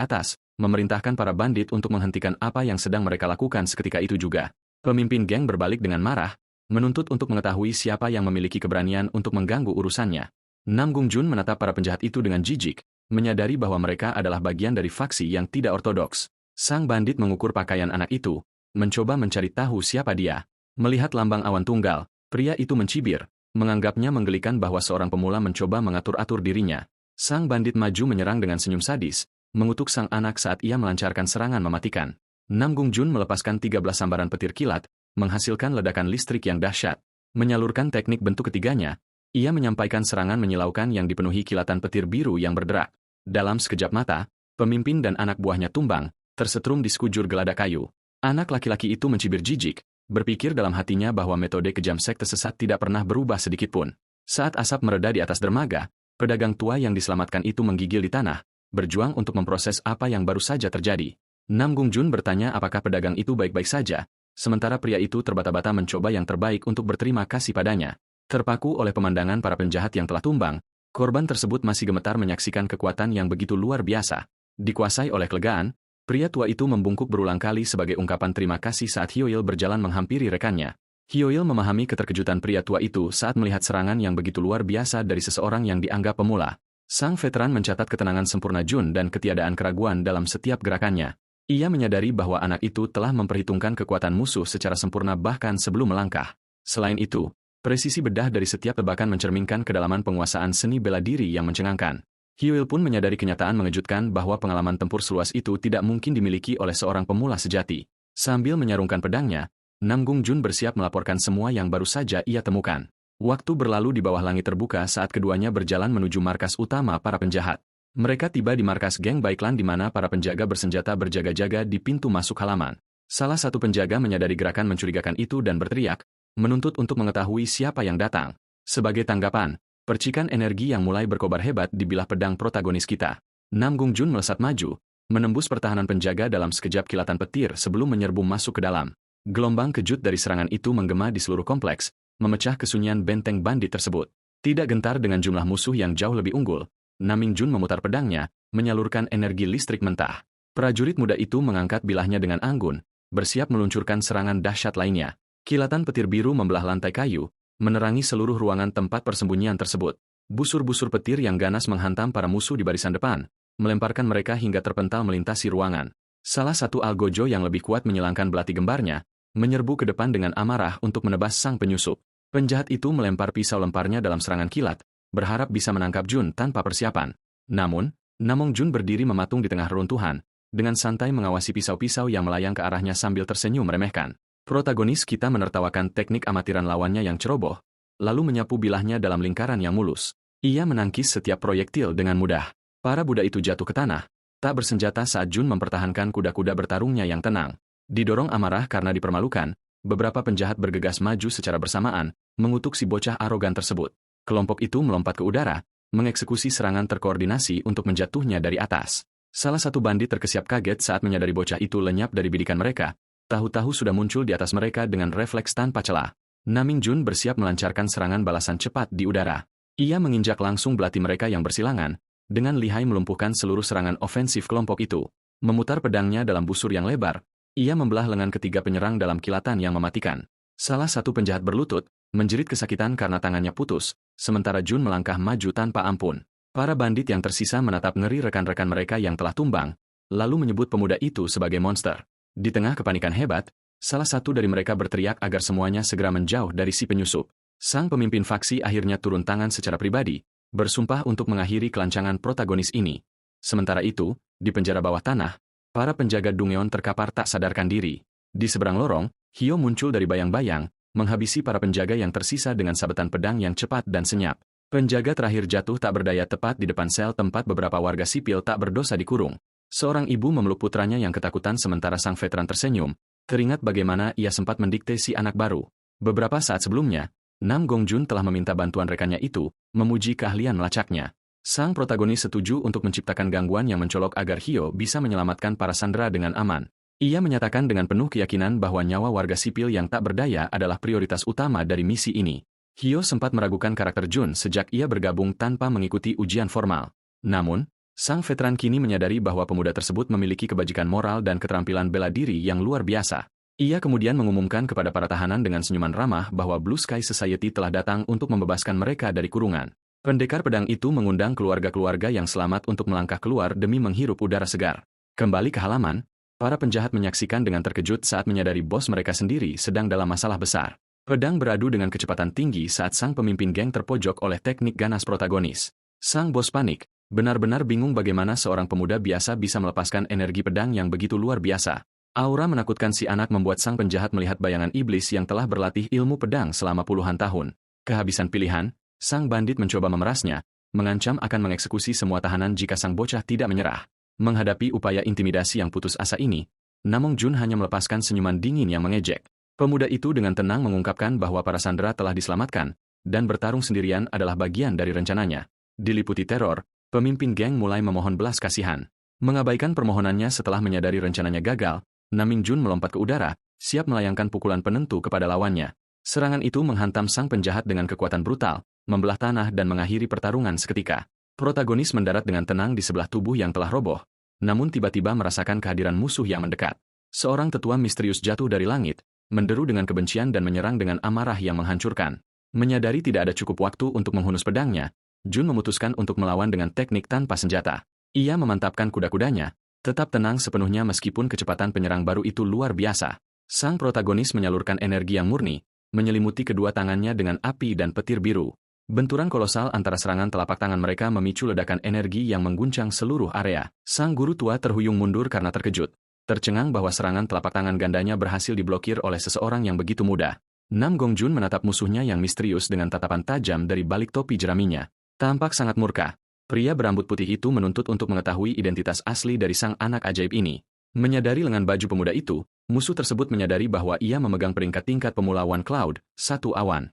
atas, memerintahkan para bandit untuk menghentikan apa yang sedang mereka lakukan seketika itu juga. Pemimpin geng berbalik dengan marah, menuntut untuk mengetahui siapa yang memiliki keberanian untuk mengganggu urusannya. Nam Gung Jun menatap para penjahat itu dengan jijik, menyadari bahwa mereka adalah bagian dari faksi yang tidak ortodoks. Sang bandit mengukur pakaian anak itu, mencoba mencari tahu siapa dia. Melihat lambang awan tunggal, pria itu mencibir, menganggapnya menggelikan bahwa seorang pemula mencoba mengatur-atur dirinya. Sang bandit maju menyerang dengan senyum sadis, mengutuk sang anak saat ia melancarkan serangan mematikan. Nam Gung Jun melepaskan 13 sambaran petir kilat, menghasilkan ledakan listrik yang dahsyat. Menyalurkan teknik bentuk ketiganya, ia menyampaikan serangan menyilaukan yang dipenuhi kilatan petir biru yang berderak. Dalam sekejap mata, pemimpin dan anak buahnya tumbang, tersetrum di sekujur geladak kayu. Anak laki-laki itu mencibir jijik, berpikir dalam hatinya bahwa metode kejam sekte sesat tidak pernah berubah sedikitpun. Saat asap mereda di atas dermaga, pedagang tua yang diselamatkan itu menggigil di tanah, berjuang untuk memproses apa yang baru saja terjadi. Nam Gung Jun bertanya apakah pedagang itu baik-baik saja, sementara pria itu terbata-bata mencoba yang terbaik untuk berterima kasih padanya. Terpaku oleh pemandangan para penjahat yang telah tumbang, korban tersebut masih gemetar menyaksikan kekuatan yang begitu luar biasa. Dikuasai oleh kelegaan, pria tua itu membungkuk berulang kali sebagai ungkapan terima kasih saat Hyoil berjalan menghampiri rekannya. Hyoil memahami keterkejutan pria tua itu saat melihat serangan yang begitu luar biasa dari seseorang yang dianggap pemula. Sang veteran mencatat ketenangan sempurna Jun dan ketiadaan keraguan dalam setiap gerakannya. Ia menyadari bahwa anak itu telah memperhitungkan kekuatan musuh secara sempurna bahkan sebelum melangkah. Selain itu, presisi bedah dari setiap tebakan mencerminkan kedalaman penguasaan seni bela diri yang mencengangkan. Hyoil pun menyadari kenyataan mengejutkan bahwa pengalaman tempur seluas itu tidak mungkin dimiliki oleh seorang pemula sejati. Sambil menyarungkan pedangnya, Nam Gung Jun bersiap melaporkan semua yang baru saja ia temukan. Waktu berlalu di bawah langit terbuka saat keduanya berjalan menuju markas utama para penjahat. Mereka tiba di markas geng Baiklan di mana para penjaga bersenjata berjaga-jaga di pintu masuk halaman. Salah satu penjaga menyadari gerakan mencurigakan itu dan berteriak, menuntut untuk mengetahui siapa yang datang. Sebagai tanggapan, percikan energi yang mulai berkobar hebat di bilah pedang protagonis kita. Nam Gung Jun melesat maju, menembus pertahanan penjaga dalam sekejap kilatan petir sebelum menyerbu masuk ke dalam. Gelombang kejut dari serangan itu menggema di seluruh kompleks, memecah kesunyian benteng bandit tersebut. Tidak gentar dengan jumlah musuh yang jauh lebih unggul, Nam Gung Jun memutar pedangnya, menyalurkan energi listrik mentah. Prajurit muda itu mengangkat bilahnya dengan anggun, bersiap meluncurkan serangan dahsyat lainnya. Kilatan petir biru membelah lantai kayu, menerangi seluruh ruangan tempat persembunyian tersebut. Busur-busur petir yang ganas menghantam para musuh di barisan depan, melemparkan mereka hingga terpental melintasi ruangan. Salah satu algojo yang lebih kuat menyilangkan belati gembarnya, menyerbu ke depan dengan amarah untuk menebas sang penyusup. Penjahat itu melempar pisau lemparnya dalam serangan kilat, berharap bisa menangkap Jun tanpa persiapan. Namun, Namong Jun berdiri mematung di tengah reruntuhan, dengan santai mengawasi pisau-pisau yang melayang ke arahnya sambil tersenyum meremehkan. Protagonis kita menertawakan teknik amatiran lawannya yang ceroboh, lalu menyapu bilahnya dalam lingkaran yang mulus. Ia menangkis setiap proyektil dengan mudah. Para budak itu jatuh ke tanah, tak bersenjata saat Jun mempertahankan kuda-kuda bertarungnya yang tenang. Didorong amarah karena dipermalukan, beberapa penjahat bergegas maju secara bersamaan, mengutuk si bocah arogan tersebut. Kelompok itu melompat ke udara, mengeksekusi serangan terkoordinasi untuk menjatuhnya dari atas. Salah satu bandit terkesiap kaget saat menyadari bocah itu lenyap dari bidikan mereka. Tahu-tahu sudah muncul di atas mereka dengan refleks tanpa celah. Naming Jun bersiap melancarkan serangan balasan cepat di udara. Ia menginjak langsung belati mereka yang bersilangan, dengan lihai melumpuhkan seluruh serangan ofensif kelompok itu. Memutar pedangnya dalam busur yang lebar, ia membelah lengan ketiga penyerang dalam kilatan yang mematikan. Salah satu penjahat berlutut, menjerit kesakitan karena tangannya putus, sementara Jun melangkah maju tanpa ampun. Para bandit yang tersisa menatap ngeri rekan-rekan mereka yang telah tumbang, lalu menyebut pemuda itu sebagai monster. Di tengah kepanikan hebat, salah satu dari mereka berteriak agar semuanya segera menjauh dari si penyusup. Sang pemimpin faksi akhirnya turun tangan secara pribadi, bersumpah untuk mengakhiri kelancangan protagonis ini. Sementara itu, di penjara bawah tanah, para penjaga Dungeon terkapar tak sadarkan diri. Di seberang lorong, Hio muncul dari bayang-bayang, menghabisi para penjaga yang tersisa dengan sabetan pedang yang cepat dan senyap. Penjaga terakhir jatuh tak berdaya tepat di depan sel tempat beberapa warga sipil tak berdosa dikurung. Seorang ibu memeluk putranya yang ketakutan sementara sang veteran tersenyum, teringat bagaimana ia sempat mendikte si anak baru. Beberapa saat sebelumnya, Nam Gongjun telah meminta bantuan rekannya itu, memuji keahlian melacaknya. Sang protagonis setuju untuk menciptakan gangguan yang mencolok agar Hio bisa menyelamatkan para sandera dengan aman. Ia menyatakan dengan penuh keyakinan bahwa nyawa warga sipil yang tak berdaya adalah prioritas utama dari misi ini. Hio sempat meragukan karakter Jun sejak ia bergabung tanpa mengikuti ujian formal. Namun, sang veteran kini menyadari bahwa pemuda tersebut memiliki kebajikan moral dan keterampilan bela diri yang luar biasa. Ia kemudian mengumumkan kepada para tahanan dengan senyuman ramah bahwa Blue Sky Society telah datang untuk membebaskan mereka dari kurungan. Pendekar pedang itu mengundang keluarga-keluarga yang selamat untuk melangkah keluar demi menghirup udara segar. Kembali ke halaman, para penjahat menyaksikan dengan terkejut saat menyadari bos mereka sendiri sedang dalam masalah besar. Pedang beradu dengan kecepatan tinggi saat sang pemimpin geng terpojok oleh teknik ganas protagonis. Sang bos panik, benar-benar bingung bagaimana seorang pemuda biasa bisa melepaskan energi pedang yang begitu luar biasa. Aura menakutkan si anak membuat sang penjahat melihat bayangan iblis yang telah berlatih ilmu pedang selama puluhan tahun. Kehabisan pilihan, sang bandit mencoba memerasnya, mengancam akan mengeksekusi semua tahanan jika sang bocah tidak menyerah. Menghadapi upaya intimidasi yang putus asa ini, Nam Jun hanya melepaskan senyuman dingin yang mengejek. Pemuda itu dengan tenang mengungkapkan bahwa para sandera telah diselamatkan, dan bertarung sendirian adalah bagian dari rencananya. Diliputi teror, pemimpin geng mulai memohon belas kasihan. Mengabaikan permohonannya setelah menyadari rencananya gagal, Nam Jun melompat ke udara, siap melayangkan pukulan penentu kepada lawannya. Serangan itu menghantam sang penjahat dengan kekuatan brutal, membelah tanah dan mengakhiri pertarungan seketika. Protagonis mendarat dengan tenang di sebelah tubuh yang telah roboh, namun tiba-tiba merasakan kehadiran musuh yang mendekat. Seorang tetua misterius jatuh dari langit, menderu dengan kebencian dan menyerang dengan amarah yang menghancurkan. Menyadari tidak ada cukup waktu untuk menghunus pedangnya, Jun memutuskan untuk melawan dengan teknik tanpa senjata. Ia memantapkan kuda-kudanya, tetap tenang sepenuhnya meskipun kecepatan penyerang baru itu luar biasa. Sang protagonis menyalurkan energi yang murni, menyelimuti kedua tangannya dengan api dan petir biru. Benturan kolosal antara serangan telapak tangan mereka memicu ledakan energi yang mengguncang seluruh area. Sang guru tua terhuyung mundur karena terkejut, tercengang bahwa serangan telapak tangan gandanya berhasil diblokir oleh seseorang yang begitu mudah. Nam Gongjun menatap musuhnya yang misterius dengan tatapan tajam dari balik topi jeraminya. Tampak sangat murka. Pria berambut putih itu menuntut untuk mengetahui identitas asli dari sang anak ajaib ini. Menyadari lengan baju pemuda itu, musuh tersebut menyadari bahwa ia memegang peringkat tingkat pemula One Cloud, satu awan.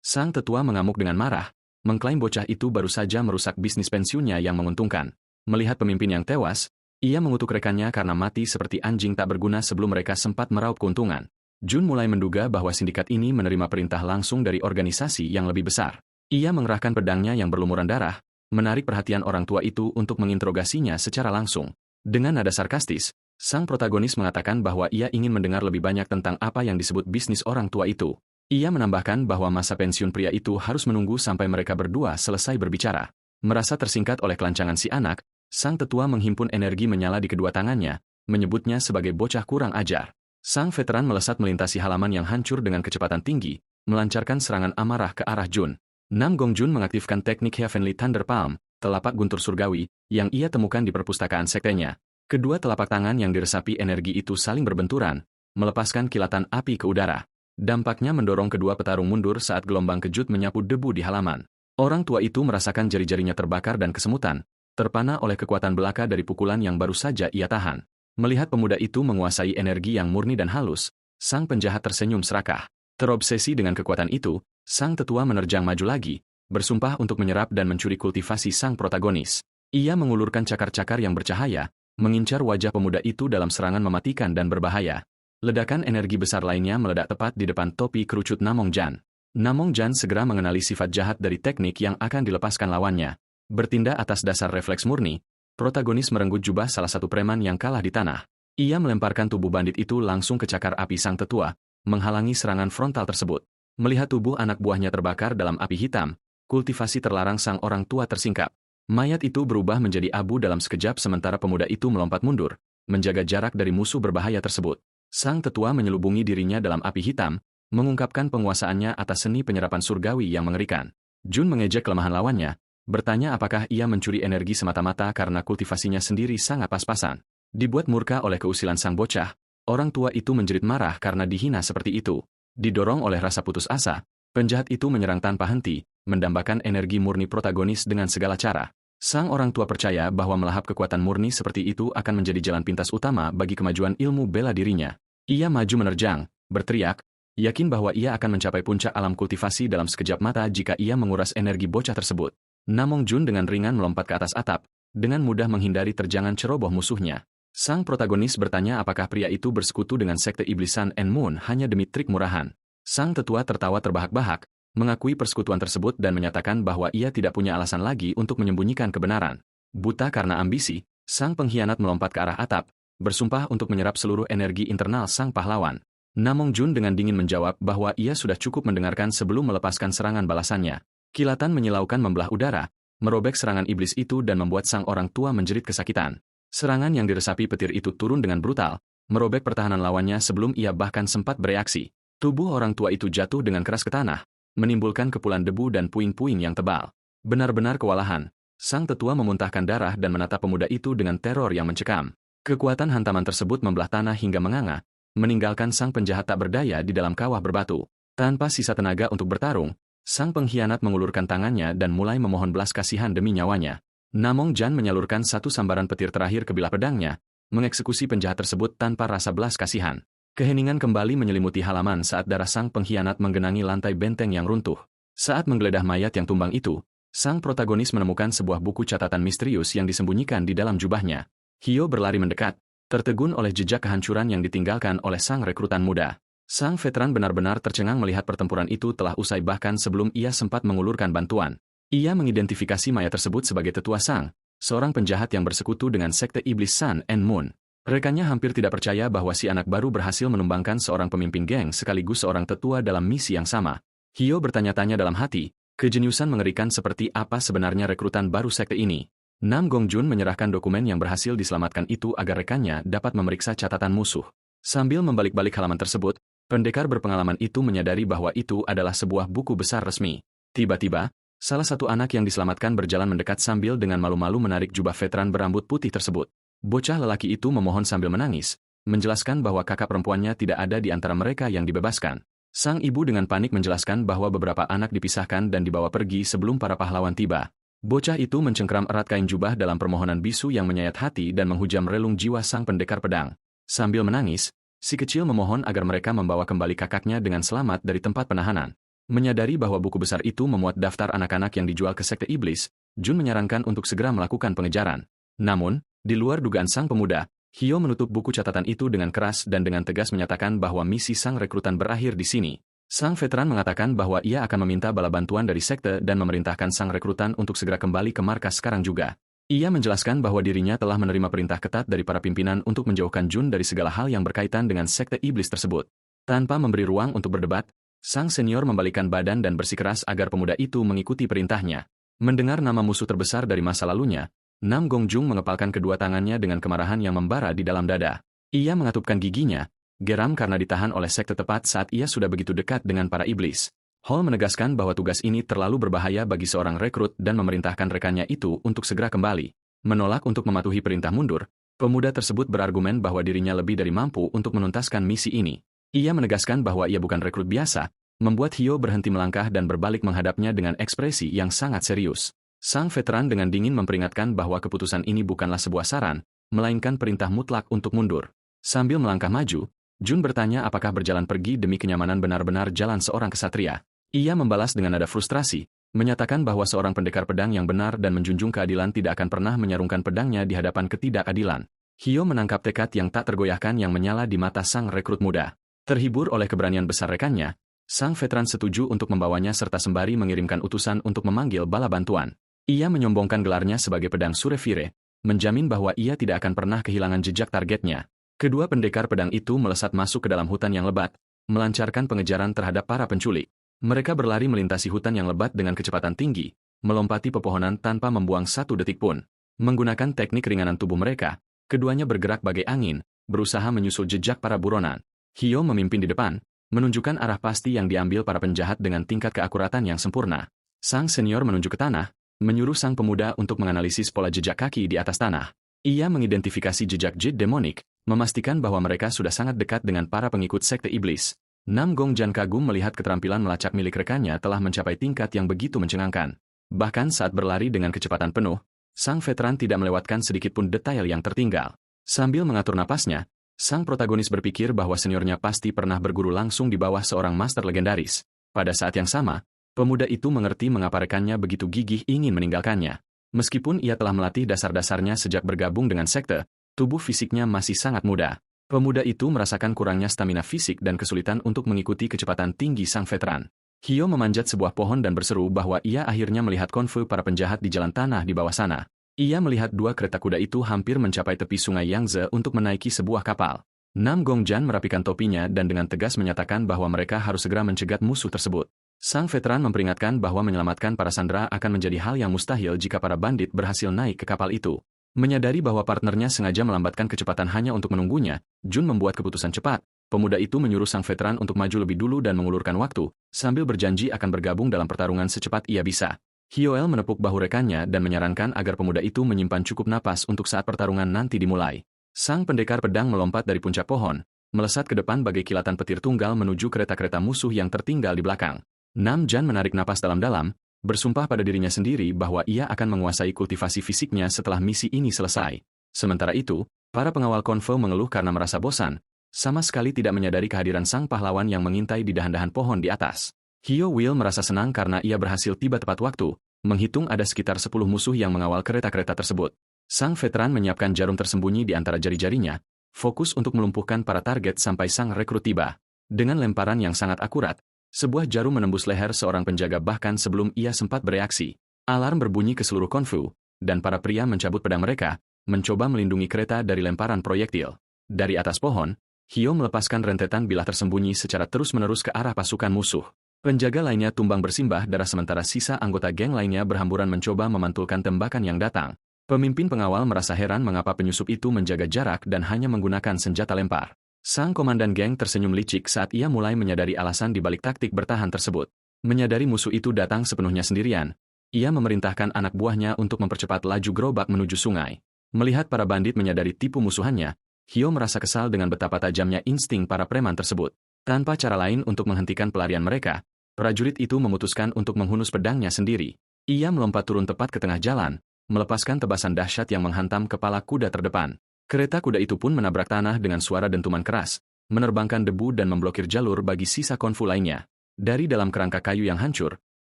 Sang tetua mengamuk dengan marah, mengklaim bocah itu baru saja merusak bisnis pensiunnya yang menguntungkan. Melihat pemimpin yang tewas, ia mengutuk rekannya karena mati seperti anjing tak berguna sebelum mereka sempat meraup keuntungan. Jun mulai menduga bahwa sindikat ini menerima perintah langsung dari organisasi yang lebih besar. Ia mengerahkan pedangnya yang berlumuran darah, menarik perhatian orang tua itu untuk menginterogasinya secara langsung. Dengan nada sarkastis, sang protagonis mengatakan bahwa ia ingin mendengar lebih banyak tentang apa yang disebut bisnis orang tua itu. Ia menambahkan bahwa masa pensiun pria itu harus menunggu sampai mereka berdua selesai berbicara. Merasa tersingkat oleh kelancangan si anak, sang tetua menghimpun energi menyala di kedua tangannya, menyebutnya sebagai bocah kurang ajar. Sang veteran melesat melintasi halaman yang hancur dengan kecepatan tinggi, melancarkan serangan amarah ke arah Jun. Nam Gongjun mengaktifkan teknik Heavenly Thunder Palm, telapak guntur surgawi, yang ia temukan di perpustakaan sektenya. Kedua telapak tangan yang diresapi energi itu saling berbenturan, melepaskan kilatan api ke udara. Dampaknya mendorong kedua petarung mundur saat gelombang kejut menyapu debu di halaman. Orang tua itu merasakan jari-jarinya terbakar dan kesemutan, terpana oleh kekuatan belaka dari pukulan yang baru saja ia tahan. Melihat pemuda itu menguasai energi yang murni dan halus, sang penjahat tersenyum serakah. Terobsesi dengan kekuatan itu, sang tetua menerjang maju lagi, bersumpah untuk menyerap dan mencuri kultivasi sang protagonis. Ia mengulurkan cakar-cakar yang bercahaya, mengincar wajah pemuda itu dalam serangan mematikan dan berbahaya. Ledakan energi besar lainnya meledak tepat di depan topi kerucut Namong Jan. Namong Jan segera mengenali sifat jahat dari teknik yang akan dilepaskan lawannya. Bertindak atas dasar refleks murni, protagonis merenggut jubah salah satu preman yang kalah di tanah. Ia melemparkan tubuh bandit itu langsung ke cakar api sang tetua, menghalangi serangan frontal tersebut. Melihat tubuh anak buahnya terbakar dalam api hitam, kultivasi terlarang sang orang tua tersingkap. Mayat itu berubah menjadi abu dalam sekejap sementara pemuda itu melompat mundur, menjaga jarak dari musuh berbahaya tersebut. Sang tetua menyelubungi dirinya dalam api hitam, mengungkapkan penguasaannya atas seni penyerapan surgawi yang mengerikan. Jun mengejek kelemahan lawannya, bertanya apakah ia mencuri energi semata-mata karena kultivasinya sendiri sangat pas-pasan. Dibuat murka oleh keusilan sang bocah, Orang tua itu menjerit marah karena dihina seperti itu. Didorong oleh rasa putus asa, penjahat itu menyerang tanpa henti, mendambakan energi murni protagonis dengan segala cara. Sang orang tua percaya bahwa melahap kekuatan murni seperti itu akan menjadi jalan pintas utama bagi kemajuan ilmu bela dirinya. Ia maju menerjang, berteriak, yakin bahwa ia akan mencapai puncak alam kultivasi dalam sekejap mata jika ia menguras energi bocah tersebut. Namong Jun dengan ringan melompat ke atas atap, dengan mudah menghindari terjangan ceroboh musuhnya. Sang protagonis bertanya apakah pria itu bersekutu dengan sekte iblis Sun and Moon hanya demi trik murahan. Sang tetua tertawa terbahak-bahak, mengakui persekutuan tersebut dan menyatakan bahwa ia tidak punya alasan lagi untuk menyembunyikan kebenaran. Buta karena ambisi, sang pengkhianat melompat ke arah atap, bersumpah untuk menyerap seluruh energi internal sang pahlawan. Namong Jun dengan dingin menjawab bahwa ia sudah cukup mendengarkan sebelum melepaskan serangan balasannya. Kilatan menyilaukan membelah udara, merobek serangan iblis itu dan membuat sang orang tua menjerit kesakitan. Serangan yang diresapi petir itu turun dengan brutal, merobek pertahanan lawannya sebelum ia bahkan sempat bereaksi. Tubuh orang tua itu jatuh dengan keras ke tanah, menimbulkan kepulan debu dan puing-puing yang tebal. Benar-benar kewalahan, sang tetua memuntahkan darah dan menatap pemuda itu dengan teror yang mencekam. Kekuatan hantaman tersebut membelah tanah hingga menganga, meninggalkan sang penjahat tak berdaya di dalam kawah berbatu. Tanpa sisa tenaga untuk bertarung, sang pengkhianat mengulurkan tangannya dan mulai memohon belas kasihan demi nyawanya. Namong Jan menyalurkan satu sambaran petir terakhir ke bilah pedangnya, mengeksekusi penjahat tersebut tanpa rasa belas kasihan. Keheningan kembali menyelimuti halaman saat darah sang pengkhianat menggenangi lantai benteng yang runtuh. Saat menggeledah mayat yang tumbang itu, sang protagonis menemukan sebuah buku catatan misterius yang disembunyikan di dalam jubahnya. Hyo berlari mendekat, tertegun oleh jejak kehancuran yang ditinggalkan oleh sang rekrutan muda. Sang veteran benar-benar tercengang melihat pertempuran itu telah usai bahkan sebelum ia sempat mengulurkan bantuan. Ia mengidentifikasi mayat tersebut sebagai tetua Sang, seorang penjahat yang bersekutu dengan sekte iblis Sun and Moon. Rekannya hampir tidak percaya bahwa si anak baru berhasil menumbangkan seorang pemimpin geng sekaligus seorang tetua dalam misi yang sama. Hyo bertanya-tanya dalam hati, kejeniusan mengerikan seperti apa sebenarnya rekrutan baru sekte ini. Nam Gongjun menyerahkan dokumen yang berhasil diselamatkan itu agar rekannya dapat memeriksa catatan musuh. Sambil membalik-balik halaman tersebut, pendekar berpengalaman itu menyadari bahwa itu adalah sebuah buku besar resmi. Tiba-tiba, salah satu anak yang diselamatkan berjalan mendekat sambil dengan malu-malu menarik jubah veteran berambut putih tersebut. Bocah lelaki itu memohon sambil menangis, menjelaskan bahwa kakak perempuannya tidak ada di antara mereka yang dibebaskan. Sang ibu dengan panik menjelaskan bahwa beberapa anak dipisahkan dan dibawa pergi sebelum para pahlawan tiba. Bocah itu mencengkram erat kain jubah dalam permohonan bisu yang menyayat hati dan menghujam relung jiwa sang pendekar pedang. Sambil menangis, si kecil memohon agar mereka membawa kembali kakaknya dengan selamat dari tempat penahanan. Menyadari bahwa buku besar itu memuat daftar anak-anak yang dijual ke sekte iblis, Jun menyarankan untuk segera melakukan pengejaran. Namun, di luar dugaan sang pemuda, Hyo menutup buku catatan itu dengan keras dan dengan tegas menyatakan bahwa misi sang rekrutan berakhir di sini. Sang veteran mengatakan bahwa ia akan meminta bala bantuan dari sekte dan memerintahkan sang rekrutan untuk segera kembali ke markas sekarang juga. Ia menjelaskan bahwa dirinya telah menerima perintah ketat dari para pimpinan untuk menjauhkan Jun dari segala hal yang berkaitan dengan sekte iblis tersebut. Tanpa memberi ruang untuk berdebat, sang senior membalikkan badan dan bersikeras agar pemuda itu mengikuti perintahnya. Mendengar nama musuh terbesar dari masa lalunya, Nam Gongjung mengepalkan kedua tangannya dengan kemarahan yang membara di dalam dada. Ia mengatupkan giginya, geram karena ditahan oleh sekte tepat saat ia sudah begitu dekat dengan para iblis. Hall menegaskan bahwa tugas ini terlalu berbahaya bagi seorang rekrut dan memerintahkan rekannya itu untuk segera kembali. Menolak untuk mematuhi perintah mundur, pemuda tersebut berargumen bahwa dirinya lebih dari mampu untuk menuntaskan misi ini. Ia menegaskan bahwa ia bukan rekrut biasa, membuat Hyo berhenti melangkah dan berbalik menghadapnya dengan ekspresi yang sangat serius. Sang veteran dengan dingin memperingatkan bahwa keputusan ini bukanlah sebuah saran, melainkan perintah mutlak untuk mundur. Sambil melangkah maju, Jun bertanya apakah berjalan pergi demi kenyamanan benar-benar jalan seorang kesatria. Ia membalas dengan nada frustrasi, menyatakan bahwa seorang pendekar pedang yang benar dan menjunjung keadilan tidak akan pernah menyarungkan pedangnya di hadapan ketidakadilan. Hyo menangkap tekad yang tak tergoyahkan yang menyala di mata sang rekrut muda. Terhibur oleh keberanian besar rekannya, sang veteran setuju untuk membawanya serta sembari mengirimkan utusan untuk memanggil bala bantuan. Ia menyombongkan gelarnya sebagai pedang Surefire, menjamin bahwa ia tidak akan pernah kehilangan jejak targetnya. Kedua pendekar pedang itu melesat masuk ke dalam hutan yang lebat, melancarkan pengejaran terhadap para penculik. Mereka berlari melintasi hutan yang lebat dengan kecepatan tinggi, melompati pepohonan tanpa membuang satu detik pun. Menggunakan teknik ringanan tubuh mereka, keduanya bergerak bagai angin, berusaha menyusul jejak para buronan. Hyo memimpin di depan, menunjukkan arah pasti yang diambil para penjahat dengan tingkat keakuratan yang sempurna. Sang senior menunjuk ke tanah, menyuruh sang pemuda untuk menganalisis pola jejak kaki di atas tanah. Ia mengidentifikasi jejak jid demonik, memastikan bahwa mereka sudah sangat dekat dengan para pengikut Sekte Iblis. Nam Gongjan kagum melihat keterampilan melacak milik rekannya telah mencapai tingkat yang begitu mencengangkan. Bahkan saat berlari dengan kecepatan penuh, sang veteran tidak melewatkan sedikitpun detail yang tertinggal. Sambil mengatur napasnya, sang protagonis berpikir bahwa seniornya pasti pernah berguru langsung di bawah seorang master legendaris. Pada saat yang sama, pemuda itu mengerti mengapa rekannya begitu gigih ingin meninggalkannya. Meskipun ia telah melatih dasar-dasarnya sejak bergabung dengan sekte, tubuh fisiknya masih sangat muda. Pemuda itu merasakan kurangnya stamina fisik dan kesulitan untuk mengikuti kecepatan tinggi sang veteran. Hio memanjat sebuah pohon dan berseru bahwa ia akhirnya melihat konvoi para penjahat di jalan tanah di bawah sana. Ia melihat dua kereta kuda itu hampir mencapai tepi sungai Yangtze untuk menaiki sebuah kapal. Nam Gongjan merapikan topinya dan dengan tegas menyatakan bahwa mereka harus segera mencegat musuh tersebut. Sang veteran memperingatkan bahwa menyelamatkan para sandera akan menjadi hal yang mustahil jika para bandit berhasil naik ke kapal itu. Menyadari bahwa partnernya sengaja melambatkan kecepatan hanya untuk menunggunya, Jun membuat keputusan cepat. Pemuda itu menyuruh sang veteran untuk maju lebih dulu dan mengulurkan waktu, sambil berjanji akan bergabung dalam pertarungan secepat ia bisa. Hyoel menepuk bahu rekannya dan menyarankan agar pemuda itu menyimpan cukup napas untuk saat pertarungan nanti dimulai. Sang pendekar pedang melompat dari puncak pohon, melesat ke depan bagai kilatan petir tunggal menuju kereta-kereta musuh yang tertinggal di belakang. Nam Jan menarik napas dalam-dalam, bersumpah pada dirinya sendiri bahwa ia akan menguasai kultivasi fisiknya setelah misi ini selesai. Sementara itu, para pengawal konvoi mengeluh karena merasa bosan, sama sekali tidak menyadari kehadiran sang pahlawan yang mengintai di dahan-dahan pohon di atas. Hyo Will merasa senang karena ia berhasil tiba tepat waktu, menghitung ada sekitar 10 musuh yang mengawal kereta-kereta tersebut. Sang veteran menyiapkan jarum tersembunyi di antara jari-jarinya, fokus untuk melumpuhkan para target sampai sang rekrut tiba. Dengan lemparan yang sangat akurat, sebuah jarum menembus leher seorang penjaga bahkan sebelum ia sempat bereaksi. Alarm berbunyi ke seluruh konvoi, dan para pria mencabut pedang mereka, mencoba melindungi kereta dari lemparan proyektil. Dari atas pohon, Hyo melepaskan rentetan bilah tersembunyi secara terus-menerus ke arah pasukan musuh. Penjaga lainnya tumbang bersimbah darah sementara sisa anggota geng lainnya berhamburan mencoba memantulkan tembakan yang datang. Pemimpin pengawal merasa heran mengapa penyusup itu menjaga jarak dan hanya menggunakan senjata lempar. Sang komandan geng tersenyum licik saat ia mulai menyadari alasan di balik taktik bertahan tersebut. Menyadari musuh itu datang sepenuhnya sendirian, ia memerintahkan anak buahnya untuk mempercepat laju gerobak menuju sungai. Melihat para bandit menyadari tipu musuhannya, Hyo merasa kesal dengan betapa tajamnya insting para preman tersebut. Tanpa cara lain untuk menghentikan pelarian mereka, prajurit itu memutuskan untuk menghunus pedangnya sendiri. Ia melompat turun tepat ke tengah jalan, melepaskan tebasan dahsyat yang menghantam kepala kuda terdepan. Kereta kuda itu pun menabrak tanah dengan suara dentuman keras, menerbangkan debu dan memblokir jalur bagi sisa konvoi lainnya. Dari dalam kerangka kayu yang hancur,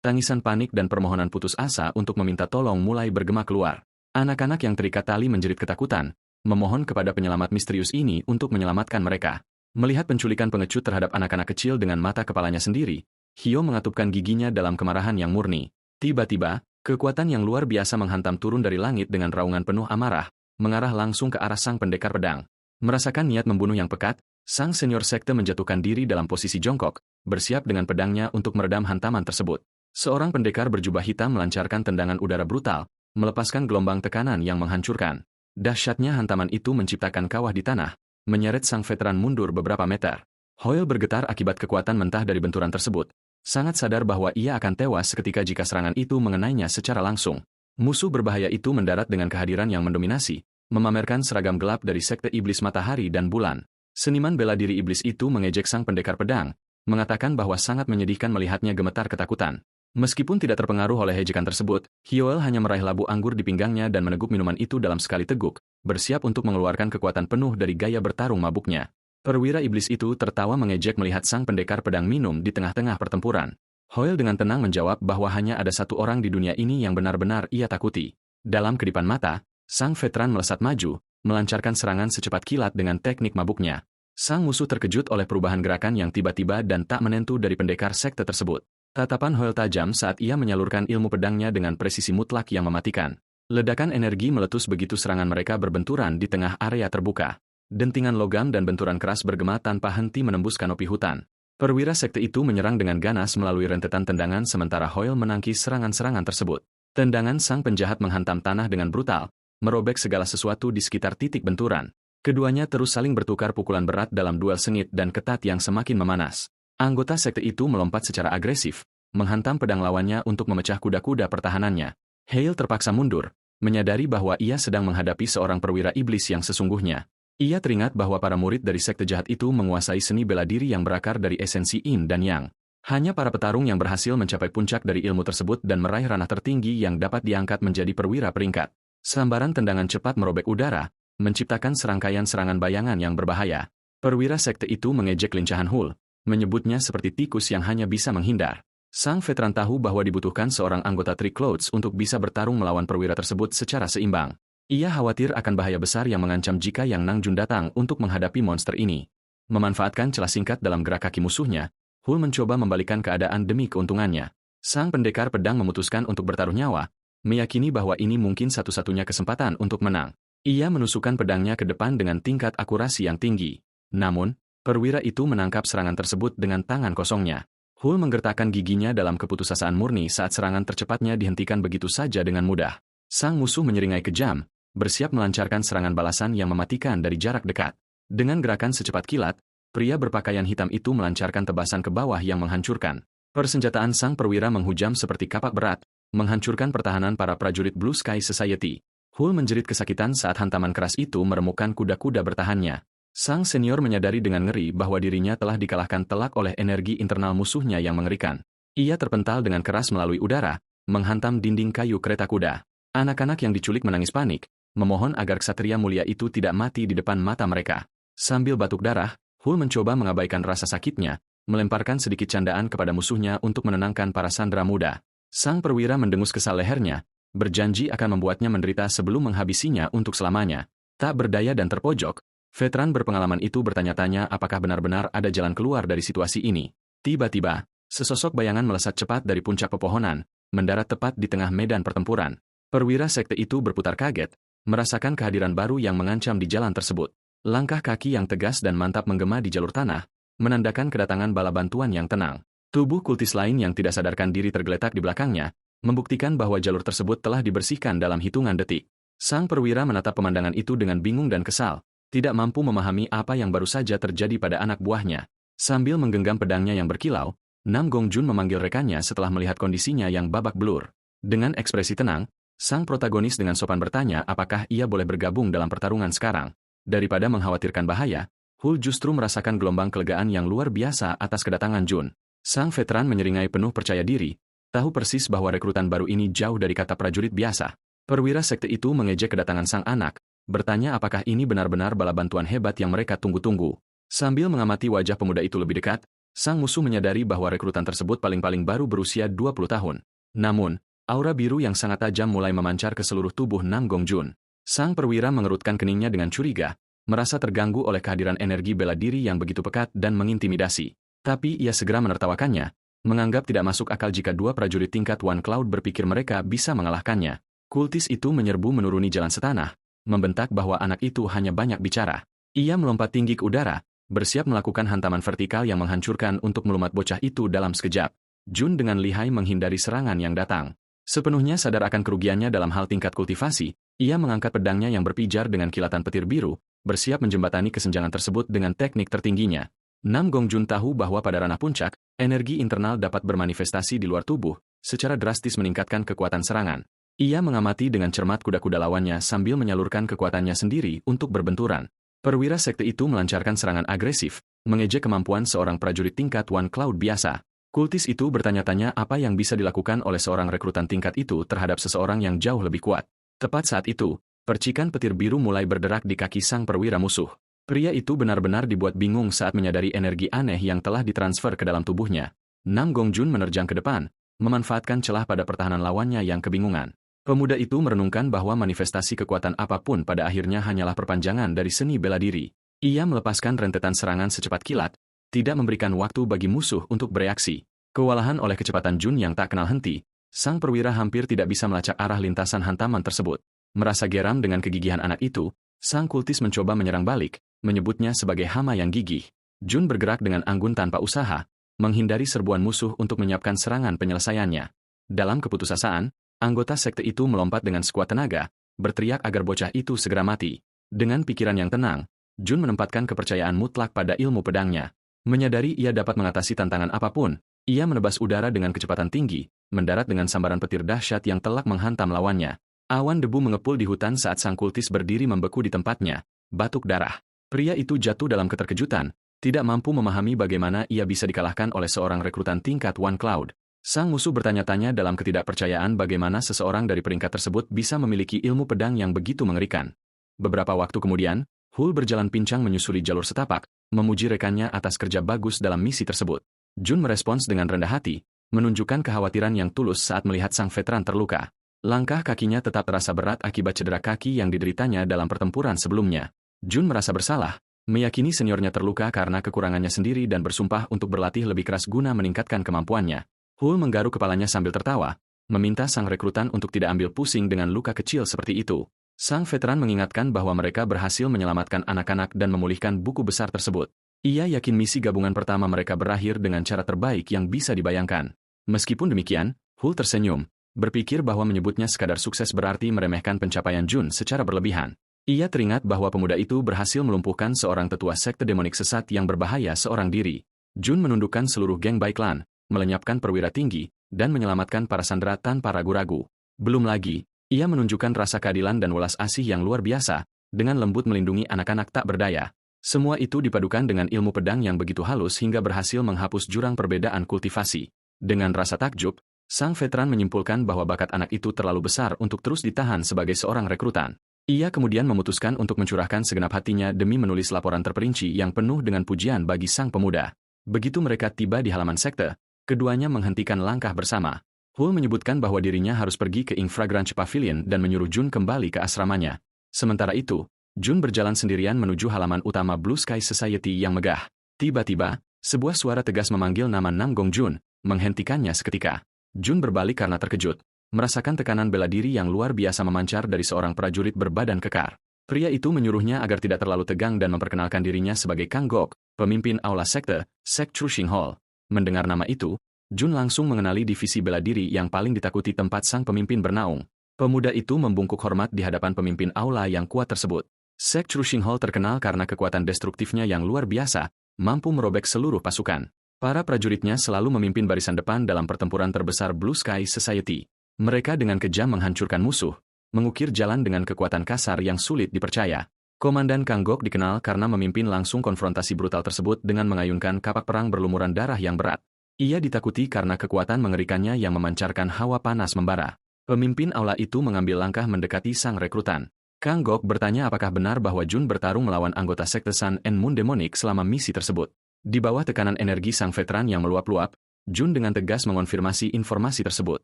tangisan panik dan permohonan putus asa untuk meminta tolong mulai bergema keluar. Anak-anak yang terikat tali menjerit ketakutan, memohon kepada penyelamat misterius ini untuk menyelamatkan mereka. Melihat penculikan pengecut terhadap anak-anak kecil dengan mata kepalanya sendiri, Hyo mengatupkan giginya dalam kemarahan yang murni. Tiba-tiba, kekuatan yang luar biasa menghantam turun dari langit dengan raungan penuh amarah, mengarah langsung ke arah sang pendekar pedang. Merasakan niat membunuh yang pekat, sang senior sekte menjatuhkan diri dalam posisi jongkok, bersiap dengan pedangnya untuk meredam hantaman tersebut. Seorang pendekar berjubah hitam melancarkan tendangan udara brutal, melepaskan gelombang tekanan yang menghancurkan. Dahsyatnya hantaman itu menciptakan kawah di tanah, menyeret sang veteran mundur beberapa meter. Hoyle bergetar akibat kekuatan mentah dari benturan tersebut, sangat sadar bahwa ia akan tewas seketika jika serangan itu mengenainya secara langsung. Musuh berbahaya itu mendarat dengan kehadiran yang mendominasi, memamerkan seragam gelap dari sekte iblis matahari dan bulan. Seniman bela diri iblis itu mengejek sang pendekar pedang, mengatakan bahwa sangat menyedihkan melihatnya gemetar ketakutan. Meskipun tidak terpengaruh oleh ejekan tersebut, Hyoel hanya meraih labu anggur di pinggangnya dan meneguk minuman itu dalam sekali teguk, bersiap untuk mengeluarkan kekuatan penuh dari gaya bertarung mabuknya. Perwira iblis itu tertawa mengejek melihat sang pendekar pedang minum di tengah-tengah pertempuran. Hoyle dengan tenang menjawab bahwa hanya ada satu orang di dunia ini yang benar-benar ia takuti. Dalam kedipan mata, sang veteran melesat maju, melancarkan serangan secepat kilat dengan teknik mabuknya. Sang musuh terkejut oleh perubahan gerakan yang tiba-tiba dan tak menentu dari pendekar sekte tersebut. Tatapan Hoyle tajam saat ia menyalurkan ilmu pedangnya dengan presisi mutlak yang mematikan. Ledakan energi meletus begitu serangan mereka berbenturan di tengah area terbuka. Dentingan logam dan benturan keras bergema tanpa henti menembus kanopi hutan. Perwira sekte itu menyerang dengan ganas melalui rentetan tendangan sementara Hoyle menangkis serangan-serangan tersebut. Tendangan sang penjahat menghantam tanah dengan brutal, merobek segala sesuatu di sekitar titik benturan. Keduanya terus saling bertukar pukulan berat dalam duel sengit dan ketat yang semakin memanas. Anggota sekte itu melompat secara agresif, menghantam pedang lawannya untuk memecah kuda-kuda pertahanannya. Hale terpaksa mundur, menyadari bahwa ia sedang menghadapi seorang perwira iblis yang sesungguhnya. Ia teringat bahwa para murid dari sekte jahat itu menguasai seni bela diri yang berakar dari esensi Yin dan Yang. Hanya para petarung yang berhasil mencapai puncak dari ilmu tersebut dan meraih ranah tertinggi yang dapat diangkat menjadi perwira peringkat. Selembaran tendangan cepat merobek udara, menciptakan serangkaian serangan bayangan yang berbahaya. Perwira sekte itu mengejek lincahan Hul, menyebutnya seperti tikus yang hanya bisa menghindar. Sang veteran tahu bahwa dibutuhkan seorang anggota Three Clouds untuk bisa bertarung melawan perwira tersebut secara seimbang. Ia khawatir akan bahaya besar yang mengancam jika Yang Nangjun datang untuk menghadapi monster ini. Memanfaatkan celah singkat dalam gerak kaki musuhnya, Hul mencoba membalikan keadaan demi keuntungannya. Sang pendekar pedang memutuskan untuk bertaruh nyawa, meyakini bahwa ini mungkin satu-satunya kesempatan untuk menang. Ia menusukkan pedangnya ke depan dengan tingkat akurasi yang tinggi. Namun, perwira itu menangkap serangan tersebut dengan tangan kosongnya. Hul menggertakkan giginya dalam keputusasaan murni saat serangan tercepatnya dihentikan begitu saja dengan mudah. Sang musuh menyeringai kejam, bersiap melancarkan serangan balasan yang mematikan dari jarak dekat. Dengan gerakan secepat kilat, pria berpakaian hitam itu melancarkan tebasan ke bawah yang menghancurkan. Persenjataan sang perwira menghujam seperti kapak berat, menghancurkan pertahanan para prajurit Blue Sky Society. Hul menjerit kesakitan saat hantaman keras itu meremukkan kuda-kuda bertahannya. Sang senior menyadari dengan ngeri bahwa dirinya telah dikalahkan telak oleh energi internal musuhnya yang mengerikan. Ia terpental dengan keras melalui udara, menghantam dinding kayu kereta kuda. Anak-anak yang diculik menangis panik, memohon agar ksatria mulia itu tidak mati di depan mata mereka. Sambil batuk darah, Hul mencoba mengabaikan rasa sakitnya, melemparkan sedikit candaan kepada musuhnya untuk menenangkan para sandera muda. Sang perwira mendengus kesal lehernya, berjanji akan membuatnya menderita sebelum menghabisinya untuk selamanya. Tak berdaya dan terpojok, veteran berpengalaman itu bertanya-tanya apakah benar-benar ada jalan keluar dari situasi ini. Tiba-tiba, sesosok bayangan melesat cepat dari puncak pepohonan, mendarat tepat di tengah medan pertempuran. Perwira sekte itu berputar kaget, merasakan kehadiran baru yang mengancam di jalan tersebut. Langkah kaki yang tegas dan mantap menggema di jalur tanah, menandakan kedatangan bala bantuan yang tenang. Tubuh kultis lain yang tidak sadarkan diri tergeletak di belakangnya, membuktikan bahwa jalur tersebut telah dibersihkan dalam hitungan detik. Sang perwira menatap pemandangan itu dengan bingung dan kesal, tidak mampu memahami apa yang baru saja terjadi pada anak buahnya. Sambil menggenggam pedangnya yang berkilau, Nam Gongjun memanggil rekannya setelah melihat kondisinya yang babak belur. Dengan ekspresi tenang, sang protagonis dengan sopan bertanya apakah ia boleh bergabung dalam pertarungan sekarang. Daripada mengkhawatirkan bahaya, Hul justru merasakan gelombang kelegaan yang luar biasa atas kedatangan Jun. Sang veteran menyeringai penuh percaya diri, tahu persis bahwa rekrutan baru ini jauh dari kata prajurit biasa. Perwira sekte itu mengejek kedatangan sang anak, bertanya apakah ini benar-benar bala bantuan hebat yang mereka tunggu-tunggu. Sambil mengamati wajah pemuda itu lebih dekat, sang musuh menyadari bahwa rekrutan tersebut paling-paling baru berusia 20 tahun. Namun, aura biru yang sangat tajam mulai memancar ke seluruh tubuh Nam Gongjun. Sang perwira mengerutkan keningnya dengan curiga, merasa terganggu oleh kehadiran energi bela diri yang begitu pekat dan mengintimidasi. Tapi ia segera menertawakannya, menganggap tidak masuk akal jika dua prajurit tingkat One Cloud berpikir mereka bisa mengalahkannya. Kultis itu menyerbu menuruni jalan setanah, membentak bahwa anak itu hanya banyak bicara. Ia melompat tinggi ke udara, bersiap melakukan hantaman vertikal yang menghancurkan untuk melumat bocah itu dalam sekejap. Jun dengan lihai menghindari serangan yang datang. Sepenuhnya sadar akan kerugiannya dalam hal tingkat kultivasi, ia mengangkat pedangnya yang berpijar dengan kilatan petir biru, bersiap menjembatani kesenjangan tersebut dengan teknik tertingginya. Nam Gongjun tahu bahwa pada ranah puncak, energi internal dapat bermanifestasi di luar tubuh, secara drastis meningkatkan kekuatan serangan. Ia mengamati dengan cermat kuda-kuda lawannya sambil menyalurkan kekuatannya sendiri untuk berbenturan. Perwira sekte itu melancarkan serangan agresif, mengejek kemampuan seorang prajurit tingkat One Cloud biasa. Kultis itu bertanya-tanya apa yang bisa dilakukan oleh seorang rekrutan tingkat itu terhadap seseorang yang jauh lebih kuat. Tepat saat itu, percikan petir biru mulai berderak di kaki sang perwira musuh. Pria itu benar-benar dibuat bingung saat menyadari energi aneh yang telah ditransfer ke dalam tubuhnya. Nam Gongjun menerjang ke depan, memanfaatkan celah pada pertahanan lawannya yang kebingungan. Pemuda itu merenungkan bahwa manifestasi kekuatan apapun pada akhirnya hanyalah perpanjangan dari seni bela diri. Ia melepaskan rentetan serangan secepat kilat, tidak memberikan waktu bagi musuh untuk bereaksi. Kewalahan oleh kecepatan Jun yang tak kenal henti, sang perwira hampir tidak bisa melacak arah lintasan hantaman tersebut. Merasa geram dengan kegigihan anak itu, sang kultis mencoba menyerang balik, menyebutnya sebagai hama yang gigih. Jun bergerak dengan anggun tanpa usaha, menghindari serbuan musuh untuk menyiapkan serangan penyelesaiannya. Dalam keputusasaan, anggota sekte itu melompat dengan sekuat tenaga, berteriak agar bocah itu segera mati. Dengan pikiran yang tenang, Jun menempatkan kepercayaan mutlak pada ilmu pedangnya. Menyadari ia dapat mengatasi tantangan apapun, ia menebas udara dengan kecepatan tinggi, mendarat dengan sambaran petir dahsyat yang telak menghantam lawannya. Awan debu mengepul di hutan saat sang kultis berdiri membeku di tempatnya, batuk darah. Pria itu jatuh dalam keterkejutan, tidak mampu memahami bagaimana ia bisa dikalahkan oleh seorang rekrutan tingkat One Cloud. Sang musuh bertanya-tanya dalam ketidakpercayaan bagaimana seseorang dari peringkat tersebut bisa memiliki ilmu pedang yang begitu mengerikan. Beberapa waktu kemudian, Hul berjalan pincang menyusuri jalur setapak, memuji rekannya atas kerja bagus dalam misi tersebut. Jun merespons dengan rendah hati, menunjukkan kekhawatiran yang tulus saat melihat sang veteran terluka. Langkah kakinya tetap terasa berat akibat cedera kaki yang dideritanya dalam pertempuran sebelumnya. Jun merasa bersalah, meyakini seniornya terluka karena kekurangannya sendiri dan bersumpah untuk berlatih lebih keras guna meningkatkan kemampuannya. Hul menggaruk kepalanya sambil tertawa, meminta sang rekrutan untuk tidak ambil pusing dengan luka kecil seperti itu. Sang veteran mengingatkan bahwa mereka berhasil menyelamatkan anak-anak dan memulihkan buku besar tersebut. Ia yakin misi gabungan pertama mereka berakhir dengan cara terbaik yang bisa dibayangkan. Meskipun demikian, Hul tersenyum, berpikir bahwa menyebutnya sekadar sukses berarti meremehkan pencapaian Jun secara berlebihan. Ia teringat bahwa pemuda itu berhasil melumpuhkan seorang tetua sekte demonik sesat yang berbahaya seorang diri. Jun menundukkan seluruh geng Baiklan, melenyapkan perwira tinggi, dan menyelamatkan para sandera tanpa ragu-ragu. Belum lagi, ia menunjukkan rasa keadilan dan welas asih yang luar biasa, dengan lembut melindungi anak-anak tak berdaya. Semua itu dipadukan dengan ilmu pedang yang begitu halus hingga berhasil menghapus jurang perbedaan kultivasi. Dengan rasa takjub, sang veteran menyimpulkan bahwa bakat anak itu terlalu besar untuk terus ditahan sebagai seorang rekrutan. Ia kemudian memutuskan untuk mencurahkan segenap hatinya demi menulis laporan terperinci yang penuh dengan pujian bagi sang pemuda. Begitu mereka tiba di halaman sekte, keduanya menghentikan langkah bersama. Hul menyebutkan bahwa dirinya harus pergi ke Infragrant Pavilion dan menyuruh Jun kembali ke asramanya. Sementara itu, Jun berjalan sendirian menuju halaman utama Blue Sky Society yang megah. Tiba-tiba, sebuah suara tegas memanggil nama Nam Gong Jun, menghentikannya seketika. Jun berbalik karena terkejut, merasakan tekanan bela diri yang luar biasa memancar dari seorang prajurit berbadan kekar. Pria itu menyuruhnya agar tidak terlalu tegang dan memperkenalkan dirinya sebagai Kang Gok, pemimpin aula sekte, Sek Trushing Hall. Mendengar nama itu, Jun langsung mengenali divisi bela diri yang paling ditakuti tempat sang pemimpin bernaung. Pemuda itu membungkuk hormat di hadapan pemimpin aula yang kuat tersebut. Sek Trushing Hall terkenal karena kekuatan destruktifnya yang luar biasa, mampu merobek seluruh pasukan. Para prajuritnya selalu memimpin barisan depan dalam pertempuran terbesar Blue Sky Society. Mereka dengan kejam menghancurkan musuh, mengukir jalan dengan kekuatan kasar yang sulit dipercaya. Komandan Kang Gok dikenal karena memimpin langsung konfrontasi brutal tersebut dengan mengayunkan kapak perang berlumuran darah yang berat. Ia ditakuti karena kekuatan mengerikannya yang memancarkan hawa panas membara. Pemimpin aula itu mengambil langkah mendekati sang rekrutan. Kang Gok bertanya apakah benar bahwa Jun bertarung melawan anggota sekte Sun and Moon Demonic selama misi tersebut. Di bawah tekanan energi sang veteran yang meluap-luap, Jun dengan tegas mengonfirmasi informasi tersebut.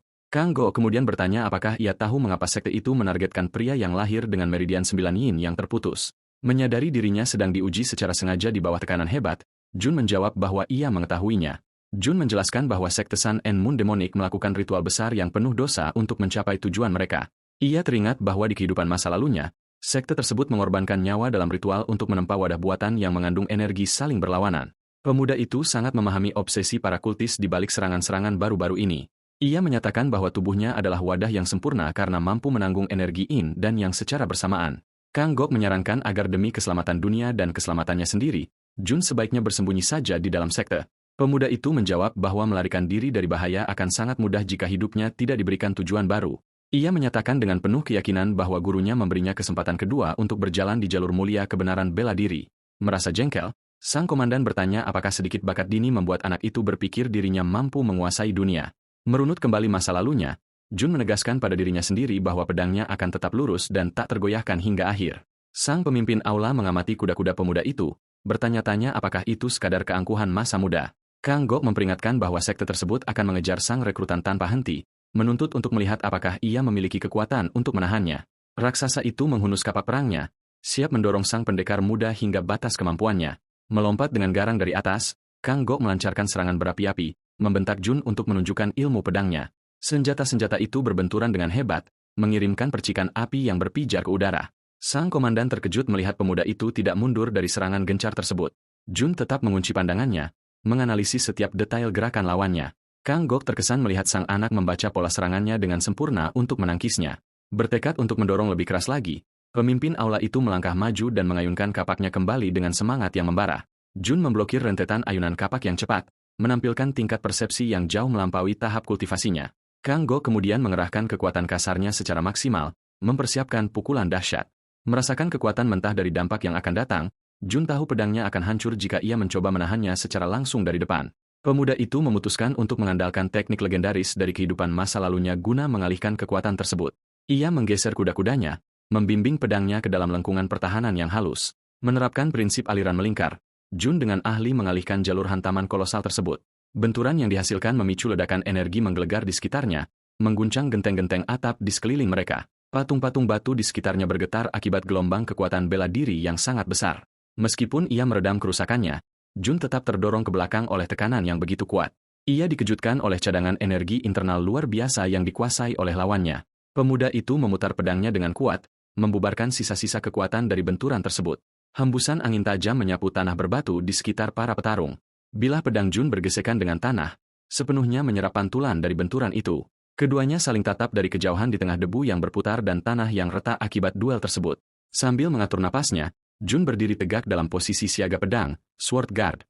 Kang Gok kemudian bertanya apakah ia tahu mengapa sekte itu menargetkan pria yang lahir dengan meridian 9 yin yang terputus. Menyadari dirinya sedang diuji secara sengaja di bawah tekanan hebat, Jun menjawab bahwa ia mengetahuinya. Jun menjelaskan bahwa sekte Sun and Moon Demonic melakukan ritual besar yang penuh dosa untuk mencapai tujuan mereka. Ia teringat bahwa di kehidupan masa lalunya, sekte tersebut mengorbankan nyawa dalam ritual untuk menempa wadah buatan yang mengandung energi saling berlawanan. Pemuda itu sangat memahami obsesi para kultis di balik serangan-serangan baru-baru ini. Ia menyatakan bahwa tubuhnya adalah wadah yang sempurna karena mampu menanggung energi yin dan yang secara bersamaan. Kang Gok menyarankan agar demi keselamatan dunia dan keselamatannya sendiri, Jun sebaiknya bersembunyi saja di dalam sekte. Pemuda itu menjawab bahwa melarikan diri dari bahaya akan sangat mudah jika hidupnya tidak diberikan tujuan baru. Ia menyatakan dengan penuh keyakinan bahwa gurunya memberinya kesempatan kedua untuk berjalan di jalur mulia kebenaran bela diri. Merasa jengkel, sang komandan bertanya apakah sedikit bakat dini membuat anak itu berpikir dirinya mampu menguasai dunia. Merunut kembali masa lalunya, Jun menegaskan pada dirinya sendiri bahwa pedangnya akan tetap lurus dan tak tergoyahkan hingga akhir. Sang pemimpin aula mengamati kuda-kuda pemuda itu, bertanya-tanya apakah itu sekadar keangkuhan masa muda. Kang Gok memperingatkan bahwa sekte tersebut akan mengejar sang rekrutan tanpa henti, menuntut untuk melihat apakah ia memiliki kekuatan untuk menahannya. Raksasa itu menghunus kapak perangnya, siap mendorong sang pendekar muda hingga batas kemampuannya. Melompat dengan garang dari atas, Kang Gok melancarkan serangan berapi-api, membentak Jun untuk menunjukkan ilmu pedangnya. Senjata-senjata itu berbenturan dengan hebat, mengirimkan percikan api yang berpijar ke udara. Sang komandan terkejut melihat pemuda itu tidak mundur dari serangan gencar tersebut. Jun tetap mengunci pandangannya, menganalisis setiap detail gerakan lawannya. Kang Gok terkesan melihat sang anak membaca pola serangannya dengan sempurna untuk menangkisnya. Bertekad untuk mendorong lebih keras lagi, pemimpin aula itu melangkah maju dan mengayunkan kapaknya kembali dengan semangat yang membara. Jun memblokir rentetan ayunan kapak yang cepat, menampilkan tingkat persepsi yang jauh melampaui tahap kultivasinya. Kang Gok kemudian mengerahkan kekuatan kasarnya secara maksimal, mempersiapkan pukulan dahsyat. Merasakan kekuatan mentah dari dampak yang akan datang, Jun tahu pedangnya akan hancur jika ia mencoba menahannya secara langsung dari depan. Pemuda itu memutuskan untuk mengandalkan teknik legendaris dari kehidupan masa lalunya guna mengalihkan kekuatan tersebut. Ia menggeser kuda-kudanya, membimbing pedangnya ke dalam lengkungan pertahanan yang halus. Menerapkan prinsip aliran melingkar, Jun dengan ahli mengalihkan jalur hantaman kolosal tersebut. Benturan yang dihasilkan memicu ledakan energi menggelegar di sekitarnya, mengguncang genteng-genteng atap di sekeliling mereka. Patung-patung batu di sekitarnya bergetar akibat gelombang kekuatan bela diri yang sangat besar. Meskipun ia meredam kerusakannya, Jun tetap terdorong ke belakang oleh tekanan yang begitu kuat. Ia dikejutkan oleh cadangan energi internal luar biasa yang dikuasai oleh lawannya. Pemuda itu memutar pedangnya dengan kuat, membubarkan sisa-sisa kekuatan dari benturan tersebut. Hembusan angin tajam menyapu tanah berbatu di sekitar para petarung. Bilah pedang Jun bergesekan dengan tanah, sepenuhnya menyerap pantulan dari benturan itu. Keduanya saling tatap dari kejauhan di tengah debu yang berputar dan tanah yang retak akibat duel tersebut. Sambil mengatur napasnya, Jun berdiri tegak dalam posisi siaga pedang, sword guard.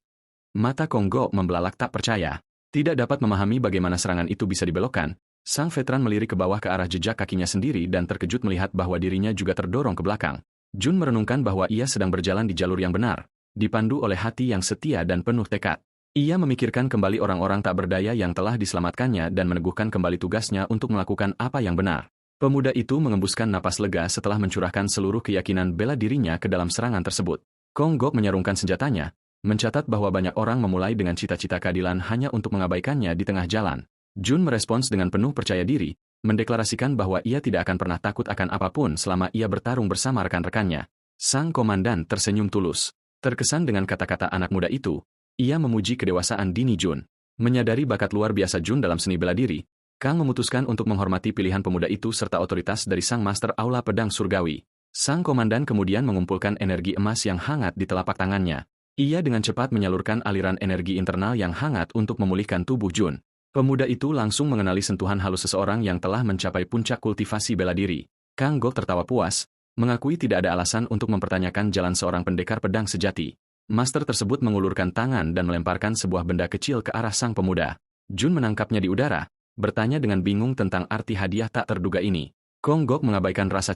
Mata Konggo membelalak tak percaya. Tidak dapat memahami bagaimana serangan itu bisa dibelokkan, sang veteran melirik ke bawah ke arah jejak kakinya sendiri dan terkejut melihat bahwa dirinya juga terdorong ke belakang. Jun merenungkan bahwa ia sedang berjalan di jalur yang benar, dipandu oleh hati yang setia dan penuh tekad. Ia memikirkan kembali orang-orang tak berdaya yang telah diselamatkannya dan meneguhkan kembali tugasnya untuk melakukan apa yang benar. Pemuda itu mengembuskan napas lega setelah mencurahkan seluruh keyakinan bela dirinya ke dalam serangan tersebut. Kong Gok menyarungkan senjatanya, mencatat bahwa banyak orang memulai dengan cita-cita keadilan hanya untuk mengabaikannya di tengah jalan. Jun merespons dengan penuh percaya diri, mendeklarasikan bahwa ia tidak akan pernah takut akan apapun selama ia bertarung bersama rekan-rekannya. Sang komandan tersenyum tulus. Terkesan dengan kata-kata anak muda itu, ia memuji kedewasaan dini Jun. Menyadari bakat luar biasa Jun dalam seni bela diri, Kang memutuskan untuk menghormati pilihan pemuda itu serta otoritas dari sang master aula pedang surgawi. Sang komandan kemudian mengumpulkan energi emas yang hangat di telapak tangannya. Ia dengan cepat menyalurkan aliran energi internal yang hangat untuk memulihkan tubuh Jun. Pemuda itu langsung mengenali sentuhan halus seseorang yang telah mencapai puncak kultivasi bela diri. Kang Go tertawa puas, mengakui tidak ada alasan untuk mempertanyakan jalan seorang pendekar pedang sejati. Master tersebut mengulurkan tangan dan melemparkan sebuah benda kecil ke arah sang pemuda. Jun menangkapnya di udara, bertanya dengan bingung tentang arti hadiah tak terduga ini. Kong Gok mengabaikan rasa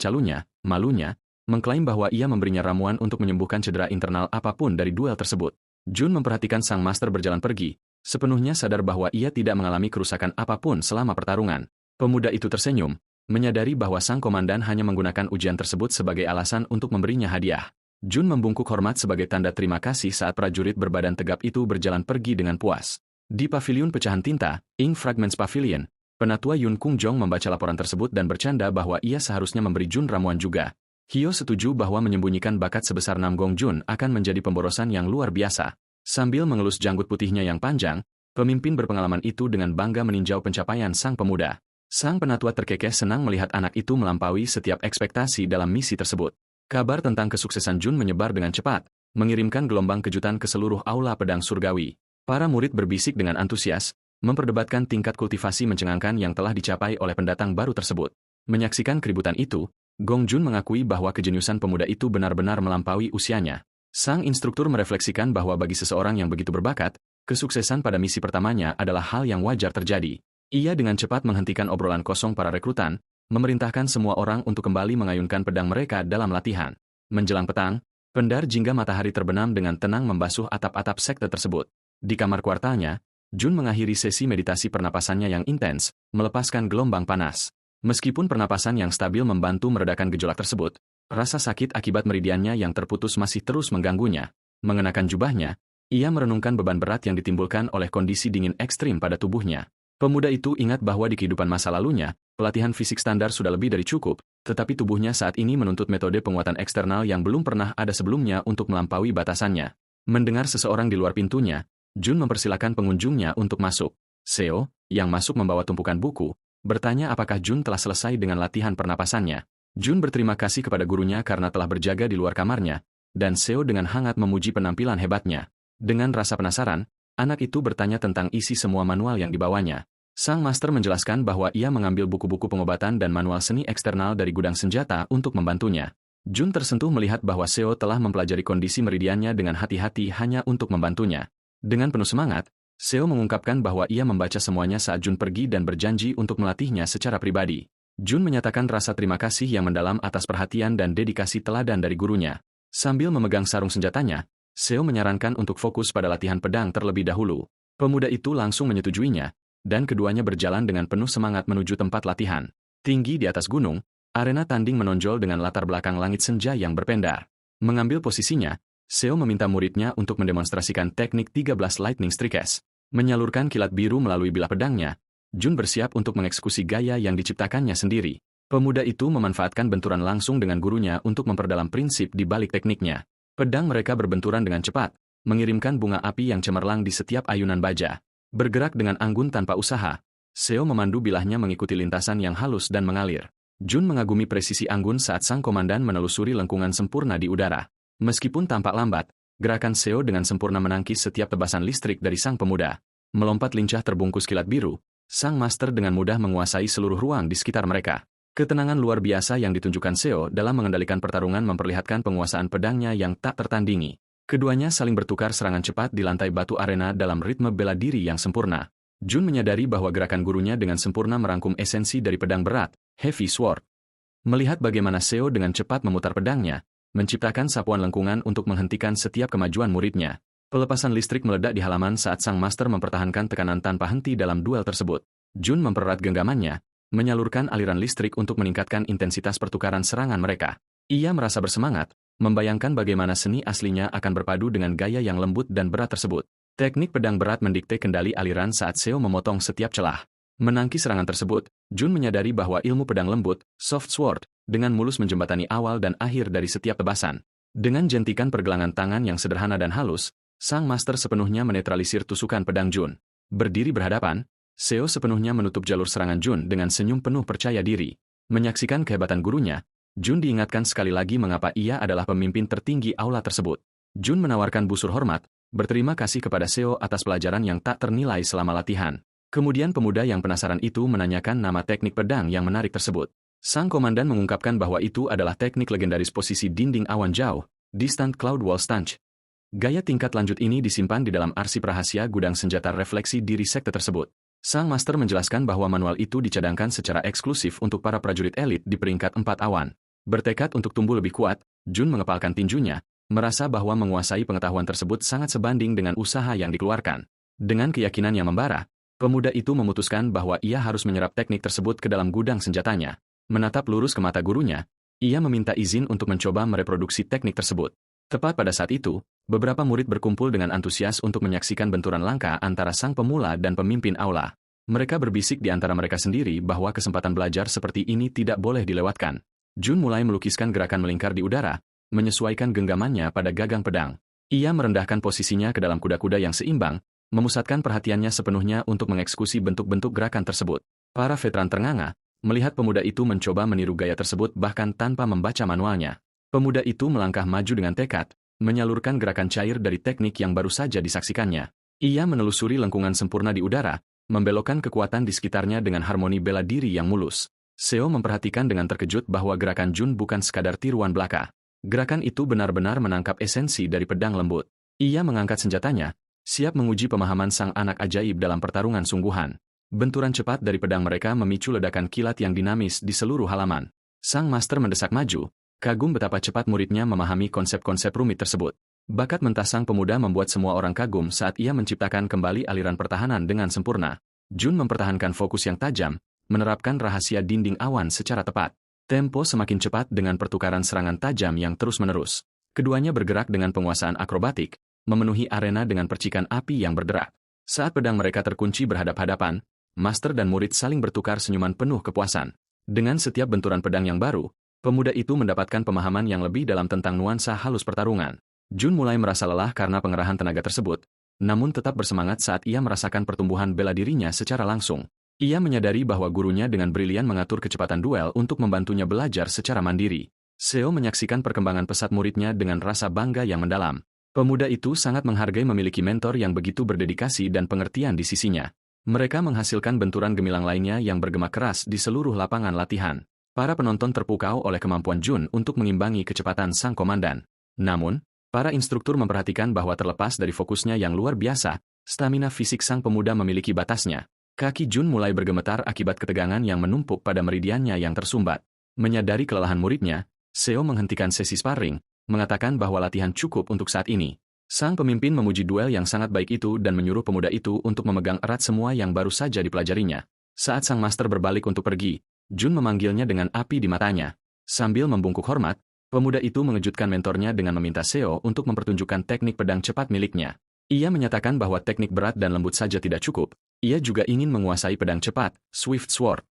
malunya, mengklaim bahwa ia memberinya ramuan untuk menyembuhkan cedera internal apapun dari duel tersebut. Jun memperhatikan sang master berjalan pergi, sepenuhnya sadar bahwa ia tidak mengalami kerusakan apapun selama pertarungan. Pemuda itu tersenyum, menyadari bahwa sang komandan hanya menggunakan ujian tersebut sebagai alasan untuk memberinya hadiah. Jun membungkuk hormat sebagai tanda terima kasih saat prajurit berbadan tegap itu berjalan pergi dengan puas. Di pavilion pecahan tinta, Ink Fragments Pavilion, penatua Yun Kung Jong membaca laporan tersebut dan bercanda bahwa ia seharusnya memberi Jun ramuan juga. Hyo setuju bahwa menyembunyikan bakat sebesar Nam Gong Jun akan menjadi pemborosan yang luar biasa. Sambil mengelus janggut putihnya yang panjang, pemimpin berpengalaman itu dengan bangga meninjau pencapaian sang pemuda. Sang penatua terkekeh senang melihat anak itu melampaui setiap ekspektasi dalam misi tersebut. Kabar tentang kesuksesan Jun menyebar dengan cepat, mengirimkan gelombang kejutan ke seluruh aula pedang surgawi. Para murid berbisik dengan antusias, memperdebatkan tingkat kultivasi mencengangkan yang telah dicapai oleh pendatang baru tersebut. Menyaksikan keributan itu, Gong Jun mengakui bahwa kejeniusan pemuda itu benar-benar melampaui usianya. Sang instruktur merefleksikan bahwa bagi seseorang yang begitu berbakat, kesuksesan pada misi pertamanya adalah hal yang wajar terjadi. Ia dengan cepat menghentikan obrolan kosong para rekrutan, memerintahkan semua orang untuk kembali mengayunkan pedang mereka dalam latihan. Menjelang petang, pendar jingga matahari terbenam dengan tenang membasuh atap-atap sekte tersebut. Di kamar kuartalnya, Jun mengakhiri sesi meditasi pernapasannya yang intens, melepaskan gelombang panas. Meskipun pernapasan yang stabil membantu meredakan gejolak tersebut, rasa sakit akibat meridiannya yang terputus masih terus mengganggunya. Mengenakan jubahnya, ia merenungkan beban berat yang ditimbulkan oleh kondisi dingin ekstrim pada tubuhnya. Pemuda itu ingat bahwa di kehidupan masa lalunya, pelatihan fisik standar sudah lebih dari cukup, tetapi tubuhnya saat ini menuntut metode penguatan eksternal yang belum pernah ada sebelumnya untuk melampaui batasannya. Mendengar seseorang di luar pintunya, Jun mempersilakan pengunjungnya untuk masuk. Seo, yang masuk membawa tumpukan buku, bertanya apakah Jun telah selesai dengan latihan pernapasannya. Jun berterima kasih kepada gurunya karena telah berjaga di luar kamarnya, dan Seo dengan hangat memuji penampilan hebatnya. Dengan rasa penasaran, anak itu bertanya tentang isi semua manual yang dibawanya. Sang master menjelaskan bahwa ia mengambil buku-buku pengobatan dan manual seni eksternal dari gudang senjata untuk membantunya. Jun tersentuh melihat bahwa Seo telah mempelajari kondisi meridiannya dengan hati-hati hanya untuk membantunya. Dengan penuh semangat, Seo mengungkapkan bahwa ia membaca semuanya saat Jun pergi dan berjanji untuk melatihnya secara pribadi. Jun menyatakan rasa terima kasih yang mendalam atas perhatian dan dedikasi teladan dari gurunya. Sambil memegang sarung senjatanya, Seo menyarankan untuk fokus pada latihan pedang terlebih dahulu. Pemuda itu langsung menyetujuinya, dan keduanya berjalan dengan penuh semangat menuju tempat latihan. Tinggi di atas gunung, arena tanding menonjol dengan latar belakang langit senja yang berpendar. Mengambil posisinya, Seo meminta muridnya untuk mendemonstrasikan teknik 13 Lightning Strikes. Menyalurkan kilat biru melalui bilah pedangnya, Jun bersiap untuk mengeksekusi gaya yang diciptakannya sendiri. Pemuda itu memanfaatkan benturan langsung dengan gurunya untuk memperdalam prinsip di balik tekniknya. Pedang mereka berbenturan dengan cepat, mengirimkan bunga api yang cemerlang di setiap ayunan baja. Bergerak dengan anggun tanpa usaha, Seo memandu bilahnya mengikuti lintasan yang halus dan mengalir. Jun mengagumi presisi anggun saat sang komandan menelusuri lengkungan sempurna di udara. Meskipun tampak lambat, gerakan Seo dengan sempurna menangkis setiap tebasan listrik dari sang pemuda. Melompat lincah terbungkus kilat biru, sang master dengan mudah menguasai seluruh ruang di sekitar mereka. Ketenangan luar biasa yang ditunjukkan Seo dalam mengendalikan pertarungan memperlihatkan penguasaan pedangnya yang tak tertandingi. Keduanya saling bertukar serangan cepat di lantai batu arena dalam ritme bela diri yang sempurna. Jun menyadari bahwa gerakan gurunya dengan sempurna merangkum esensi dari pedang berat, Heavy Sword. Melihat bagaimana Seo dengan cepat memutar pedangnya, menciptakan sapuan lengkungan untuk menghentikan setiap kemajuan muridnya. Pelepasan listrik meledak di halaman saat sang master mempertahankan tekanan tanpa henti dalam duel tersebut. Jun mempererat genggamannya, menyalurkan aliran listrik untuk meningkatkan intensitas pertukaran serangan mereka. Ia merasa bersemangat, membayangkan bagaimana seni aslinya akan berpadu dengan gaya yang lembut dan berat tersebut. Teknik pedang berat mendikte kendali aliran saat Seo memotong setiap celah. Menangkis serangan tersebut, Jun menyadari bahwa ilmu pedang lembut, soft sword, dengan mulus menjembatani awal dan akhir dari setiap tebasan. Dengan jentikan pergelangan tangan yang sederhana dan halus, sang master sepenuhnya menetralisir tusukan pedang Jun. Berdiri berhadapan, Seo sepenuhnya menutup jalur serangan Jun dengan senyum penuh percaya diri. Menyaksikan kehebatan gurunya, Jun diingatkan sekali lagi mengapa ia adalah pemimpin tertinggi aula tersebut. Jun menawarkan busur hormat, berterima kasih kepada Seo atas pelajaran yang tak ternilai selama latihan. Kemudian pemuda yang penasaran itu menanyakan nama teknik pedang yang menarik tersebut. Sang komandan mengungkapkan bahwa itu adalah teknik legendaris posisi dinding awan jauh, Distant Cloud Wall Stance. Gaya tingkat lanjut ini disimpan di dalam arsip rahasia gudang senjata refleksi diri sekte tersebut. Sang master menjelaskan bahwa manual itu dicadangkan secara eksklusif untuk para prajurit elit di peringkat 4 awan. Bertekad untuk tumbuh lebih kuat, Jun mengepalkan tinjunya, merasa bahwa menguasai pengetahuan tersebut sangat sebanding dengan usaha yang dikeluarkan. Dengan keyakinan yang membara, pemuda itu memutuskan bahwa ia harus menyerap teknik tersebut ke dalam gudang senjatanya. Menatap lurus ke mata gurunya, ia meminta izin untuk mencoba mereproduksi teknik tersebut. Tepat pada saat itu, beberapa murid berkumpul dengan antusias untuk menyaksikan benturan langka antara sang pemula dan pemimpin aula. Mereka berbisik di antara mereka sendiri bahwa kesempatan belajar seperti ini tidak boleh dilewatkan. Jun mulai melukiskan gerakan melingkar di udara, menyesuaikan genggamannya pada gagang pedang. Ia merendahkan posisinya ke dalam kuda-kuda yang seimbang, memusatkan perhatiannya sepenuhnya untuk mengeksekusi bentuk-bentuk gerakan tersebut. Para veteran ternganga, melihat pemuda itu mencoba meniru gaya tersebut bahkan tanpa membaca manualnya. Pemuda itu melangkah maju dengan tekad, menyalurkan gerakan cair dari teknik yang baru saja disaksikannya. Ia menelusuri lengkungan sempurna di udara, membelokkan kekuatan di sekitarnya dengan harmoni bela diri yang mulus. Seo memperhatikan dengan terkejut bahwa gerakan Jun bukan sekadar tiruan belaka. Gerakan itu benar-benar menangkap esensi dari pedang lembut. Ia mengangkat senjatanya, siap menguji pemahaman sang anak ajaib dalam pertarungan sungguhan. Benturan cepat dari pedang mereka memicu ledakan kilat yang dinamis di seluruh halaman. Sang master mendesak maju, kagum betapa cepat muridnya memahami konsep-konsep rumit tersebut. Bakat mentah sang pemuda membuat semua orang kagum saat ia menciptakan kembali aliran pertahanan dengan sempurna. Jun mempertahankan fokus yang tajam, menerapkan rahasia dinding awan secara tepat. Tempo semakin cepat dengan pertukaran serangan tajam yang terus-menerus. Keduanya bergerak dengan penguasaan akrobatik, memenuhi arena dengan percikan api yang berderak. Saat pedang mereka terkunci berhadap-hadapan, master dan murid saling bertukar senyuman penuh kepuasan. Dengan setiap benturan pedang yang baru, pemuda itu mendapatkan pemahaman yang lebih dalam tentang nuansa halus pertarungan. Jun mulai merasa lelah karena pengerahan tenaga tersebut, namun tetap bersemangat saat ia merasakan pertumbuhan bela dirinya secara langsung. Ia menyadari bahwa gurunya dengan brilian mengatur kecepatan duel untuk membantunya belajar secara mandiri. Seo menyaksikan perkembangan pesat muridnya dengan rasa bangga yang mendalam. Pemuda itu sangat menghargai memiliki mentor yang begitu berdedikasi dan pengertian di sisinya. Mereka menghasilkan benturan gemilang lainnya yang bergema keras di seluruh lapangan latihan. Para penonton terpukau oleh kemampuan Jun untuk mengimbangi kecepatan sang komandan. Namun, para instruktur memperhatikan bahwa terlepas dari fokusnya yang luar biasa, stamina fisik sang pemuda memiliki batasnya. Kaki Jun mulai bergemetar akibat ketegangan yang menumpuk pada meridiannya yang tersumbat. Menyadari kelelahan muridnya, Seo menghentikan sesi sparring, mengatakan bahwa latihan cukup untuk saat ini. Sang pemimpin memuji duel yang sangat baik itu dan menyuruh pemuda itu untuk memegang erat semua yang baru saja dipelajarinya. Saat sang master berbalik untuk pergi, Jun memanggilnya dengan api di matanya. Sambil membungkuk hormat, pemuda itu mengejutkan mentornya dengan meminta Seo untuk mempertunjukkan teknik pedang cepat miliknya. Ia menyatakan bahwa teknik berat dan lembut saja tidak cukup, ia juga ingin menguasai pedang cepat, Swift Sword.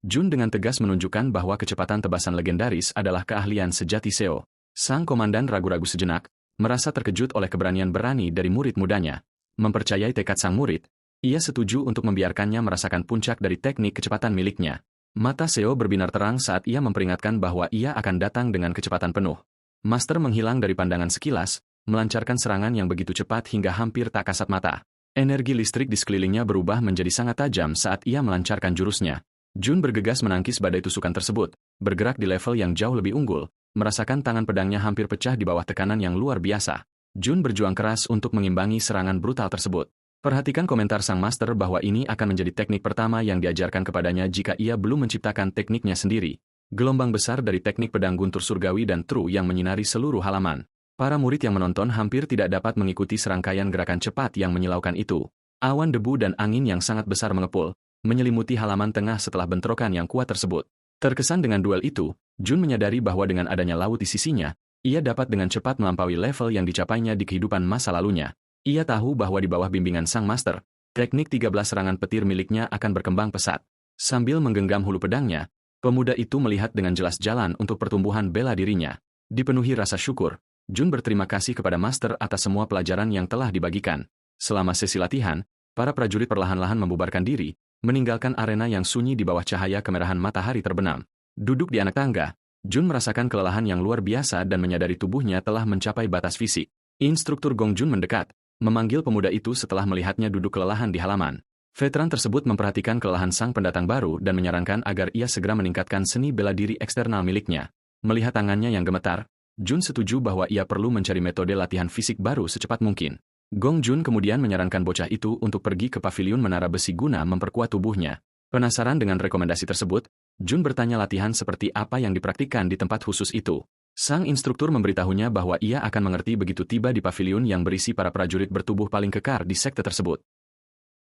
Jun dengan tegas menunjukkan bahwa kecepatan tebasan legendaris adalah keahlian sejati Seo. Sang komandan ragu-ragu sejenak, merasa terkejut oleh keberanian berani dari murid mudanya. Mempercayai tekad sang murid, ia setuju untuk membiarkannya merasakan puncak dari teknik kecepatan miliknya. Mata Seo berbinar terang saat ia memperingatkan bahwa ia akan datang dengan kecepatan penuh. Master menghilang dari pandangan sekilas, melancarkan serangan yang begitu cepat hingga hampir tak kasat mata. Energi listrik di sekelilingnya berubah menjadi sangat tajam saat ia melancarkan jurusnya. Jun bergegas menangkis badai tusukan tersebut, bergerak di level yang jauh lebih unggul, merasakan tangan pedangnya hampir pecah di bawah tekanan yang luar biasa. Jun berjuang keras untuk mengimbangi serangan brutal tersebut. Perhatikan komentar sang master bahwa ini akan menjadi teknik pertama yang diajarkan kepadanya jika ia belum menciptakan tekniknya sendiri. Gelombang besar dari teknik pedang guntur surgawi dan true yang menyinari seluruh halaman. Para murid yang menonton hampir tidak dapat mengikuti serangkaian gerakan cepat yang menyilaukan itu. Awan debu dan angin yang sangat besar mengepul, menyelimuti halaman tengah setelah bentrokan yang kuat tersebut. Terkesan dengan duel itu, Jun menyadari bahwa dengan adanya laut di sisinya, ia dapat dengan cepat melampaui level yang dicapainya di kehidupan masa lalunya. Ia tahu bahwa di bawah bimbingan sang master, teknik 13 serangan petir miliknya akan berkembang pesat. Sambil menggenggam hulu pedangnya, pemuda itu melihat dengan jelas jalan untuk pertumbuhan bela dirinya. Dipenuhi rasa syukur, Jun berterima kasih kepada master atas semua pelajaran yang telah dibagikan. Selama sesi latihan, para prajurit perlahan-lahan membubarkan diri, meninggalkan arena yang sunyi di bawah cahaya kemerahan matahari terbenam. Duduk di anak tangga, Jun merasakan kelelahan yang luar biasa dan menyadari tubuhnya telah mencapai batas fisik. Instruktur Gong Jun mendekat, memanggil pemuda itu setelah melihatnya duduk kelelahan di halaman. Veteran tersebut memperhatikan kelelahan sang pendatang baru dan menyarankan agar ia segera meningkatkan seni bela diri eksternal miliknya. Melihat tangannya yang gemetar, Jun setuju bahwa ia perlu mencari metode latihan fisik baru secepat mungkin. Gong Jun kemudian menyarankan bocah itu untuk pergi ke paviliun menara besi guna memperkuat tubuhnya. Penasaran dengan rekomendasi tersebut, Jun bertanya latihan seperti apa yang dipraktikkan di tempat khusus itu. Sang instruktur memberitahunya bahwa ia akan mengerti begitu tiba di paviliun yang berisi para prajurit bertubuh paling kekar di sekte tersebut.